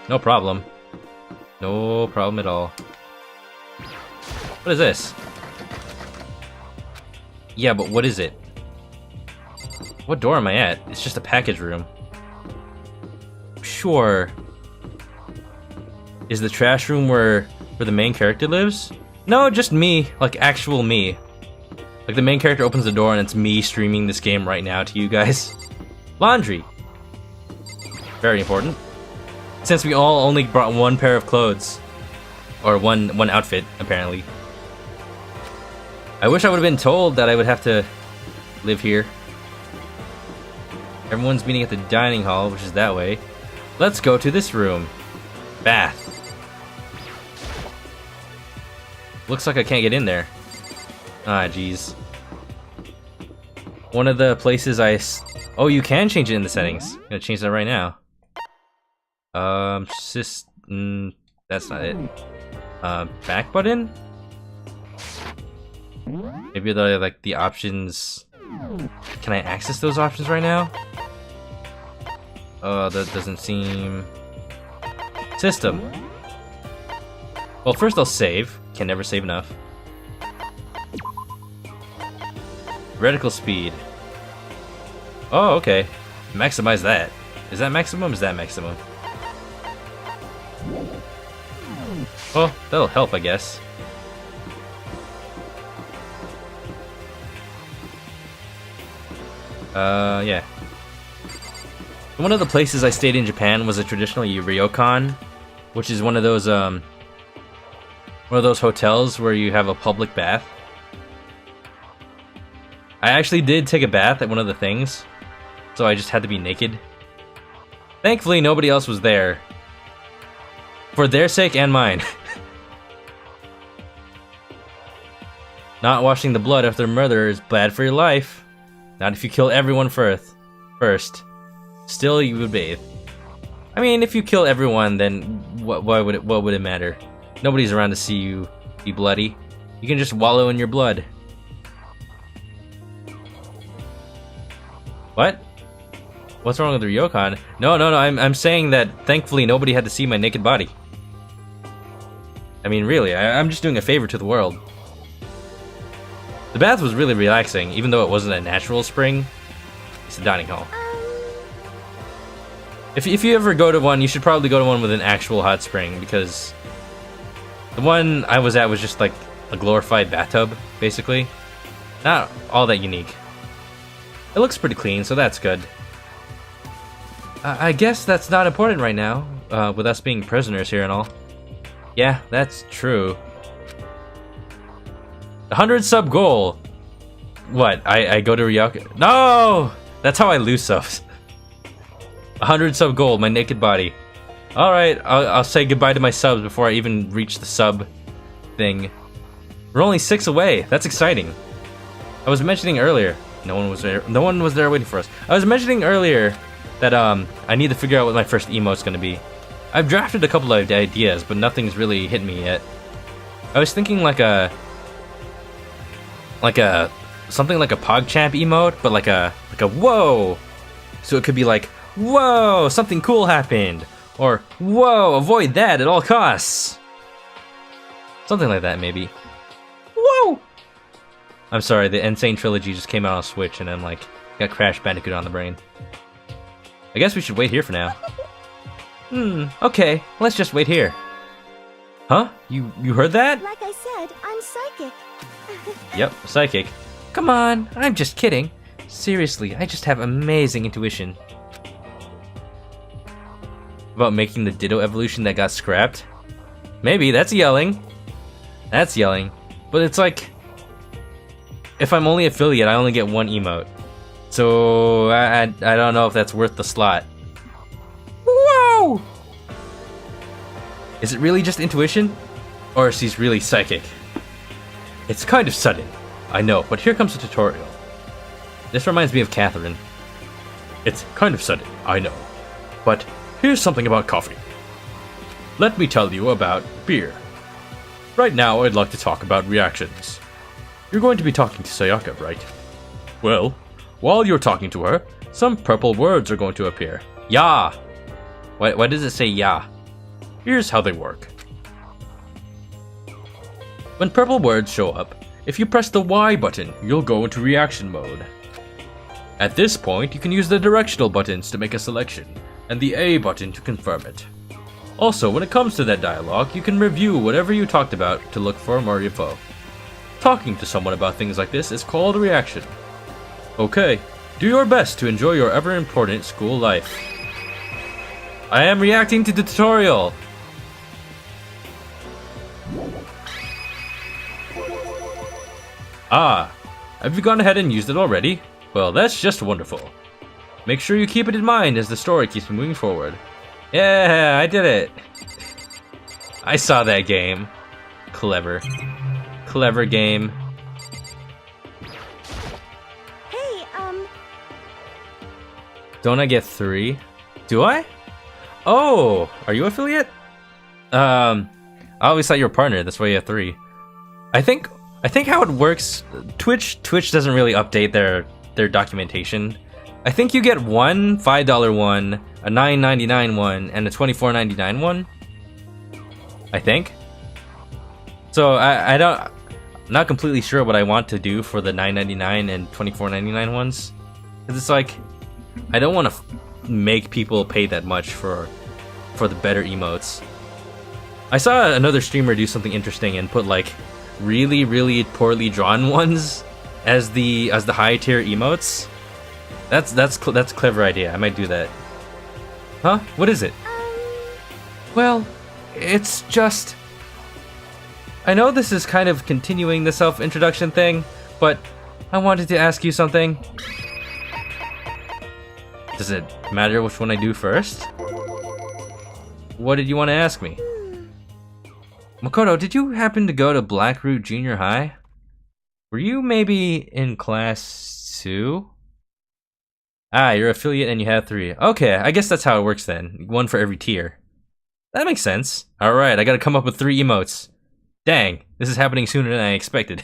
No problem. No problem at all. What is this? Yeah, but what is it? What door am I at? It's just a package room. Sure. Is the trash room where the main character lives? No, just me. Like, actual me. Like, the main character opens the door and it's me streaming this game right now to you guys. Laundry. Very important. Since we all only brought one pair of clothes. Or one outfit, apparently. I wish I would have been told that I would have to live here. Everyone's meeting at the dining hall, which is that way. Let's go to this room. Bath. Looks like I can't get in there. Ah, jeez. One of the places oh, you can change it in the settings. I'm gonna change that right now. That's not it. Back button? Maybe the options... Can I access those options right now? That doesn't seem... System. Well, first I'll save. Can never save enough. Reticle speed. Oh, okay. Maximize that. Is that maximum? Is that maximum? Well, that'll help, I guess. Yeah. One of the places I stayed in Japan was a traditional ryokan, which is one of those hotels where you have a public bath. I actually did take a bath at one of the things, so I just had to be naked. Thankfully, nobody else was there. For their sake and mine. Not washing the blood after murder is bad for your life. Not if you kill everyone first. Still, you would bathe. I mean, if you kill everyone, then what would it matter? Nobody's around to see you be bloody. You can just wallow in your blood. What? What's wrong with the ryokan? No, I'm saying that thankfully nobody had to see my naked body. I mean, really, I'm just doing a favor to the world. The bath was really relaxing, even though it wasn't a natural spring. It's the dining hall. If you ever go to one, you should probably go to one with an actual hot spring, because the one I was at was just like a glorified bathtub, basically. Not all that unique. It looks pretty clean, so that's good. I guess that's not important right now, with us being prisoners here and all. Yeah, that's true. The 100 sub goal. What? I go to Ryuk? No! That's how I lose subs. 100 sub goal, my naked body. Alright, I'll say goodbye to my subs before I even reach the sub thing. We're only 6 away. That's exciting. I was mentioning earlier. No one was there waiting for us. I was mentioning earlier that I need to figure out what my first emote's gonna be. I've drafted a couple of ideas, but nothing's really hit me yet. I was thinking something like a PogChamp emote, but like a whoa. So it could be like, whoa, something cool happened, or whoa, avoid that at all costs. Something like that, maybe. Whoa. I'm sorry, the Insane Trilogy just came out on Switch, and I'm like, got Crash Bandicoot on the brain. I guess we should wait here for now. Okay, let's just wait here. Huh? You heard that? Like I said, I'm psychic. Yep, psychic. Come on, I'm just kidding. Seriously, I just have amazing intuition. About making the Ditto evolution that got scrapped? Maybe, that's yelling. That's yelling. But it's like, if I'm only affiliate, I only get 1 emote. So, I don't know if that's worth the slot. Whoa! Is it really just intuition? Or is he really psychic? It's kind of sudden, I know, but here comes a tutorial. This reminds me of Catherine. It's kind of sudden, I know, but here's something about coffee. Let me tell you about beer. Right now, I'd like to talk about reactions. You're going to be talking to Sayaka, right? Well, while you're talking to her, some purple words are going to appear. Ya! Why does it say ya? Here's how they work. When purple words show up, if you press the Y button, you'll go into reaction mode. At this point, you can use the directional buttons to make a selection, and the A button to confirm it. Also, when it comes to that dialogue, you can review whatever you talked about to look for more info. Talking to someone about things like this is called a reaction. Okay, do your best to enjoy your ever-important school life. I am reacting to the tutorial! Ah, have you gone ahead and used it already? Well, that's just wonderful. Make sure you keep it in mind as the story keeps moving forward. Yeah, I did it! I saw that game. Clever. Clever game. Hey, Don't I get 3? Do I? Oh, are you affiliate? I always thought you were partner, that's why you have 3. I think how it works, Twitch doesn't really update their documentation. I think you get one $5 one, a $9.99 one, and a $24.99 one. I think. So I'm not completely sure what I want to do for the $9.99 and $24.99 ones, because it's like I don't want to make people pay that much for the better emotes. I saw another streamer do something interesting and put like really poorly drawn ones as the high tier emotes. That's a clever idea. I might do that. Huh? What is it? Well, it's just, I know this is kind of continuing the self-introduction thing, but I wanted to ask you something. Does it matter which one I do first? What did you want to ask me? Makoto, did you happen to go to Blackroot Junior High? Were you maybe in class 2? Ah, you're affiliate and you have 3. Okay, I guess that's how it works then. 1 for every tier. That makes sense. Alright, I gotta come up with 3 emotes. Dang, this is happening sooner than I expected.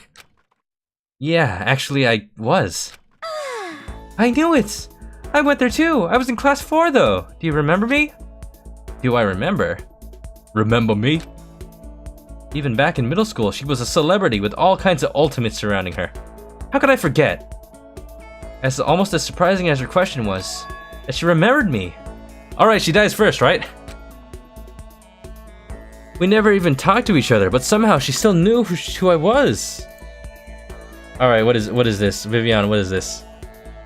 Yeah, actually I was. I knew it! I went there too! I was in class 4 though! Do you remember me? Do I remember? Remember me? Even back in middle school, she was a celebrity with all kinds of ultimates surrounding her. How could I forget? Almost as surprising as her question was, that she remembered me. Alright, she dies first, right? We never even talked to each other, but somehow she still knew who I was. Alright, what is this? Vivian, what is this?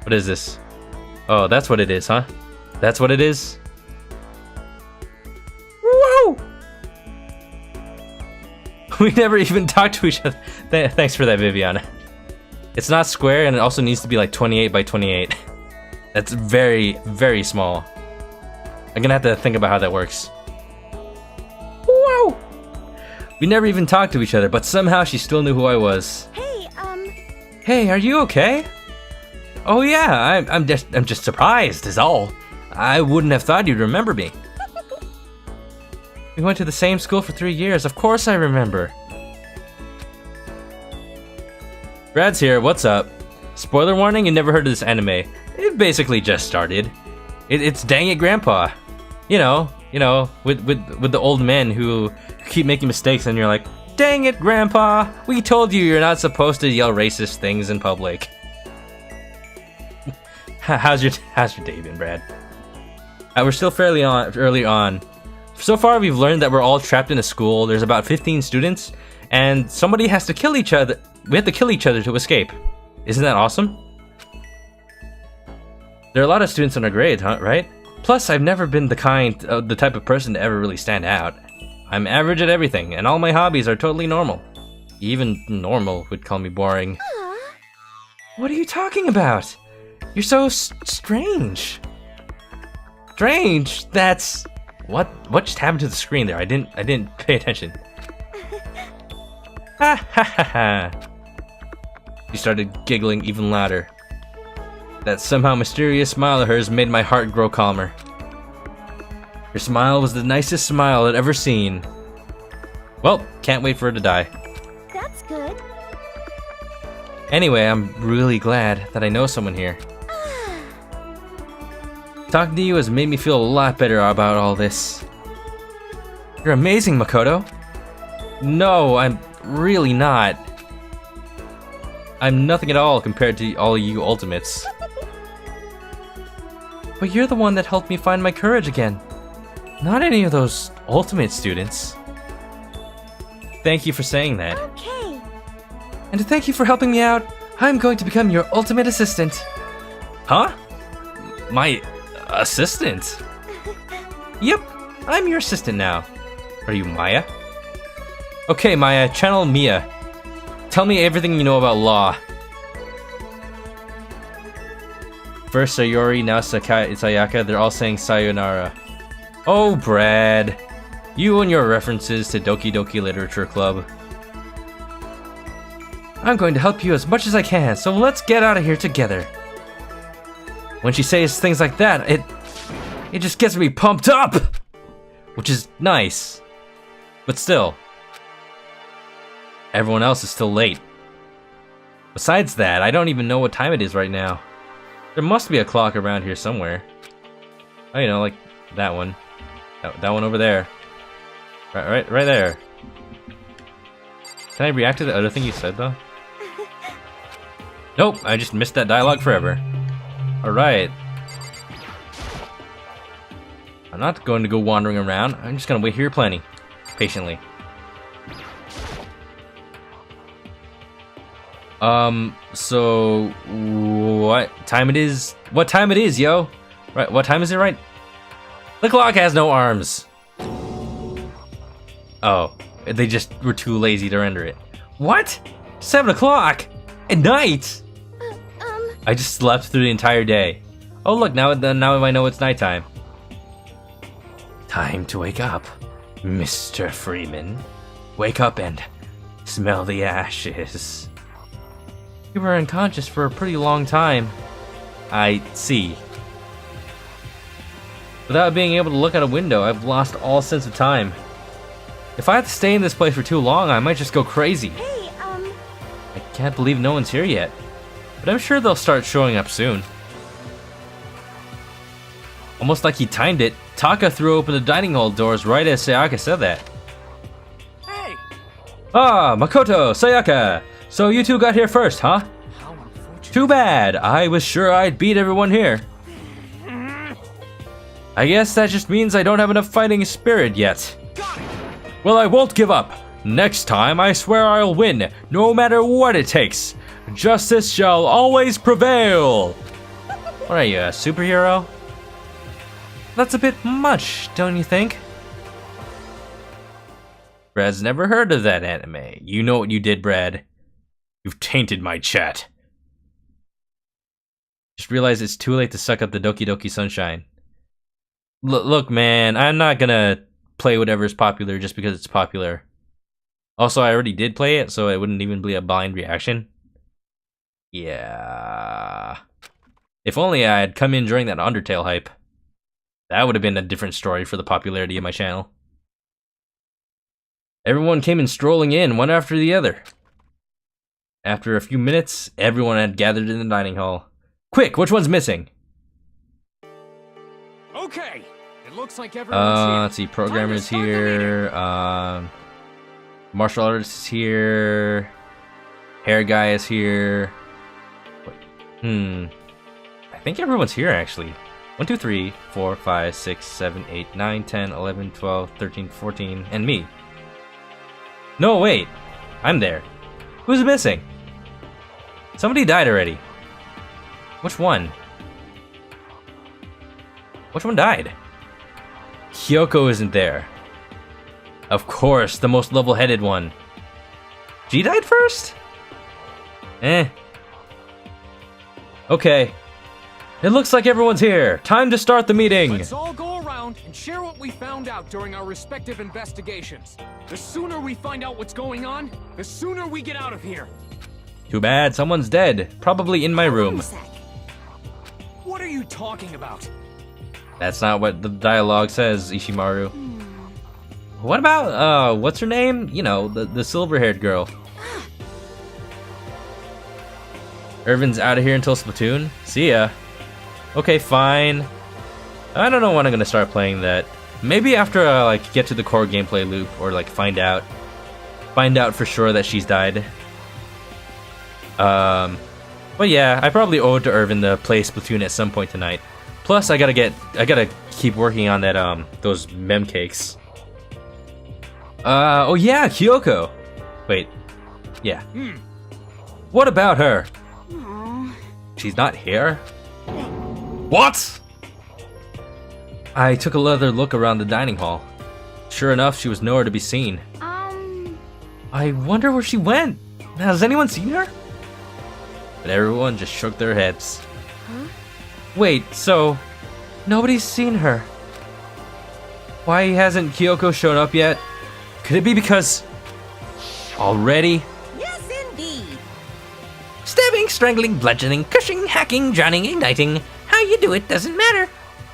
What is this? Oh, that's what it is, huh? That's what it is? Woo! We never even talked to each other. Thanks for that, Vivian. It's not square, and it also needs to be like 28 by 28. That's very, very small. I'm gonna have to think about how that works. Whoa! We never even talked to each other, but somehow she still knew who I was. Hey, are you okay? Oh yeah, I'm just surprised, is all. I wouldn't have thought you'd remember me. We went to the same school for 3 years. Of course I remember. Brad's here. What's up? Spoiler warning, you never heard of this anime. It basically just started. It's Dang It Grandpa. You know, with the old men who keep making mistakes, and you're like, dang it, Grandpa! We told you you're not supposed to yell racist things in public. How's your day been, Brad? We're still fairly early on. So far, we've learned that we're all trapped in a school. There's about 15 students, and somebody has to kill each other. We have to kill each other to escape. Isn't that awesome? There are a lot of students in our grade, huh? Right? Plus, I've never been the type of person to ever really stand out. I'm average at everything, and all my hobbies are totally normal. Even normal would call me boring. What are you talking about? You're so strange. Strange? That's... What just happened to the screen there? I didn't pay attention. Ha ha ha ha. She started giggling even louder. That somehow mysterious smile of hers made my heart grow calmer. Her smile was the nicest smile I'd ever seen. Well, can't wait for her to die. That's good. Anyway, I'm really glad that I know someone here. Talking to you has made me feel a lot better about all this. You're amazing, Makoto. No, I'm really not. I'm nothing at all compared to all you ultimates. But you're the one that helped me find my courage again. Not any of those ultimate students. Thank you for saying that. Okay. And to thank you for helping me out, I'm going to become your ultimate assistant. Huh? My assistant? Yep, I'm your assistant now. Are you Maya? Okay, Maya, channel Mia. Tell me everything you know about law. First Sayori, now Sayaka, they're all saying sayonara. Oh, Brad. You and your references to Doki Doki Literature Club. I'm going to help you as much as I can, so let's get out of here together. When she says things like that, it just gets me pumped up! Which is nice. But still. Everyone else is still late. Besides that, I don't even know what time it is right now. There must be a clock around here somewhere. Oh, you know, like that one. That one over there. Right there. Can I react to the other thing you said, though? Nope, I just missed that dialogue forever. Alright. I'm not going to go wandering around. I'm just going to wait here plenty. Patiently. So... What time it is? What time it is, yo? Right, what time is it, right? The clock has no arms. Oh, they just were too lazy to render it. What? 7 o'clock? At night? I just slept through the entire day. Oh look, now I know it's nighttime. Time to wake up, Mr. Freeman. Wake up and smell the ashes. You were unconscious for a pretty long time. I see. Without being able to look out a window, I've lost all sense of time. If I have to stay in this place for too long, I might just go crazy. Hey, I can't believe no one's here yet. But I'm sure they'll start showing up soon. Almost like he timed it, Taka threw open the dining hall doors right as Sayaka said that. Hey! Ah, Makoto, Sayaka! So you two got here first, huh? Too bad! I was sure I'd beat everyone here. I guess that just means I don't have enough fighting spirit yet. Well, I won't give up. Next time, I swear I'll win, no matter what it takes. Justice shall always prevail. What are you, a superhero? That's a bit much, don't you think? Brad's never heard of that anime. You know what you did, Brad. You've tainted my chat. Just realized it's too late to suck up the Doki Doki Sunshine. Look, man, I'm not gonna play whatever's popular just because it's popular. Also, I already did play it, so it wouldn't even be a blind reaction. Yeah. If only I had come in during that Undertale hype. That would have been a different story for the popularity of my channel. Everyone came in strolling in, one after the other. After a few minutes, everyone had gathered in the dining hall. Quick, which one's missing? Okay, it looks like everyone's here. Let's see, programmer's here, martial artist is here, hair guy is here. Wait, I think everyone's here actually. 1, 2, 3, 4, 5, 6, 7, 8, 9, 10, 11, 12, 13, 14, and me. No, wait, I'm there. Who's missing? Somebody died already. Which one? Which one died? Kyoko isn't there. Of course, the most level-headed one. She died first? Okay. It looks like everyone's here. Time to start the meeting. Let's all go around and share what we found out during our respective investigations. The sooner we find out what's going on, the sooner we get out of here. Too bad, someone's dead. Probably in my room. What are you talking about? That's not what the dialogue says, Ishimaru. What about, what's her name? You know, the silver-haired girl. Irvin's out of here until Splatoon? See ya. Okay, fine. I don't know when I'm gonna start playing that. Maybe after I, like, get to the core gameplay loop, or, like, find out for sure that she's died. But yeah, I probably owe it to Irvin to play Splatoon at some point tonight. Plus, I gotta keep working on that, those mem cakes. Oh yeah, Kyoko! Wait, yeah. What about her? She's not here? What? I took another look around the dining hall. Sure enough, she was nowhere to be seen. I wonder where she went. Has anyone seen her? But everyone just shook their heads. Huh? Wait, so nobody's seen her. Why hasn't Kyoko shown up yet? Could it be because already? Yes, indeed. Stabbing, strangling, bludgeoning, crushing, hacking, drowning, igniting. How you do it doesn't matter.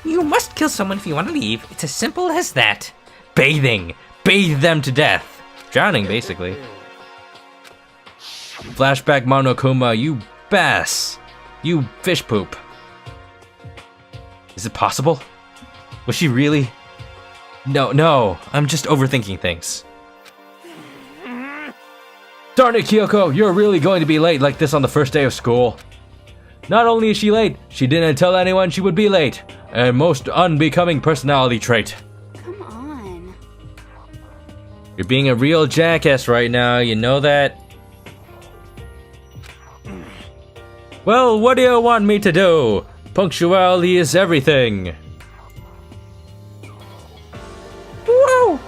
You must kill someone if you want to leave. It's as simple as that. Bathing. Bathe them to death. Drowning, basically. Flashback Monokuma, you bass. You fish poop. Is it possible? Was she really? No, I'm just overthinking things. Darn it, Kyoko, you're really going to be late like this on the first day of school. Not only is she late, she didn't tell anyone she would be late. A most unbecoming personality trait. Come on. You're being a real jackass right now, you know that? Well, what do you want me to do? Punctuality is everything. Whoa!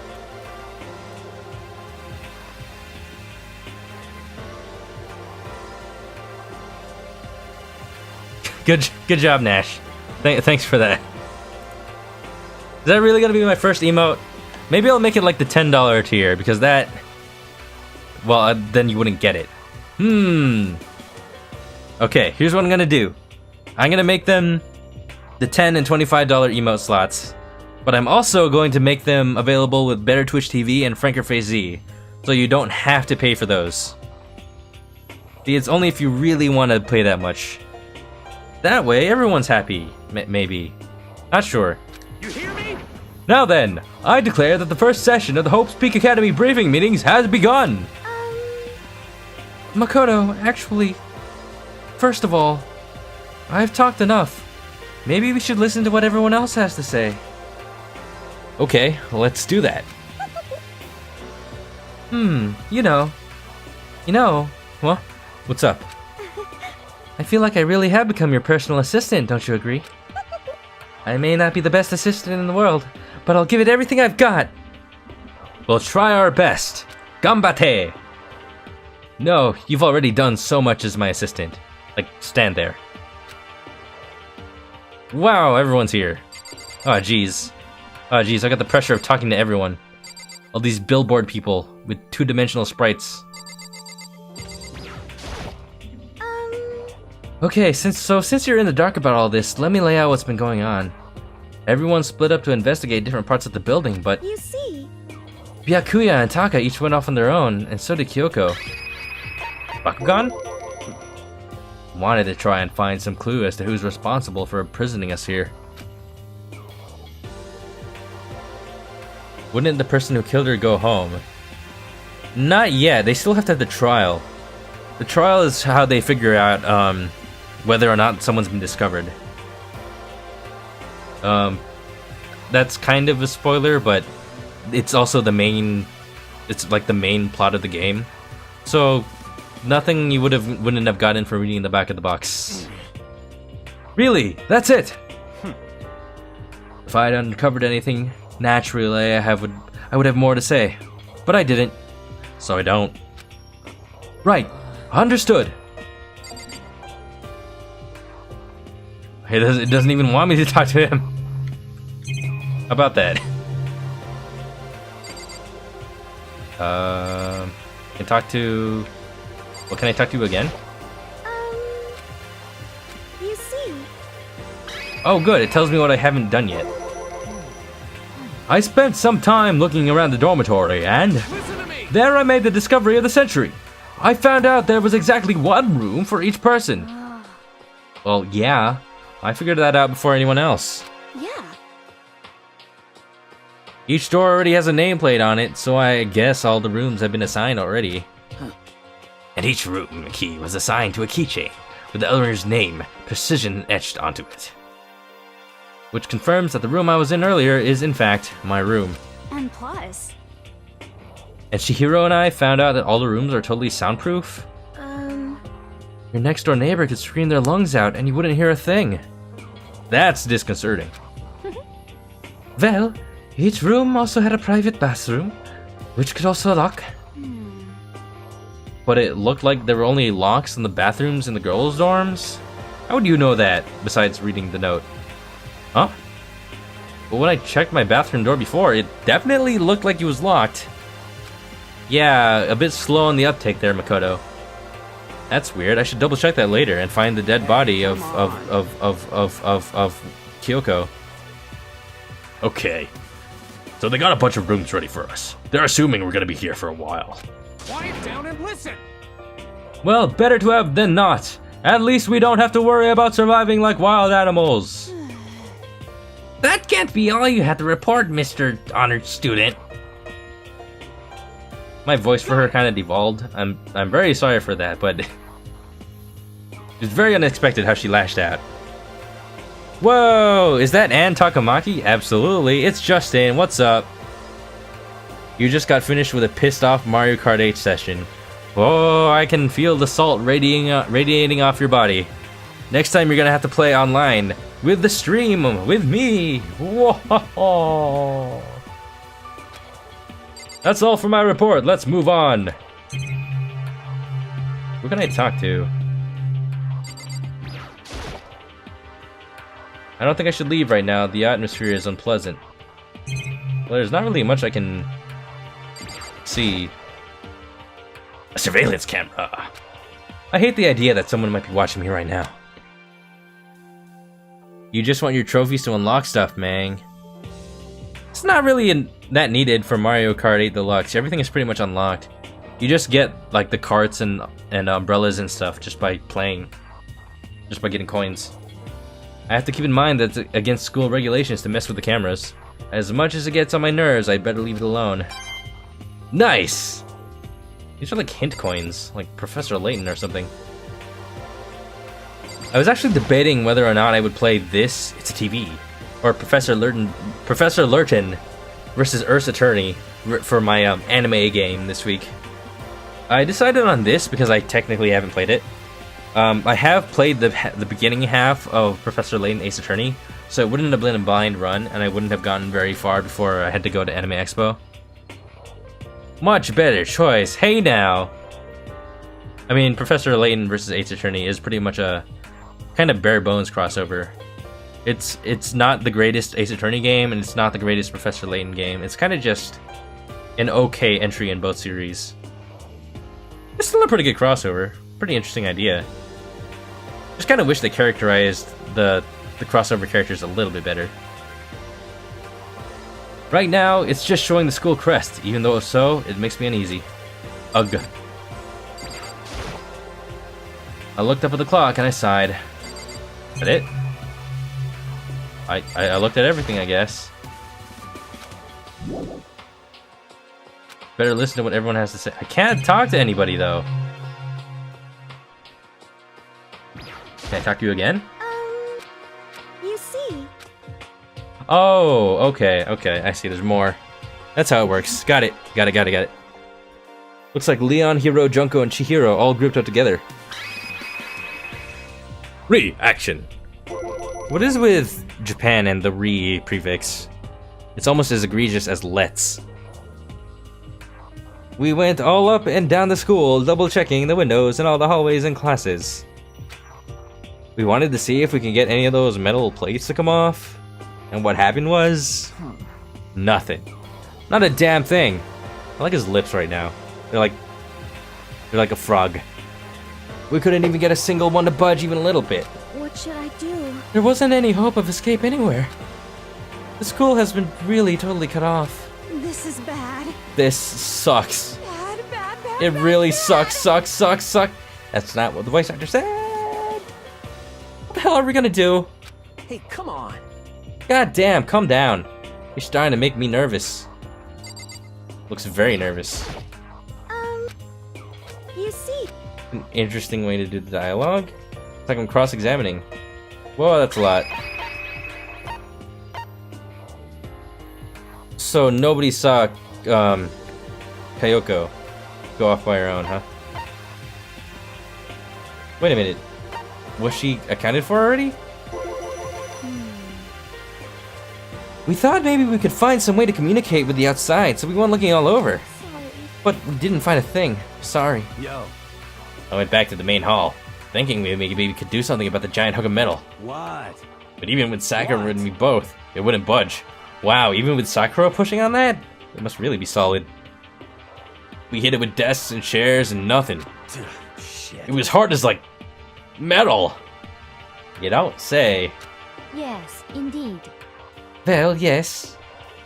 Good job, Nash. Thanks for that. Is that really gonna be my first emote? Maybe I'll make it like the $10 tier, because that... well, then you wouldn't get it. Okay, here's what I'm gonna do. I'm gonna make them the $10 and $25 emote slots, but I'm also going to make them available with Better Twitch TV and Frankerface Z, so you don't have to pay for those. See, it's only if you really want to pay that much. That way, everyone's happy. Maybe. Not sure. You hear me? Now then, I declare that the first session of the Hope's Peak Academy briefing meetings has begun! Makoto, actually... first of all, I've talked enough. Maybe we should listen to what everyone else has to say. Okay, let's do that. You know, well, what's up? I feel like I really have become your personal assistant, don't you agree? I may not be the best assistant in the world, but I'll give it everything I've got. We'll try our best. Gambate! No, you've already done so much as my assistant. Like, stand there. Wow, everyone's here. Oh, jeez. Oh, jeez, I got the pressure of talking to everyone. All these billboard people with two-dimensional sprites. Okay, since you're in the dark about all this, let me lay out what's been going on. Everyone split up to investigate different parts of the building, but... You see... Byakuya and Taka each went off on their own, and so did Kyoko. Bakugan? Wanted to try and find some clue as to who's responsible for imprisoning us here. Wouldn't the person who killed her go home? Not yet, they still have to have the trial. The trial is how they figure out, whether or not someone's been discovered. That's kind of a spoiler, but it's also the main... It's like the main plot of the game. So, nothing you wouldn't have gotten from reading the back of the box. Really? That's it? If I had uncovered anything, naturally I would have more to say. But I didn't. So I don't. Right. Understood. It doesn't even want me to talk to him. How about that? Can talk to... What can I talk to again? You see... Oh good, it tells me what I haven't done yet. I spent some time looking around the dormitory and... There I made the discovery of the century. I found out there was exactly one room for each person. Well, yeah. I figured that out before anyone else. Yeah. Each door already has a nameplate on it, so I guess all the rooms have been assigned already. And each room key was assigned to a keychain, with the owner's name precision etched onto it. Which confirms that the room I was in earlier is in fact my room. And plus... And Chihiro and I found out that all the rooms are totally soundproof. Your next door neighbor could scream their lungs out and you wouldn't hear a thing. That's disconcerting. Well, each room also had a private bathroom, which could also lock. But it looked like there were only locks in the bathrooms in the girls' dorms? How would you know that, besides reading the note? Huh? But when I checked my bathroom door before, it definitely looked like it was locked. Yeah, a bit slow on the uptake there, Makoto. That's weird. I should double check that later and find the dead body of Kyoko. Okay. So they got a bunch of rooms ready for us. They're assuming we're gonna be here for a while. Quiet down and listen! Well, better to have than not. At least we don't have to worry about surviving like wild animals. That can't be all you had to report, Mr. Honored Student. My voice for her kind of devolved. I'm very sorry for that, but it's very unexpected how she lashed out. Whoa, is that Ann Takamaki? Absolutely, it's Justin. What's up? You just got finished with a pissed off Mario Kart 8 session. Oh, I can feel the salt radiating off your body. Next time you're gonna have to play online with the stream with me. Whoa. That's all for my report. Let's move on. Who can I talk to? I don't think I should leave right now. The atmosphere is unpleasant. Well, there's not really much I can see. A surveillance camera. I hate the idea that someone might be watching me right now. You just want your trophies to unlock stuff, man. It's not really that needed for Mario Kart 8 Deluxe. Everything is pretty much unlocked. You just get like the carts and umbrellas and stuff just by playing. Just by getting coins. I have to keep in mind that it's against school regulations to mess with the cameras. As much as it gets on my nerves, I'd better leave it alone. Nice! These are like hint coins, like Professor Layton or something. I was actually debating whether or not I would play this, it's a TV, or Professor Lurton versus Earth's Attorney for my anime game this week. I decided on this because I technically haven't played it. I have played the beginning half of Professor Layton Ace Attorney, so it wouldn't have been a blind run, and I wouldn't have gotten very far before I had to go to Anime Expo. Much better choice, hey now! I mean, Professor Layton versus Ace Attorney is pretty much a kind of bare bones crossover. It's not the greatest Ace Attorney game, and it's not the greatest Professor Layton game. It's kind of just an okay entry in both series. It's still a pretty good crossover. Pretty interesting idea. Just kind of wish they characterized the crossover characters a little bit better. Right now, it's just showing the school crest. Even though so, it makes me uneasy. Ugh. I looked up at the clock and I sighed. Is that it? I looked at everything, I guess. Better listen to what everyone has to say. I can't talk to anybody, though. Can I talk to you again? You see? Oh, okay, I see, there's more. That's how it works. Got it. Looks like Leon, Hiro, Junko, and Chihiro all grouped up together. Re-action. What is with Japan and the re prefix? It's almost as egregious as let's. We went all up and down the school, double checking the windows and all the hallways and classes. We wanted to see if we can get any of those metal plates to come off. And what happened was... nothing. Not a damn thing. I like his lips right now. They're like a frog. We couldn't even get a single one to budge even a little bit. What should I do? There wasn't any hope of escape anywhere. The school has been really totally cut off. This is bad. This sucks. Bad. It really sucks. That's not what the voice actor said. What the hell are we gonna do? Hey, come on. God damn, calm down. You're starting to make me nervous. Looks very nervous. You see? An interesting way to do the dialogue. It's like I'm cross-examining. Whoa, that's a lot. So nobody saw Kyoko go off by her own, huh? Wait a minute. Was she accounted for already? We thought maybe we could find some way to communicate with the outside, so we weren't looking all over. Sorry. But we didn't find a thing. Sorry. Yo. I went back to the main hall, thinking maybe we could do something about the giant hunk of metal. What? But even with Sakura and me both, it wouldn't budge. Wow, even with Sakura pushing on that? It must really be solid. We hit it with desks and chairs and nothing. Shit. It was hard as, like, metal. You don't say. Yes, indeed. Well, yes.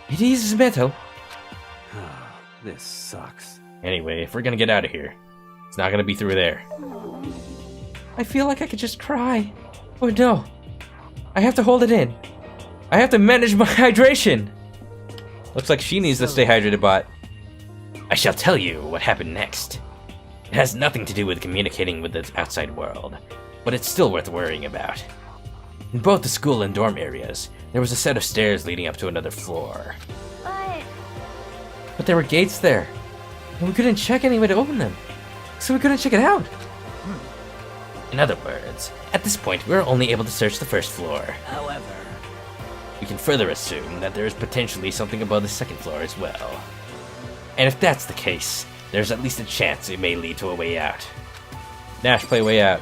It is metal. This sucks. Anyway, if we're gonna get out of here, it's not gonna be through there. I feel like I could just cry. Oh no. I have to hold it in. I have to manage my hydration. Looks like she needs to stay hydrated, bot. I shall tell you what happened next. It has nothing to do with communicating with the outside world, but it's still worth worrying about. In both the school and dorm areas, there was a set of stairs leading up to another floor. But there were gates there, and we couldn't check any way to open them, so we couldn't check it out. In other words, at this point, we were only able to search the first floor. However, we can further assume that there is potentially something above the second floor as well. And if that's the case, there's at least a chance it may lead to a way out. Nash, play Way Out.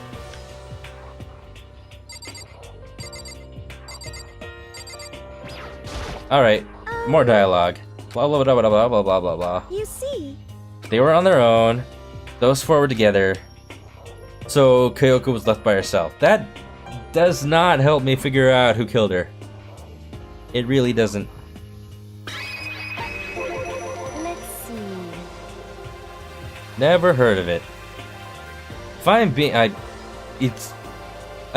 Alright, more dialogue. Blah blah blah blah blah blah blah blah blah. You see? They were on their own. Those four were together. So Kyoko was left by herself. That does not help me figure out who killed her. It really doesn't. Let's see. Never heard of it. If I'm being, I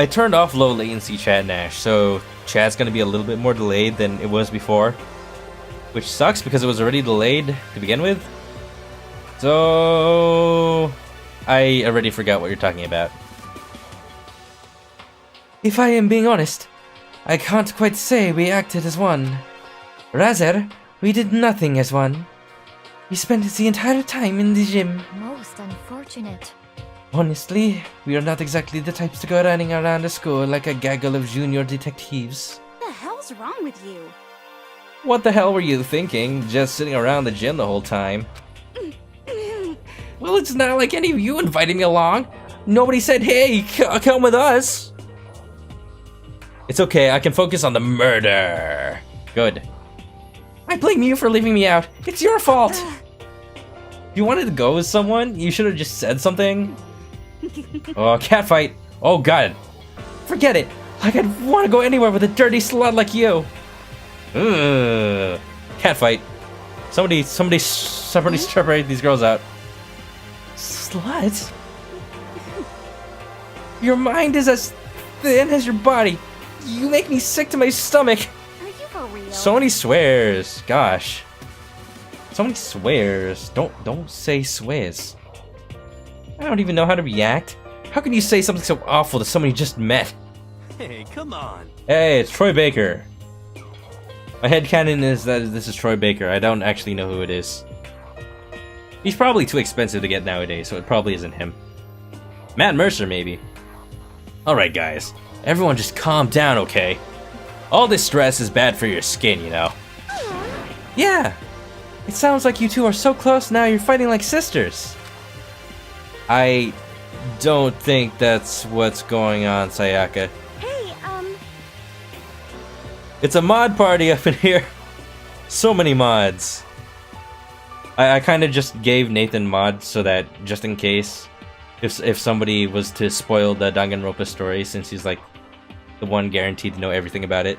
turned off low latency chat, Nash, so chat's gonna be a little bit more delayed than it was before, which sucks because it was already delayed to begin with. So I already forgot what you're talking about. If I am being honest, I can't quite say we acted as one. Rather, we did nothing as one. We spent the entire time in the gym. Most unfortunate. Honestly, we are not exactly the types to go running around the school like a gaggle of junior detectives. What the hell's wrong with you? What the hell were you thinking, just sitting around the gym the whole time? Well, it's not like any of you invited me along. Nobody said, hey, come with us. It's okay, I can focus on the murder. Good. I blame you for leaving me out. It's your fault. If you wanted to go with someone, you should have just said something. Oh, catfight. Oh, God. Forget it. Like, I'd want to go anywhere with a dirty slut like you. Ugh. Catfight. Somebody separate these girls out. Sluts? Your mind is as thin as your body. You make me sick to my stomach. Are you for real? So many swears. Gosh. So many swears. Don't say swears. I don't even know how to react. How can you say something so awful to someone you just met? Hey, come on. Hey, it's Troy Baker. My headcanon is that this is Troy Baker. I don't actually know who it is. He's probably too expensive to get nowadays, so it probably isn't him. Matt Mercer, maybe. Alright, guys. Everyone just calm down, okay? All this stress is bad for your skin, you know? Yeah! It sounds like you two are so close now you're fighting like sisters. I don't think that's what's going on, Sayaka. Hey, It's a mod party up in here. So many mods. I kind of just gave Nathan mods so that, just in case, if somebody was to spoil the Danganronpa story, since he's like the one guaranteed to know everything about it.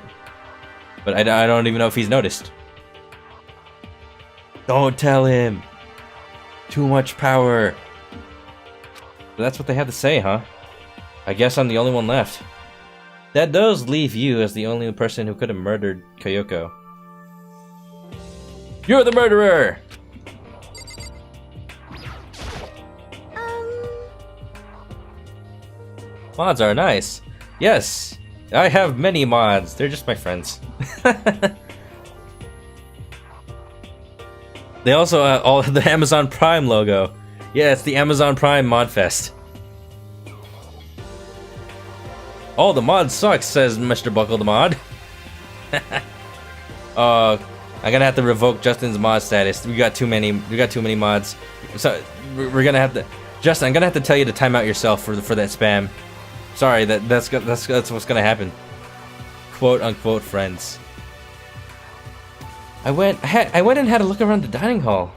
But I don't even know if he's noticed. Don't tell him. Too much power. But that's what they have to say, huh? I guess I'm the only one left. That does leave you as the only person who could have murdered Kyoko. You're the murderer! Mods are nice. Yes, I have many mods. They're just my friends. They also all have the Amazon Prime logo. Yeah, it's the Amazon Prime Mod Fest. Oh, the mod sucks, says Mr. Buckle the Mod. I'm gonna have to revoke Justin's mod status. We got too many mods. So we're gonna have to. Justin, I'm gonna have to tell you to time out yourself for that spam. Sorry, that's what's gonna happen. Quote unquote friends. I went and had a look around the dining hall.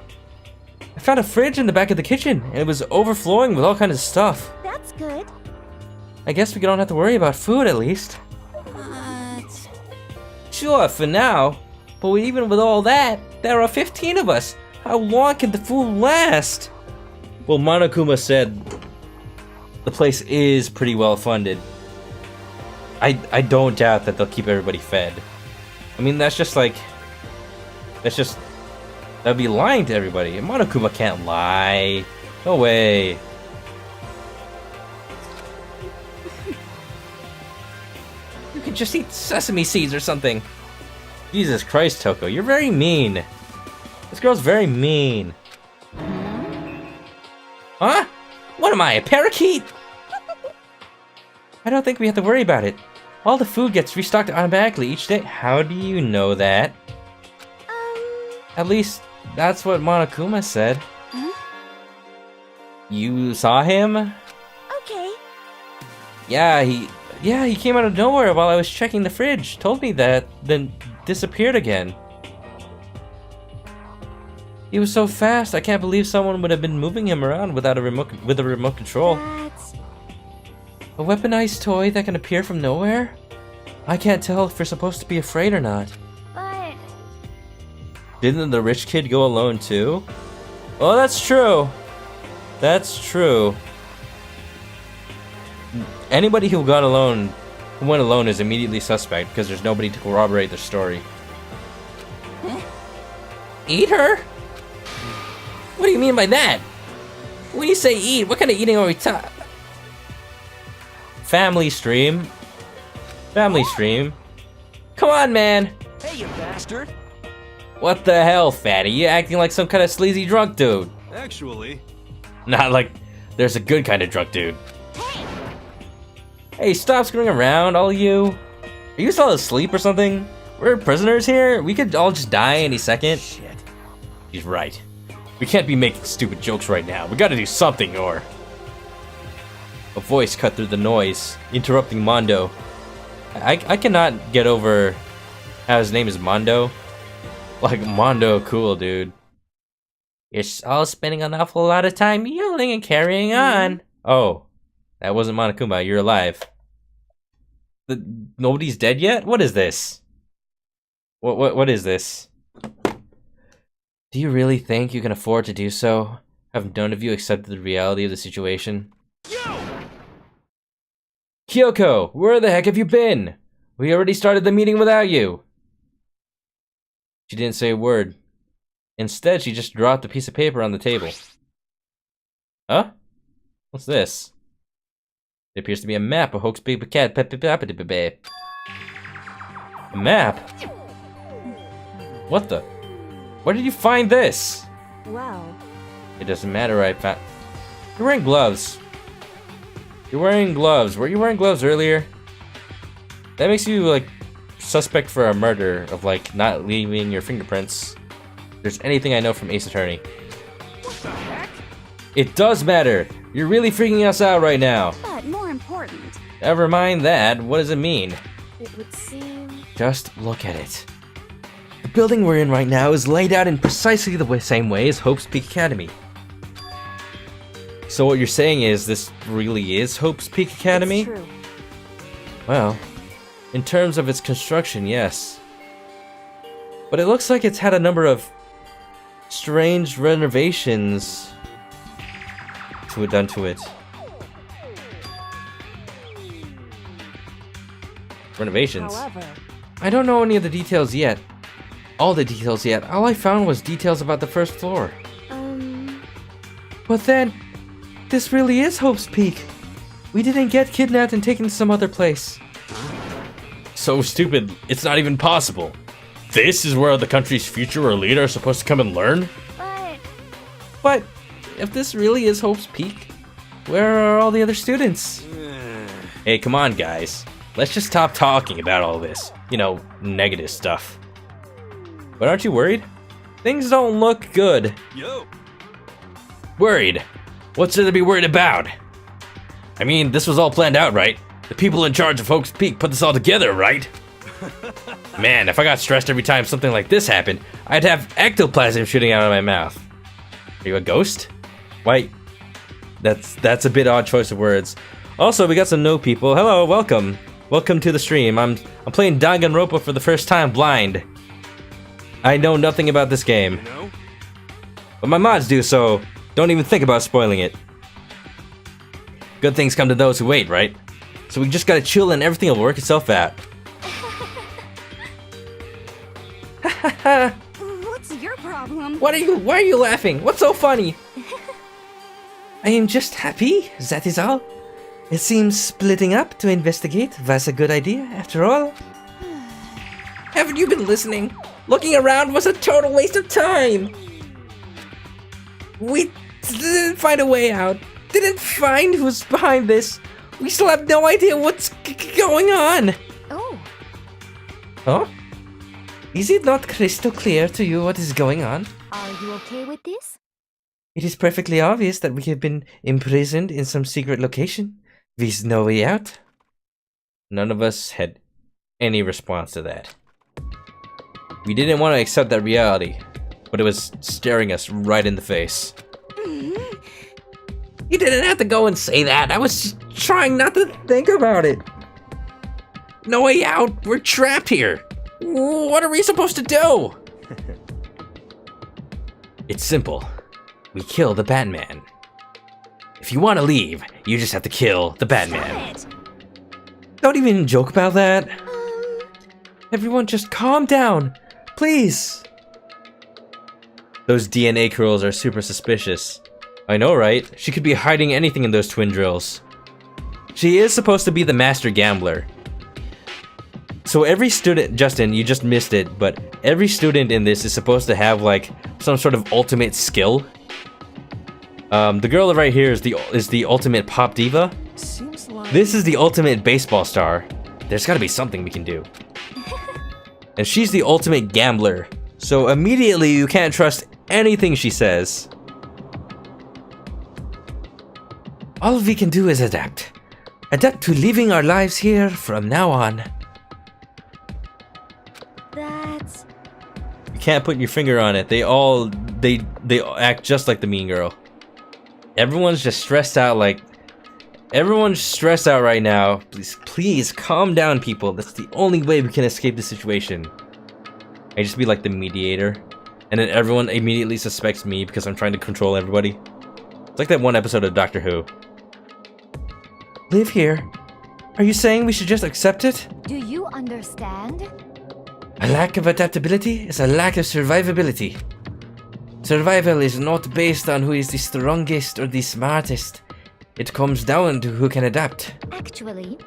I found a fridge in the back of the kitchen, and it was overflowing with all kinds of stuff. That's good. I guess we don't have to worry about food at least. Sure, for now. But even with all that, there are 15 of us. How long can the food last? Well, Monokuma said the place is pretty well funded. I don't doubt that they'll keep everybody fed. I mean, that'd be lying to everybody. Monokuma can't lie. No way. You could just eat sesame seeds or something. Jesus Christ, Toko, you're very mean. This girl's very mean. Huh? What am I, a parakeet? I don't think we have to worry about it. All the food gets restocked automatically each day. How do you know that? At least, that's what Monokuma said. Huh? You saw him? Okay. Yeah, he came out of nowhere while I was checking the fridge. Told me that, then disappeared again. He was so fast, I can't believe someone would have been moving him around without a remote control. That's... A weaponized toy that can appear from nowhere? I can't tell if we're supposed to be afraid or not. But... Didn't the rich kid go alone too? Oh, that's true. That's true. Anybody who went alone is immediately suspect because there's nobody to corroborate their story. Eat her? What do you mean by that? When you say eat, what kind of eating are we talking? Family stream. Family stream. Come on, man. Hey, you bastard! What the hell, fatty? You acting like some kind of sleazy drunk dude. Actually, Not like there's a good kind of drunk dude. Hey, stop screwing around, all of you. Are you still asleep or something? We're prisoners here. We could all just die any second. Shit. He's right. We can't be making stupid jokes right now. We gotta do something, or... A voice cut through the noise, interrupting Mondo. I cannot get over how his name is Mondo. Like, Mondo cool, dude. You're all spending an awful lot of time yelling and carrying on. Oh, that wasn't Monokuma. You're alive. Nobody's dead yet? What is this? What is this? Do you really think you can afford to do so? Have none of you accepted the reality of the situation? Kyoko, where the heck have you been? We already started the meeting without you. She didn't say a word. Instead, she just dropped a piece of paper on the table. Huh? What's this? It appears to be a map of Hoax Paper Cat. A map? What the? Where did you find this? Wow. It doesn't matter, I found... You're wearing gloves. You're wearing gloves. Were you wearing gloves earlier? That makes you, like, suspect for a murder of, like, not leaving your fingerprints. If there's anything I know from Ace Attorney. What the heck? It does matter. You're really freaking us out right now. But more important, Never mind that. What does it mean? It would seem... Just look at it. The building we're in right now is laid out in precisely the same way as Hope's Peak Academy. So what you're saying is this really is Hope's Peak Academy? It's true. Well, in terms of its construction, yes. But it looks like it's had a number of strange renovations done to it. Renovations? However... I don't know any of the details yet. All the details yet. All I found was details about the first floor. But then, this really is Hope's Peak. We didn't get kidnapped and taken to some other place. So stupid, it's not even possible. This is where the country's future or leader are supposed to come and learn? But, if this really is Hope's Peak, where are all the other students? Hey, come on, guys. Let's just stop talking about all this. You know, negative stuff. But aren't you worried? Things don't look good. Yo. Worried? What's there to be worried about? I mean, this was all planned out, right? The people in charge of Hope's Peak put this all together, right? Man, if I got stressed every time something like this happened, I'd have ectoplasm shooting out of my mouth. Are you a ghost? Why? That's a bit odd choice of words. Also, we got some new people. Hello, welcome. Welcome to the stream. I'm playing Danganronpa for the first time blind. I know nothing about this game. But my mods do, so don't even think about spoiling it. Good things come to those who wait, right? So we just gotta chill and everything will work itself out. what's your problem? Why are you laughing? What's so funny? I am just happy, that is all. It seems splitting up to investigate was a good idea, after all. Haven't you been listening? Looking around was a total waste of time. We didn't find a way out. Didn't find who's behind this. We still have no idea what's going on. Oh. Huh? Is it not crystal clear to you what is going on? Are you okay with this? It is perfectly obvious that we have been imprisoned in some secret location. With no way out. None of us had any response to that. We didn't want to accept that reality, but it was staring us right in the face. You didn't have to go and say that. I was just trying not to think about it. No way out. We're trapped here. What are we supposed to do? It's simple. We kill the Batman. If you want to leave, you just have to kill the Batman. Don't even joke about that. Everyone just calm down. Please. Those DNA curls are super suspicious. I know, right? She could be hiding anything in those twin drills. She is supposed to be the master gambler. So every student, Justin, you just missed it, but every student in this is supposed to have like some sort of ultimate skill. The girl right here is the ultimate pop diva. Seems like... This is the ultimate baseball star. There's got to be something we can do. And she's the ultimate gambler. So immediately you can't trust anything she says. All we can do is adapt. Adapt to living our lives here from now on. That's... You can't put your finger on it. They all act just like the mean girl. Everyone's just stressed out like... Everyone's stressed out right now. Please calm down, people. That's the only way we can escape the situation. I just be like the mediator. And then everyone immediately suspects me because I'm trying to control everybody. It's like that one episode of Doctor Who. Live here? Are you saying we should just accept it? Do you understand? A lack of adaptability is a lack of survivability. Survival is not based on who is the strongest or the smartest. It comes down to who can adapt. Actually...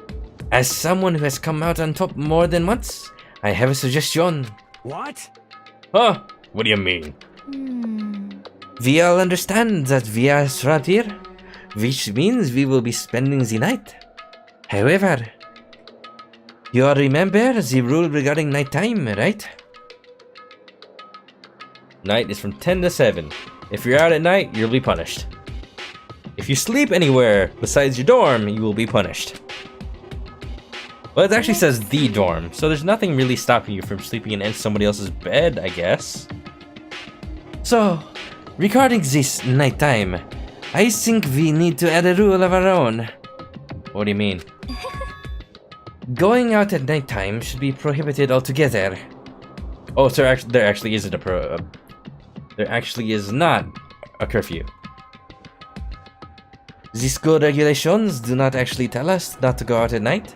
As someone who has come out on top more than once, I have a suggestion. What? Huh? What do you mean? We all understand that we are trapped here, which means we will be spending the night. However, you all remember the rule regarding nighttime, right? Night is from 10 to 7. If you're out at night, you'll be punished. If you sleep anywhere besides your dorm, you will be punished. Well, it actually says the dorm, so there's nothing really stopping you from sleeping in somebody else's bed, I guess. So, regarding this nighttime, I think we need to add a rule of our own. What do you mean? Going out at nighttime should be prohibited altogether. Oh, so there actually isn't there actually is not a curfew. The school regulations do not actually tell us not to go out at night.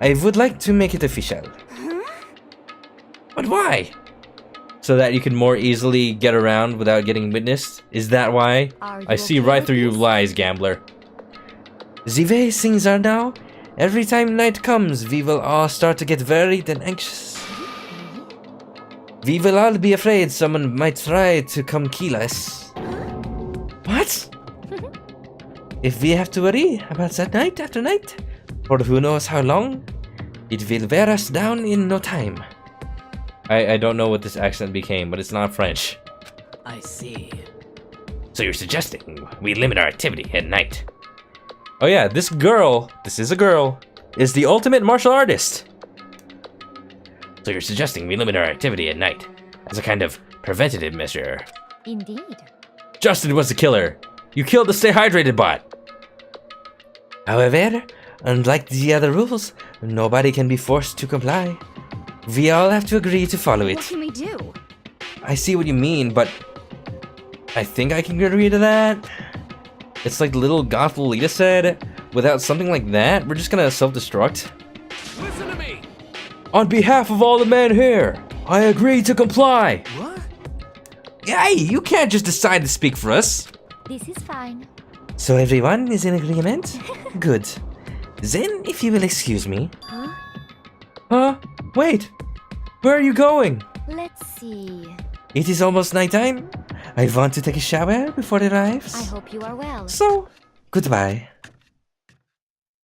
I would like to make it official. But why? So that you can more easily get around without getting witnessed? Is that why? I see right through your lies, gambler. The way things are now, every time night comes, we will all start to get worried and anxious. We will all be afraid someone might try to come kill us. What? If we have to worry about that night after night, for who knows how long, it will wear us down in no time. I don't know what this accent became, but it's not French. I see. So you're suggesting we limit our activity at night? Oh yeah, this girl, this is a girl, is the ultimate martial artist. So you're suggesting we limit our activity at night as a kind of preventative measure? Indeed. Justin was the killer. You killed the Stay Hydrated bot. However, unlike the other rules, nobody can be forced to comply. We all have to agree to follow it. What can we do? I see what you mean, but I think I can agree to that. It's like little goth Lolita said, without something like that, we're just gonna self-destruct. Listen to me! On behalf of all the men here, I agree to comply. What? Hey, you can't just decide to speak for us. This is fine. So everyone is in agreement? Good. Then, if you will excuse me. Huh? Huh? Wait! Where are you going? Let's see. It is almost nighttime. I want to take a shower before it arrives. I hope you are well. So, goodbye.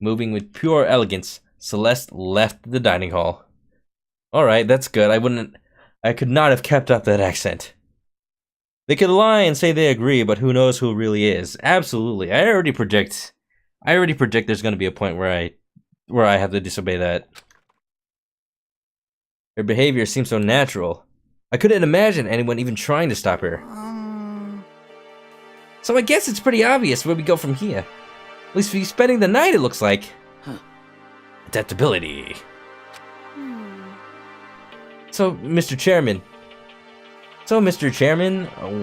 Moving with pure elegance, Celeste left the dining hall. Alright, that's good. I could not have kept up that accent. They could lie and say they agree, but who knows who really is. Absolutely. I already predict there's gonna be a point where I have to disobey that. Her behavior seems so natural. I couldn't imagine anyone even trying to stop her. So I guess it's pretty obvious where we go from here. At least we're spending the night, it looks like. Adaptability. So, Mr. Chairman,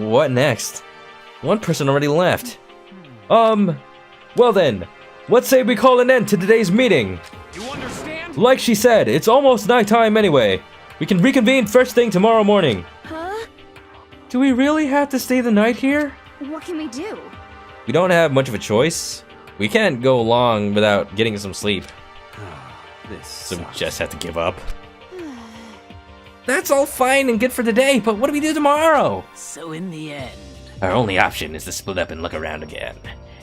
what next? One person already left. Well then, let's say we call an end to today's meeting. You understand? Like she said, it's almost nighttime anyway. We can reconvene first thing tomorrow morning. Huh? Do we really have to stay the night here? What can we do? We don't have much of a choice. We can't go long without getting some sleep. So we just have to give up. That's all fine and good for today, but what do we do tomorrow? So in the end... Our only option is to split up and look around again.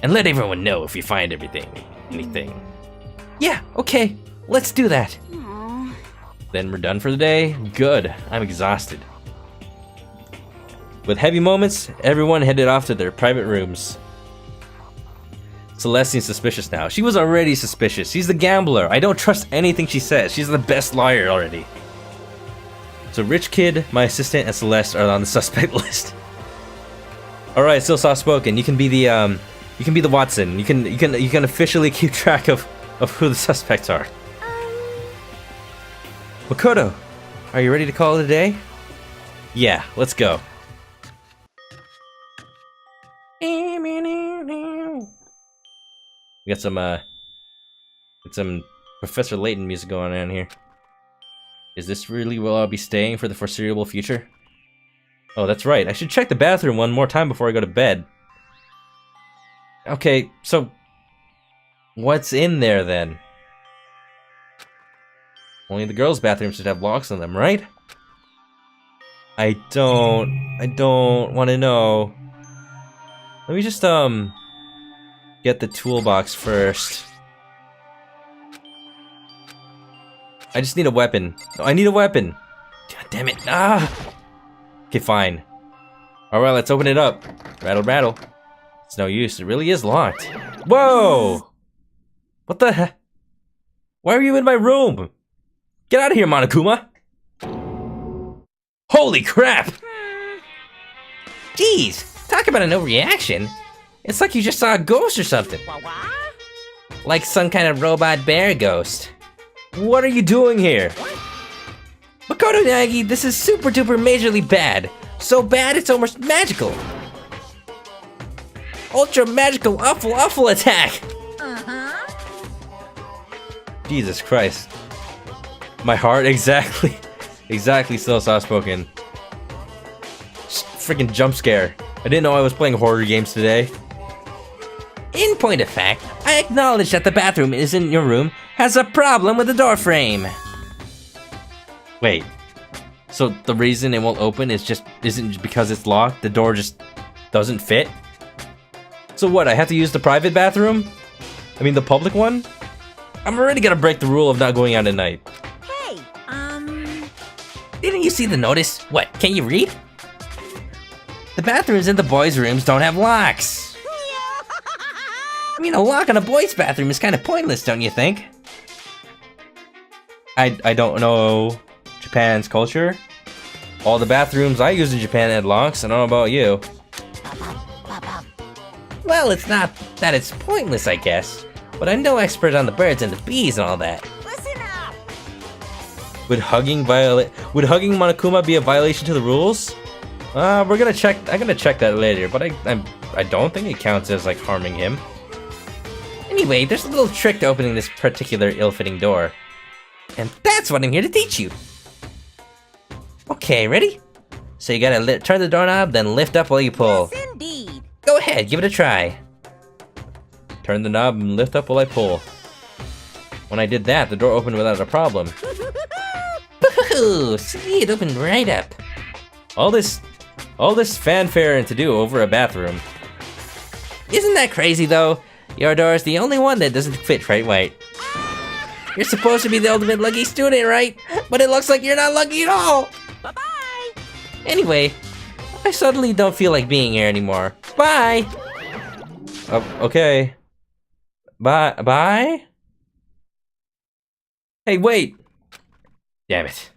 And let everyone know if we find anything. Yeah, okay, let's do that. Aww. Then we're done for the day? Good, I'm exhausted. With heavy moments, everyone headed off to their private rooms. Celeste seems suspicious now. She was already suspicious. She's the gambler. I don't trust anything she says. She's the best liar already. So Rich Kid, my assistant, and Celeste are on the suspect list. Alright, still soft spoken. You can be the Watson. You can officially keep track of who the suspects are. Makoto, are you ready to call it a day? Yeah, let's go. We got some Professor Layton music going on here. Is this really where I'll be staying for the foreseeable future? Oh, that's right. I should check the bathroom one more time before I go to bed. Okay, so what's in there then? Only the girls' bathrooms should have locks on them, right? I don't want to know. Let me just get the toolbox first. I just need a weapon. I need a weapon. God damn it. Ah. Okay, fine. Alright, let's open it up. Rattle, rattle. It's no use. It really is locked. Whoa! What the heck? Why are you in my room? Get out of here, Monokuma! Holy crap! Jeez, talk about an overreaction. It's like you just saw a ghost or something. Like some kind of robot bear ghost. What are you doing here? Makoto Nagi, this is super duper majorly bad. So bad it's almost magical. Ultra magical awful attack! Jesus Christ. My heart, exactly so soft spoken. Freaking jump scare. I didn't know I was playing horror games today. In point of fact, I acknowledge that the bathroom is in your room has a problem with the door frame. Wait. So the reason it won't open isn't because it's locked, the door just doesn't fit? So what, I have to use the private bathroom? I mean the public one? I'm already gonna break the rule of not going out at night. Hey, Didn't you see the notice? What, can't you read? The bathrooms in the boys' rooms don't have locks. I mean, a lock on a boys' bathroom is kind of pointless, don't you think? I don't know Japan's culture. All the bathrooms I use in Japan had locks. I don't know about you. Well, it's not that it's pointless, I guess. But I'm no expert on the birds and the bees and all that. listen up! Would hugging Monokuma be a violation to the rules? We're gonna check. I'm gonna check that later. But I don't think it counts as like harming him. Anyway, there's a little trick to opening this particular ill-fitting door. And that's what I'm here to teach you. Okay, ready? So you gotta turn the doorknob, then lift up while you pull. Yes, indeed. Go ahead, give it a try. Turn the knob and lift up while I pull. When I did that, the door opened without a problem. Woohoo! See, it opened right up. All this fanfare and to-do over a bathroom. Isn't that crazy, though? Your door is the only one that doesn't fit right. You're supposed to be the ultimate lucky student, right? But it looks like you're not lucky at all! Bye-bye! Anyway, I suddenly don't feel like being here anymore. Bye! Okay. Bye? Hey, wait! Damn it.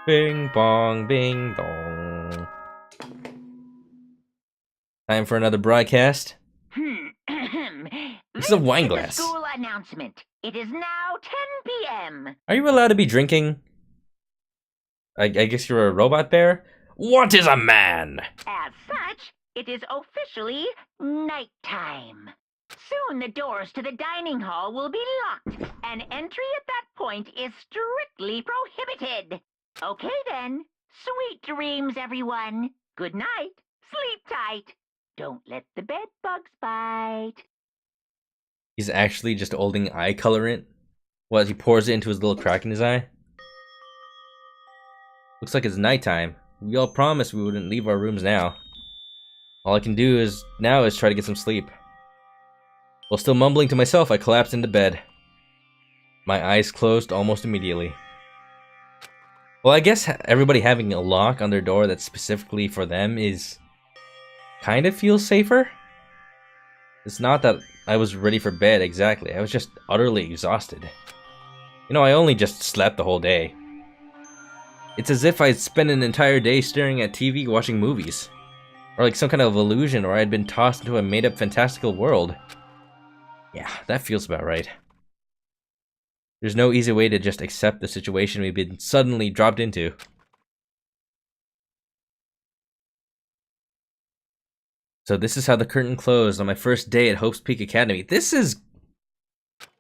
Bing bong, bing dong. Time for another broadcast. This is a wine glass. School announcement. It is now 10 p.m. Are you allowed to be drinking? I guess you're a robot bear? What is a man? As such, it is officially nighttime. Soon the doors to the dining hall will be locked, and entry at that point is strictly prohibited. Okay then. Sweet dreams, everyone. Good night. Sleep tight. Don't let the bed bugs bite. He's actually just holding eye colorant? What, he pours it into his little crack in his eye? Looks like it's nighttime. We all promised we wouldn't leave our rooms now. All I can do now is try to get some sleep. While still mumbling to myself, I collapsed into bed. My eyes closed almost immediately. Well, I guess everybody having a lock on their door that's specifically for them kind of feels safer. It's not that I was ready for bed exactly, I was just utterly exhausted. You know, I only just slept the whole day. It's as if I'd spent an entire day staring at TV watching movies. Or like some kind of illusion, or I'd been tossed into a made-up fantastical world. Yeah, that feels about right. There's no easy way to just accept the situation we've been suddenly dropped into. So this is how the curtain closed on my first day at Hope's Peak Academy. This is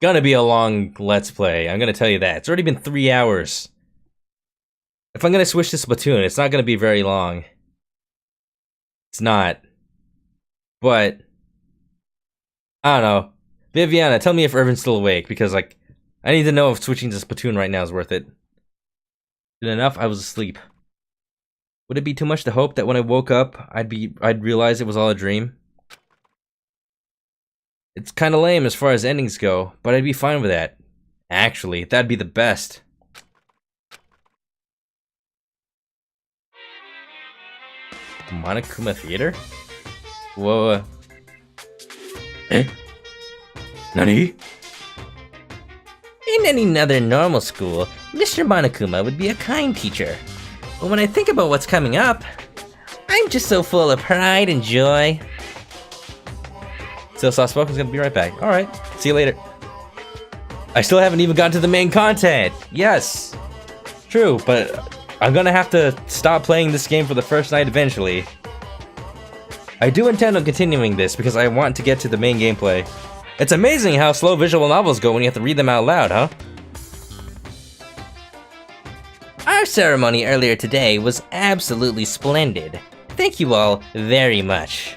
gonna be a long Let's Play, I'm gonna tell you that. It's already been 3 hours. If I'm gonna switch to Splatoon, it's not gonna be very long. It's not. But I don't know. Viviana, tell me if Irvin's still awake, because like I need to know if switching to Splatoon right now is worth it. Good enough, I was asleep. Would it be too much to hope that when I woke up, I'd realize it was all a dream? It's kinda lame as far as endings go, but I'd be fine with that. Actually, that'd be the best. Monokuma Theater? Whoa. Eh? Nani? In any other normal school, Mr. Monokuma would be a kind teacher. But when I think about what's coming up, I'm just so full of pride and joy. Still Soft Spoken's gonna be right back. Alright, see you later. I still haven't even gotten to the main content! Yes! True, but I'm gonna have to stop playing this game for the first night eventually. I do intend on continuing this because I want to get to the main gameplay. It's amazing how slow visual novels go when you have to read them out loud, huh? Our ceremony earlier today was absolutely splendid. Thank you all very much.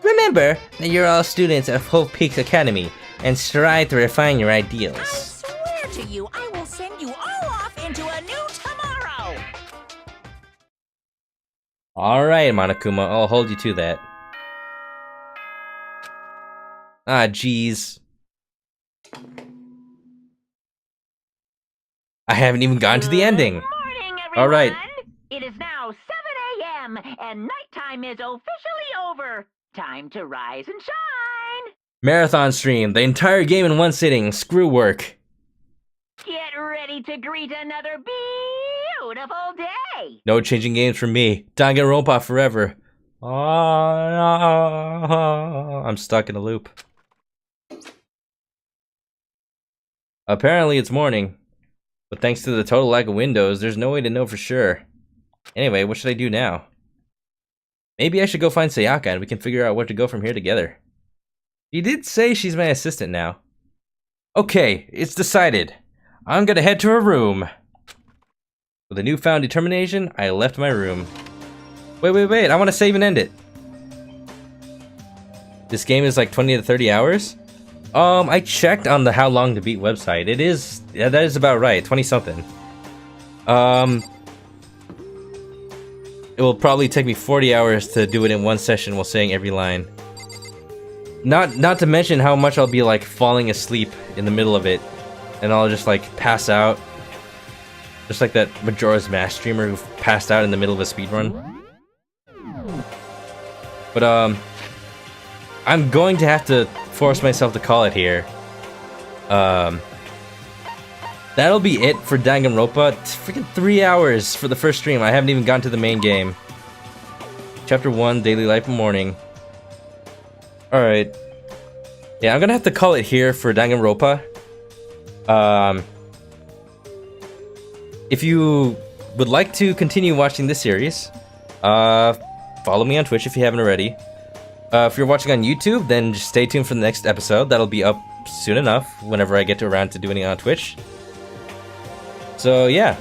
Remember that you're all students of Hope Peaks Academy and strive to refine your ideals. I swear to you, I will send you all off into a new tomorrow! Alright, Monokuma, I'll hold you to that. Ah, jeez. I haven't even gotten to the ending. Alright. It is now 7 a.m. and nighttime is officially over. Time to rise and shine. Marathon stream, the entire game in one sitting. Screw work. Get ready to greet another beautiful day. No changing games for me. Danganronpa forever. I'm stuck in a loop. Apparently it's morning. But thanks to the total lack of windows, there's no way to know for sure. Anyway, what should I do now? Maybe I should go find Sayaka and we can figure out where to go from here together. She did say she's my assistant now. Okay, it's decided. I'm gonna head to her room. With a newfound determination, I left my room. Wait, I want to save and end it. This game is like 20 to 30 hours? I checked on the How Long to Beat website. Yeah, that is about right, 20 something. It will probably take me 40 hours to do it in one session while saying every line. Not to mention how much I'll be like falling asleep in the middle of it, and I'll just like pass out. Just like that Majora's Mask streamer who passed out in the middle of a speedrun. But I'm going to have to force myself to call it here. That'll be it for Danganronpa. It's freaking 3 hours for the first stream. I haven't even gotten to the main game. Chapter 1, Daily Life and Morning. Alright. Yeah, I'm gonna have to call it here for Danganronpa. If you would like to continue watching this series, follow me on Twitch if you haven't already. If you're watching on YouTube, then just stay tuned for the next episode. That'll be up soon enough, whenever I get around to doing it on Twitch. So yeah,